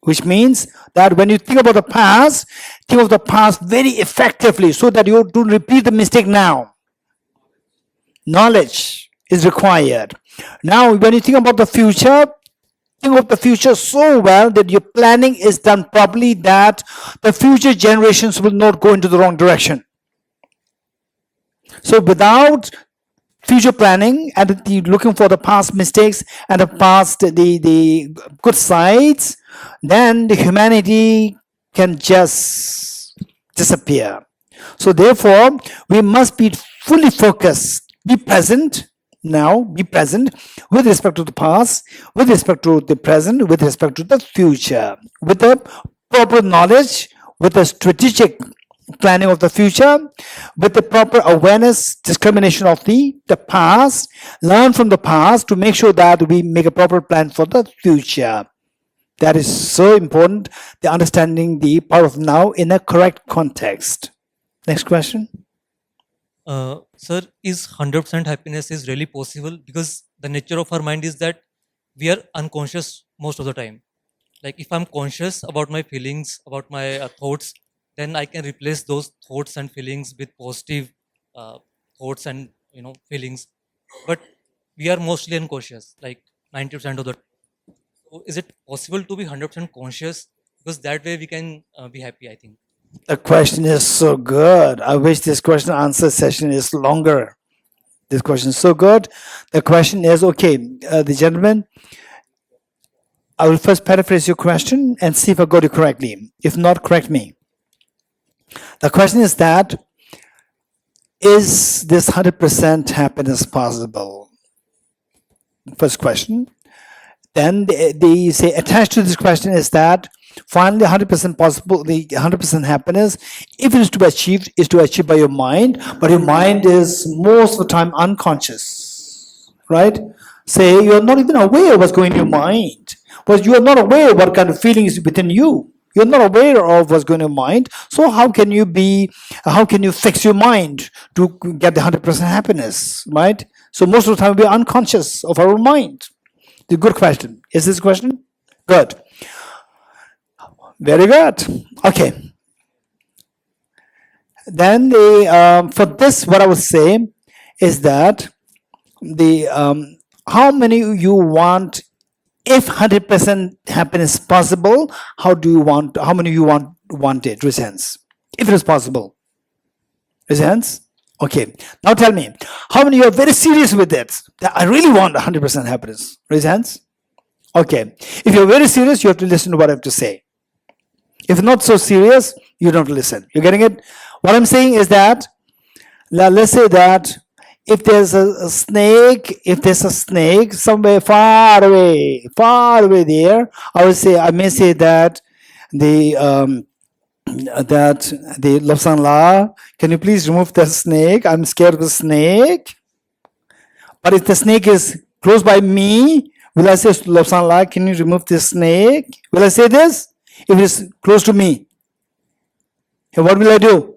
Which means that when you think about the past, think of the past very effectively so that you don't repeat the mistake now. Knowledge is required. Now, when you think about the future, think of the future so well that your planning is done properly, that the future generations will not go into the wrong direction. So without future planning and looking for the past mistakes and the past the good sides, then the humanity can just disappear. So therefore, we must be fully focused, be present now, be present with respect to the past, with respect to the present, with respect to the future, with the proper knowledge, with the strategic planning of the future, with the proper awareness, discrimination of the past, learn from the past to make sure that we make a proper plan for the future. That is so important, the understanding the power of now in a correct context. Next question. Sir, is 100% happiness is really possible? Because the nature of our mind is that we are unconscious most of the time. Like if I'm conscious about my feelings, about my thoughts, then I can replace those thoughts and feelings with positive thoughts and feelings. But we are mostly unconscious, like 90% of the time. So is it possible to be 100% conscious because that way we can be happy, I think. The question is so good. I wish this question answer session is longer. This question is so good. The question is, okay, the gentleman, I will first paraphrase your question and see if I got it correctly. If not, correct me. The question is that, is this 100% happiness possible? First question. Then they say attached to this question is that finally 100% possible, the 100% happiness, if it is to be achieved, is to achieve by your mind, but your mind is most of the time unconscious, right? Say you're not even aware of what's going in your mind, but you are not aware what kind of feelings within you. You're not aware of what's going in your mind. So how can you fix your mind to get the 100% happiness, right? So most of the time we're unconscious of our mind. The good question. Is this question? Good. Very good. Okay. Then for this, what I would say is that how many you want, if 100% happiness possible, how many you want it? Raise hands. If it is possible. Raise hands. Okay. Now tell me, how many you are very serious with it? That I really want 100% happiness. Raise hands. Okay. If you're very serious, you have to listen to what I have to say. If not so serious, you don't listen. You're getting it? What I'm saying is that, let's say that if there's a snake somewhere far away there, I may say that the Lobsang La, can you please remove the snake? I'm scared of the snake. But if the snake is close by me, will I say, Lobsang La, can you remove this snake? Will I say this? If it is close to me, what will I do?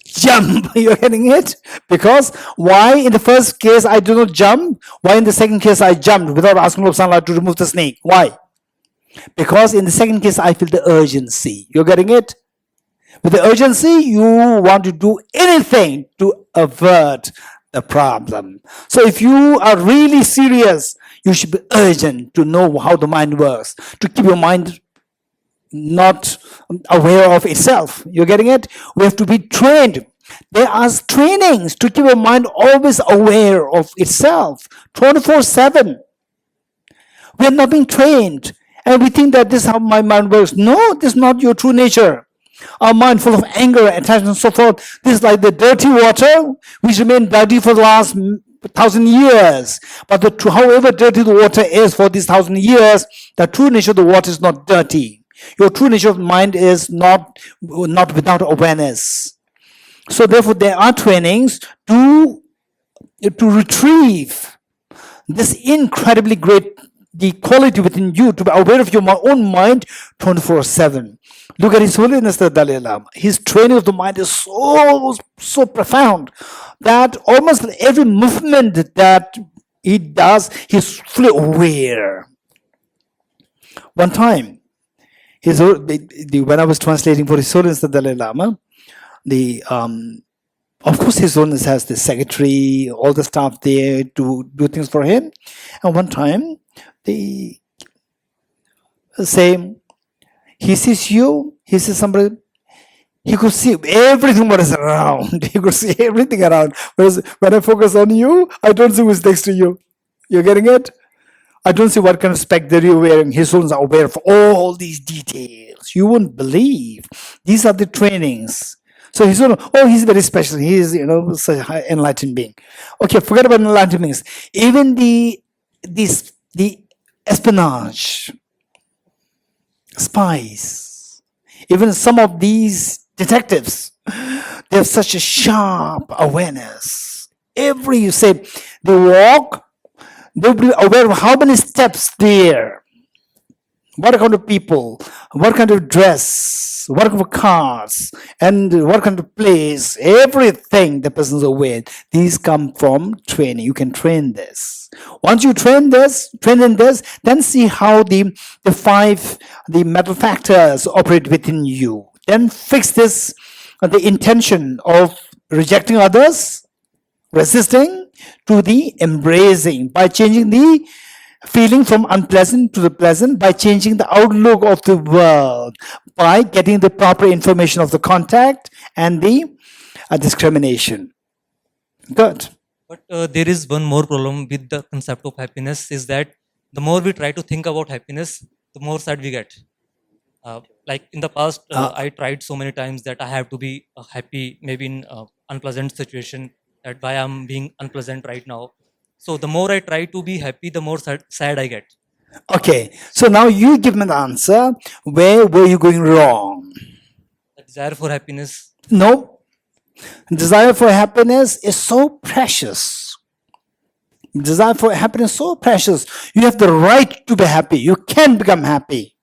Jump. You're getting it? Because why in the first case I do not jump? Why in the second case I jumped without asking Lobsang La to remove the snake? Why? Because in the second case I feel the urgency. You're getting it? With the urgency, you want to do anything to avert the problem. So if you are really serious, you should be urgent to know how the mind works, to keep your mind not aware of itself. You're getting it? We have to be trained. There are trainings to keep your mind always aware of itself, 24/7. We are not being trained, and we think that this is how my mind works. No, this is not your true nature. Our mind full of anger, attachment, and so forth. This is like the dirty water, which remained dirty for the last 1,000 years. But however dirty the water is for these 1,000 years, the true nature of the water is not dirty. Your true nature of mind is not without awareness. So therefore, there are trainings to retrieve this incredibly great the quality within you to be aware of your own mind 24/7. Look at His Holiness the Dalai Lama. His training of the mind is so profound that almost every movement that he does, he's fully aware. One time, when I was translating for His Holiness the Dalai Lama, of course His Holiness has the secretary, all the staff there to do things for him. And one time, he sees you, he sees somebody, he could see everything what is around. He could see everything around. Whereas when I focus on you, I don't see who's next to you. You're getting it? I don't see what kind of spec that you're wearing. His souls are aware of all these details. You won't believe. These are the trainings. So he's he's very special. He is, such a high enlightened being. Okay, forget about enlightened beings. Even the espionage, spies, even some of these detectives, they have such a sharp awareness. Every, they walk, they'll be aware of how many steps there, what kind of people, what kind of dress, what kind of cars, and what kind of place, everything the person's aware. These come from training. You can train this. Once you train in this, then see how the mental factors operate within you. Then fix this, the intention of rejecting others, resisting, to the embracing by changing the feeling from unpleasant to the pleasant by changing the outlook of the world, by getting the proper information of the contact and the discrimination. Good. But there is one more problem with the concept of happiness is that the more we try to think about happiness, the more sad we get. Like in the past, I tried so many times that I have to be happy, maybe in unpleasant situation, that why I'm being unpleasant right now. So the more I try to be happy, the more sad I get. Okay, so now you give me the answer. Where were you going wrong? The desire for happiness. No. Desire for happiness is so precious. Desire for happiness is so precious. You have the right to be happy. You can become happy.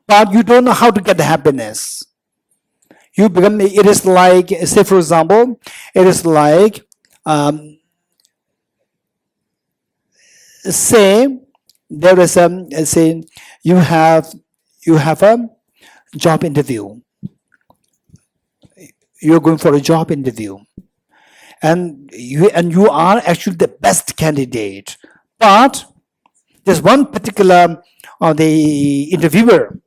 But you don't know how to get the happiness. It is like, say for example, it is like, say there is say you have a job interview. You're going for a job interview, and you are actually the best candidate, but there's one particular the interviewer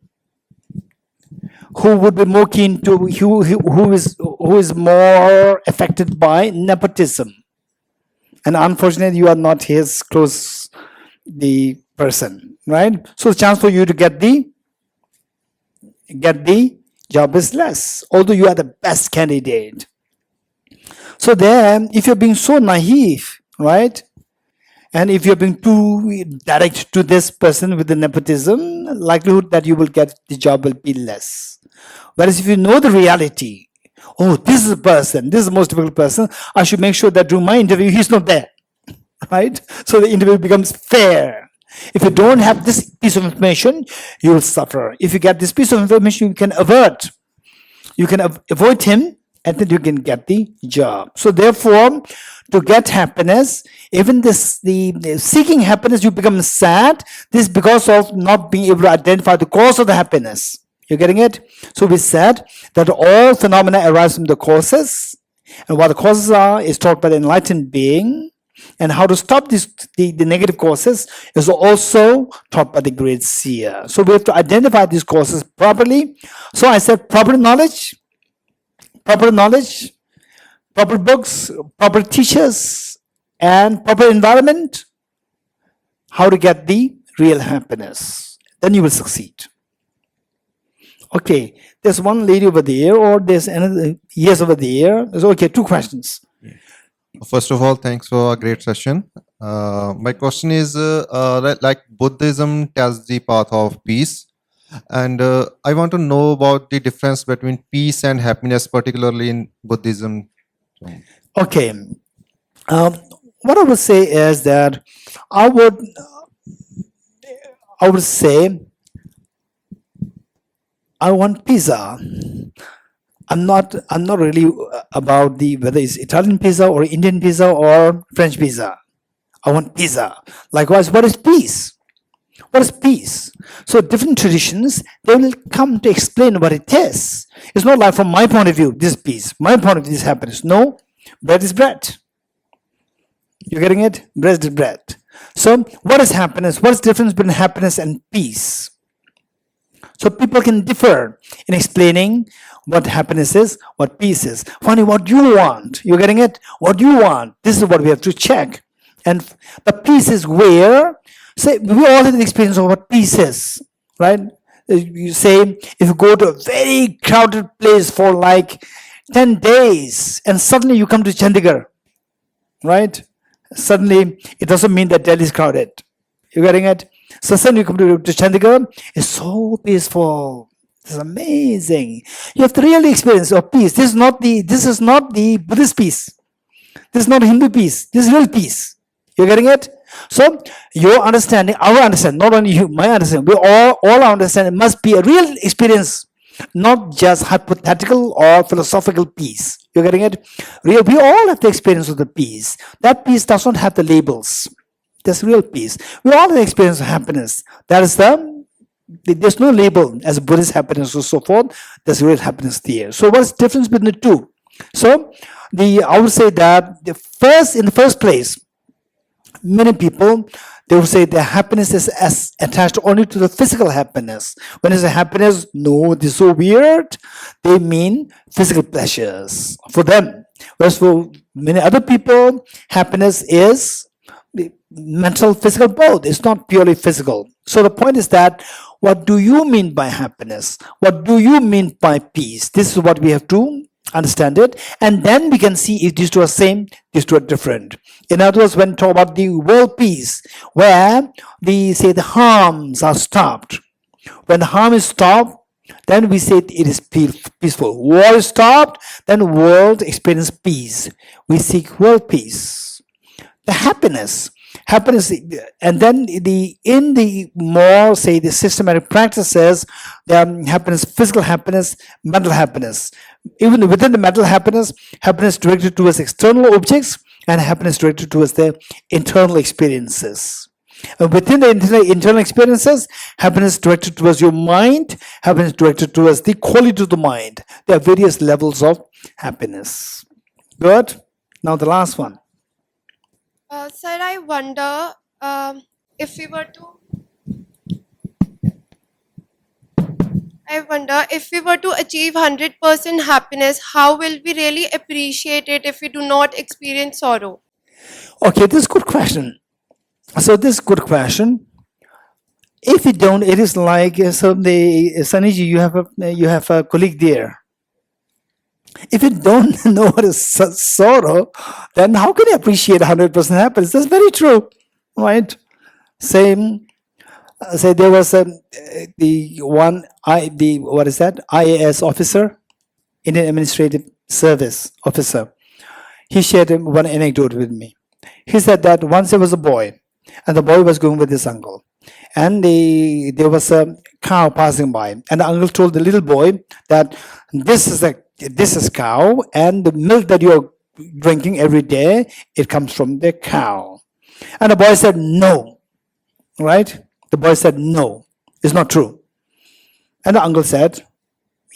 who would be more keen to who is more affected by nepotism, and unfortunately you are not his close the person, right? So the chance for you to get the job is less, although you are the best candidate. So then, if you're being so naive, right, and if you're being too direct to this person with the nepotism, likelihood that you will get the job will be less. Whereas if you know the reality, oh, this is a person, this is the most difficult person, I should make sure that during my interview he's not there, right? So the interview becomes fair. If you don't have this piece of information, you will suffer. If you get this piece of information, you can avoid him, and then you can get the job. So therefore, to get happiness, even the seeking happiness, you become sad. This is because of not being able to identify the cause of the happiness. You're getting it? So we said that all phenomena arise from the causes, and what the causes are is taught by the enlightened being, and how to stop the negative causes is also taught by the great seer. So we have to identify these causes properly. So I said proper knowledge, proper books, proper teachers, and proper environment, how to get the real happiness. Then you will succeed. Okay, there's one lady over there, or there's another, yes, over there. Okay, two questions. First of all, thanks for a great session. My question is, like Buddhism tells the path of peace, and I want to know about the difference between peace and happiness, particularly in Buddhism. Okay, what I would say is that I would say I want pizza. I'm not really about whether it's Italian pizza or Indian pizza or French pizza. I want pizza. Likewise, what is peace? What is peace? So different traditions, they will come to explain what it is. It's not like from my point of view, this is peace. My point of view is happiness. No, bread is bread. You're getting it? Bread is bread. So what is happiness? What is the difference between happiness and peace? So people can differ in explaining what happiness is, what peace is. Funny, what you want. You're getting it? What you want. This is what we have to check. And the peace is where, say, we all have the experience of what peace is, right? You say, if you go to a very crowded place for like 10 days, and suddenly you come to Chandigarh, right? Suddenly, it doesn't mean that Delhi is crowded. You're getting it? So suddenly you come to Chandigarh, it's so peaceful. It's amazing. You have to really experience your peace. This is not the Buddhist peace. This is not Hindu peace. This is real peace. You're getting it? So your understanding, our understanding, not only you, my understanding, we all our understanding must be a real experience, not just hypothetical or philosophical peace. You're getting it? Real. We all have the experience of the peace. That peace does not have the labels. That's real peace. We all have the experience of happiness. That is there's no label as Buddhist happiness or so forth. There's real happiness there. So what's the difference between the two? So I would say that in the first place, Many people, they will say their happiness is as attached only to the physical happiness. When it's a happiness, no, this is so weird. They mean physical pleasures for them. Whereas for many other people, happiness is mental, physical, both. It's not purely physical. So the point is that what do you mean by happiness? What do you mean by peace? This is what we have to understand it, and then we can see if these two are same, these two are different. In other words, when we talk about the world peace, where the harms are stopped. When the harm is stopped, then we say it is peaceful. War is stopped, then world experience peace. We seek world peace. The happiness, and then in the more the systematic practices, happiness, physical happiness, mental happiness. Even within the mental happiness directed towards external objects, and happiness directed towards the internal experiences. And within the internal experiences, happiness directed towards your mind, happiness directed towards the quality of the mind. There are various levels of happiness. Good. Now the last one. Sir, I wonder if we were to achieve 100% happiness, how will we really appreciate it if we do not experience sorrow? Okay, this is a good question. So this is a good question. If you don't, it is like Saniji, you have a colleague there. If you don't know what is sorrow, then how can you appreciate 100% happiness? That's very true, right? Same. Say there was IAS officer, Indian Administrative Service officer. He shared one anecdote with me. He said that once there was a boy, and the boy was going with his uncle, and there was a cow passing by, and the uncle told the little boy that this is cow, and the milk that you're drinking every day, it comes from the cow. And the boy said no, right? The boy said no, it's not true. And the uncle said,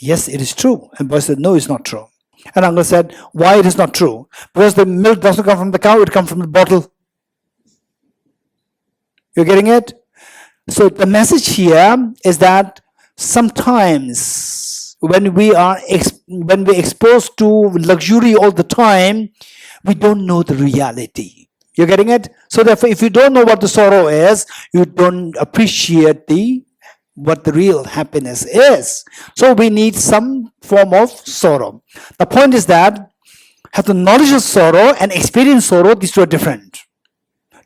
yes, it is true. And the boy said, no, it's not true. And the uncle said, why it is not true? Because the milk doesn't come from the cow, it comes from the bottle. You're getting it? So the message here is that sometimes when we're exposed to luxury all the time, we don't know the reality. You're getting it? So therefore, if you don't know what the sorrow is, you don't appreciate what the real happiness is. So we need some form of sorrow. The point is that have the knowledge of sorrow and experience sorrow, these two are different.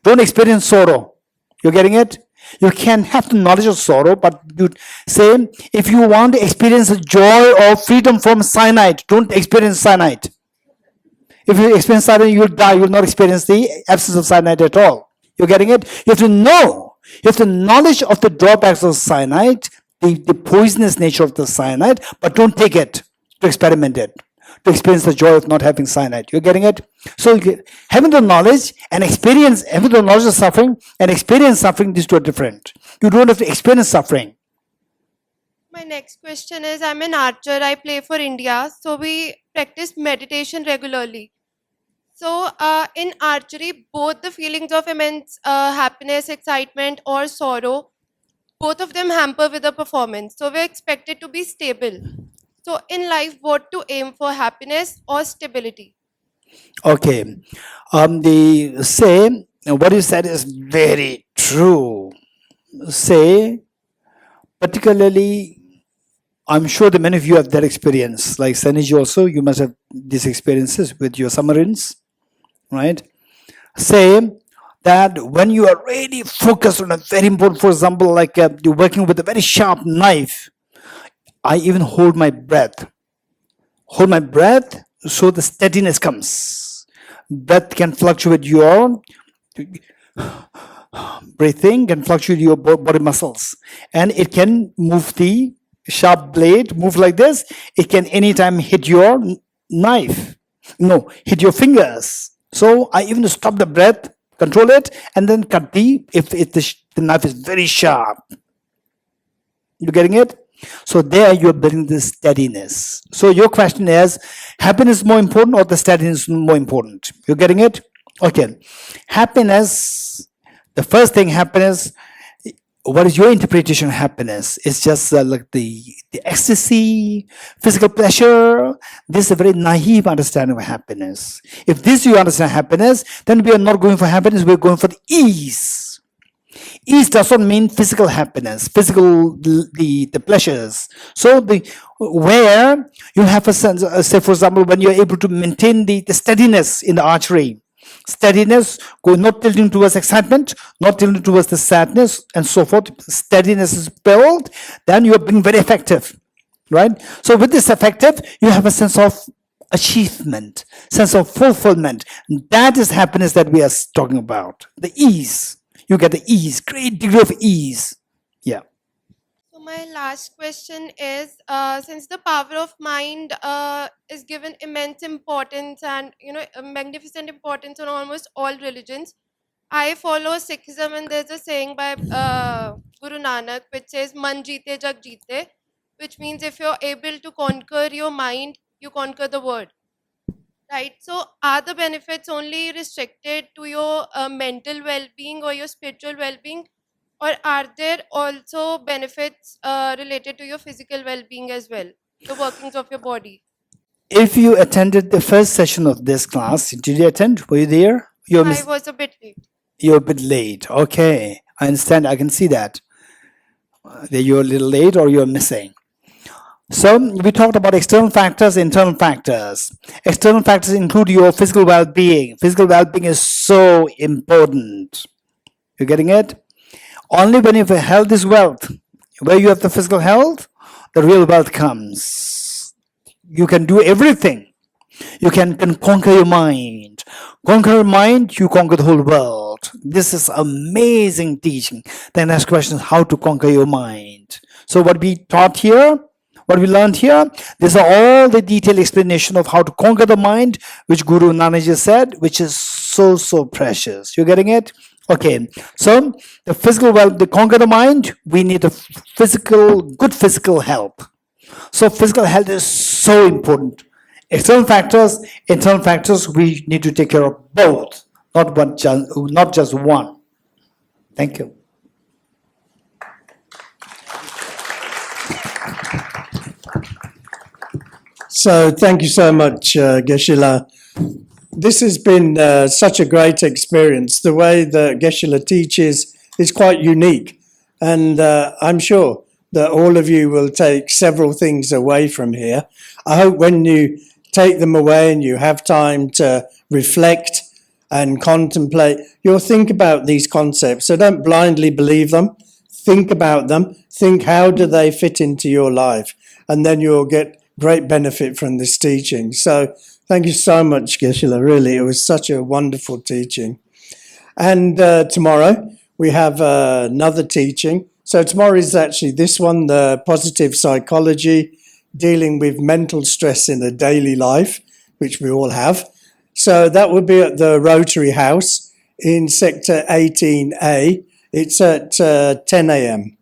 Don't experience sorrow. You're getting it? You can have the knowledge of sorrow, but you say, if you want to experience the joy of freedom from cyanide, don't experience cyanide. If you experience cyanide, you will die. You will not experience the absence of cyanide at all. You're getting it? You have to know. You have the knowledge of the drawbacks of cyanide, the poisonous nature of the cyanide, but don't take it to experiment it, to experience the joy of not having cyanide. You're getting it? So having the knowledge and experience, having the knowledge of suffering and experience suffering, these two are different. You don't have to experience suffering. My next question is, I'm an archer, I play for India, so we practice meditation regularly. So in archery, both the feelings of immense happiness, excitement or sorrow, both of them hamper with the performance. So we're expected to be stable. So in life, what to aim for, happiness or stability? Okay. What you said is very true. Particularly, I'm sure that many of you have that experience. Like Saniji also, you must have these experiences with your submarines, right? Say that when you are really focused on a very important, for example, like you're working with a very sharp knife, I even hold my breath. Hold my breath so the steadiness comes. Breath can fluctuate your breathing, can fluctuate your body muscles, and it can move the sharp blade, move like this. It can anytime hit your knife. No, hit your fingers. So I even stop the breath, control it, and then cut if the knife is very sharp. You getting it? So there you're building this steadiness. So your question is, happiness more important or the steadiness more important? You're getting it? Okay. Happiness, the first thing, happiness, what is your interpretation of happiness? It's just like the ecstasy, physical pleasure. This is a very naive understanding of happiness. If this you understand happiness, then we are not going for happiness, we're going for the ease. Ease does not mean physical happiness, physical the pleasures. So where you have a sense, say for example, when you're able to maintain the steadiness in the archery, steadiness, not tilting towards excitement, not tilting towards the sadness, and so forth. Steadiness is built, then you are being very effective, right? So with this effective, you have a sense of achievement, sense of fulfillment. That is happiness that we are talking about. The ease. You get the ease, great degree of ease. Yeah. So my last question is, since the power of mind is given immense importance and a magnificent importance on almost all religions, I follow Sikhism, and there's a saying by Guru Nanak which says "Man jeete jag jeete," which means if you're able to conquer your mind, you conquer the world. Right. So, are the benefits only restricted to your mental well-being or your spiritual well-being, or are there also benefits related to your physical well-being as well, the workings of your body? If you attended the first session of this class, did you attend? Were you there? I was a bit late. You're a bit late. Okay, I understand. I can see that. That you're a little late or you're missing. So we talked about external factors, internal factors. External factors include your physical well-being. Physical well-being is so important. You're getting it? Only when your health is wealth. Where you have the physical health, the real wealth comes. You can do everything. You can conquer your mind. Conquer your mind, you conquer the whole world. This is amazing teaching. The next question is how to conquer your mind. So what we taught here, what we learned here, these are all the detailed explanation of how to conquer the mind, which Guru Nanak ji said, which is so precious. You're getting it? Okay. So the physical the conquer the mind, we need a good physical health. So physical health is so important. External factors, internal factors, we need to take care of both, not just one. Thank you. So thank you so much, Geshila. This has been such a great experience. The way that Geshila teaches is quite unique. And I'm sure that all of you will take several things away from here. I hope when you take them away and you have time to reflect and contemplate, you'll think about these concepts. So don't blindly believe them. Think about them. Think, how do they fit into your life? And then you'll get great benefit from this teaching. So thank you so much, Geshila. Really, it was such a wonderful teaching. And tomorrow we have another teaching. So tomorrow is actually this one, the positive psychology, dealing with mental stress in a daily life, which we all have. So that will be at the Rotary House in Sector 18A. It's at 10 a.m.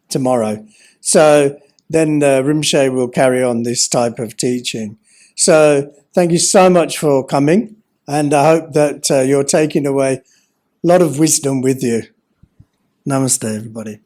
tomorrow. So then Rimshay will carry on this type of teaching. So thank you so much for coming, and I hope that you're taking away a lot of wisdom with you. Namaste, everybody.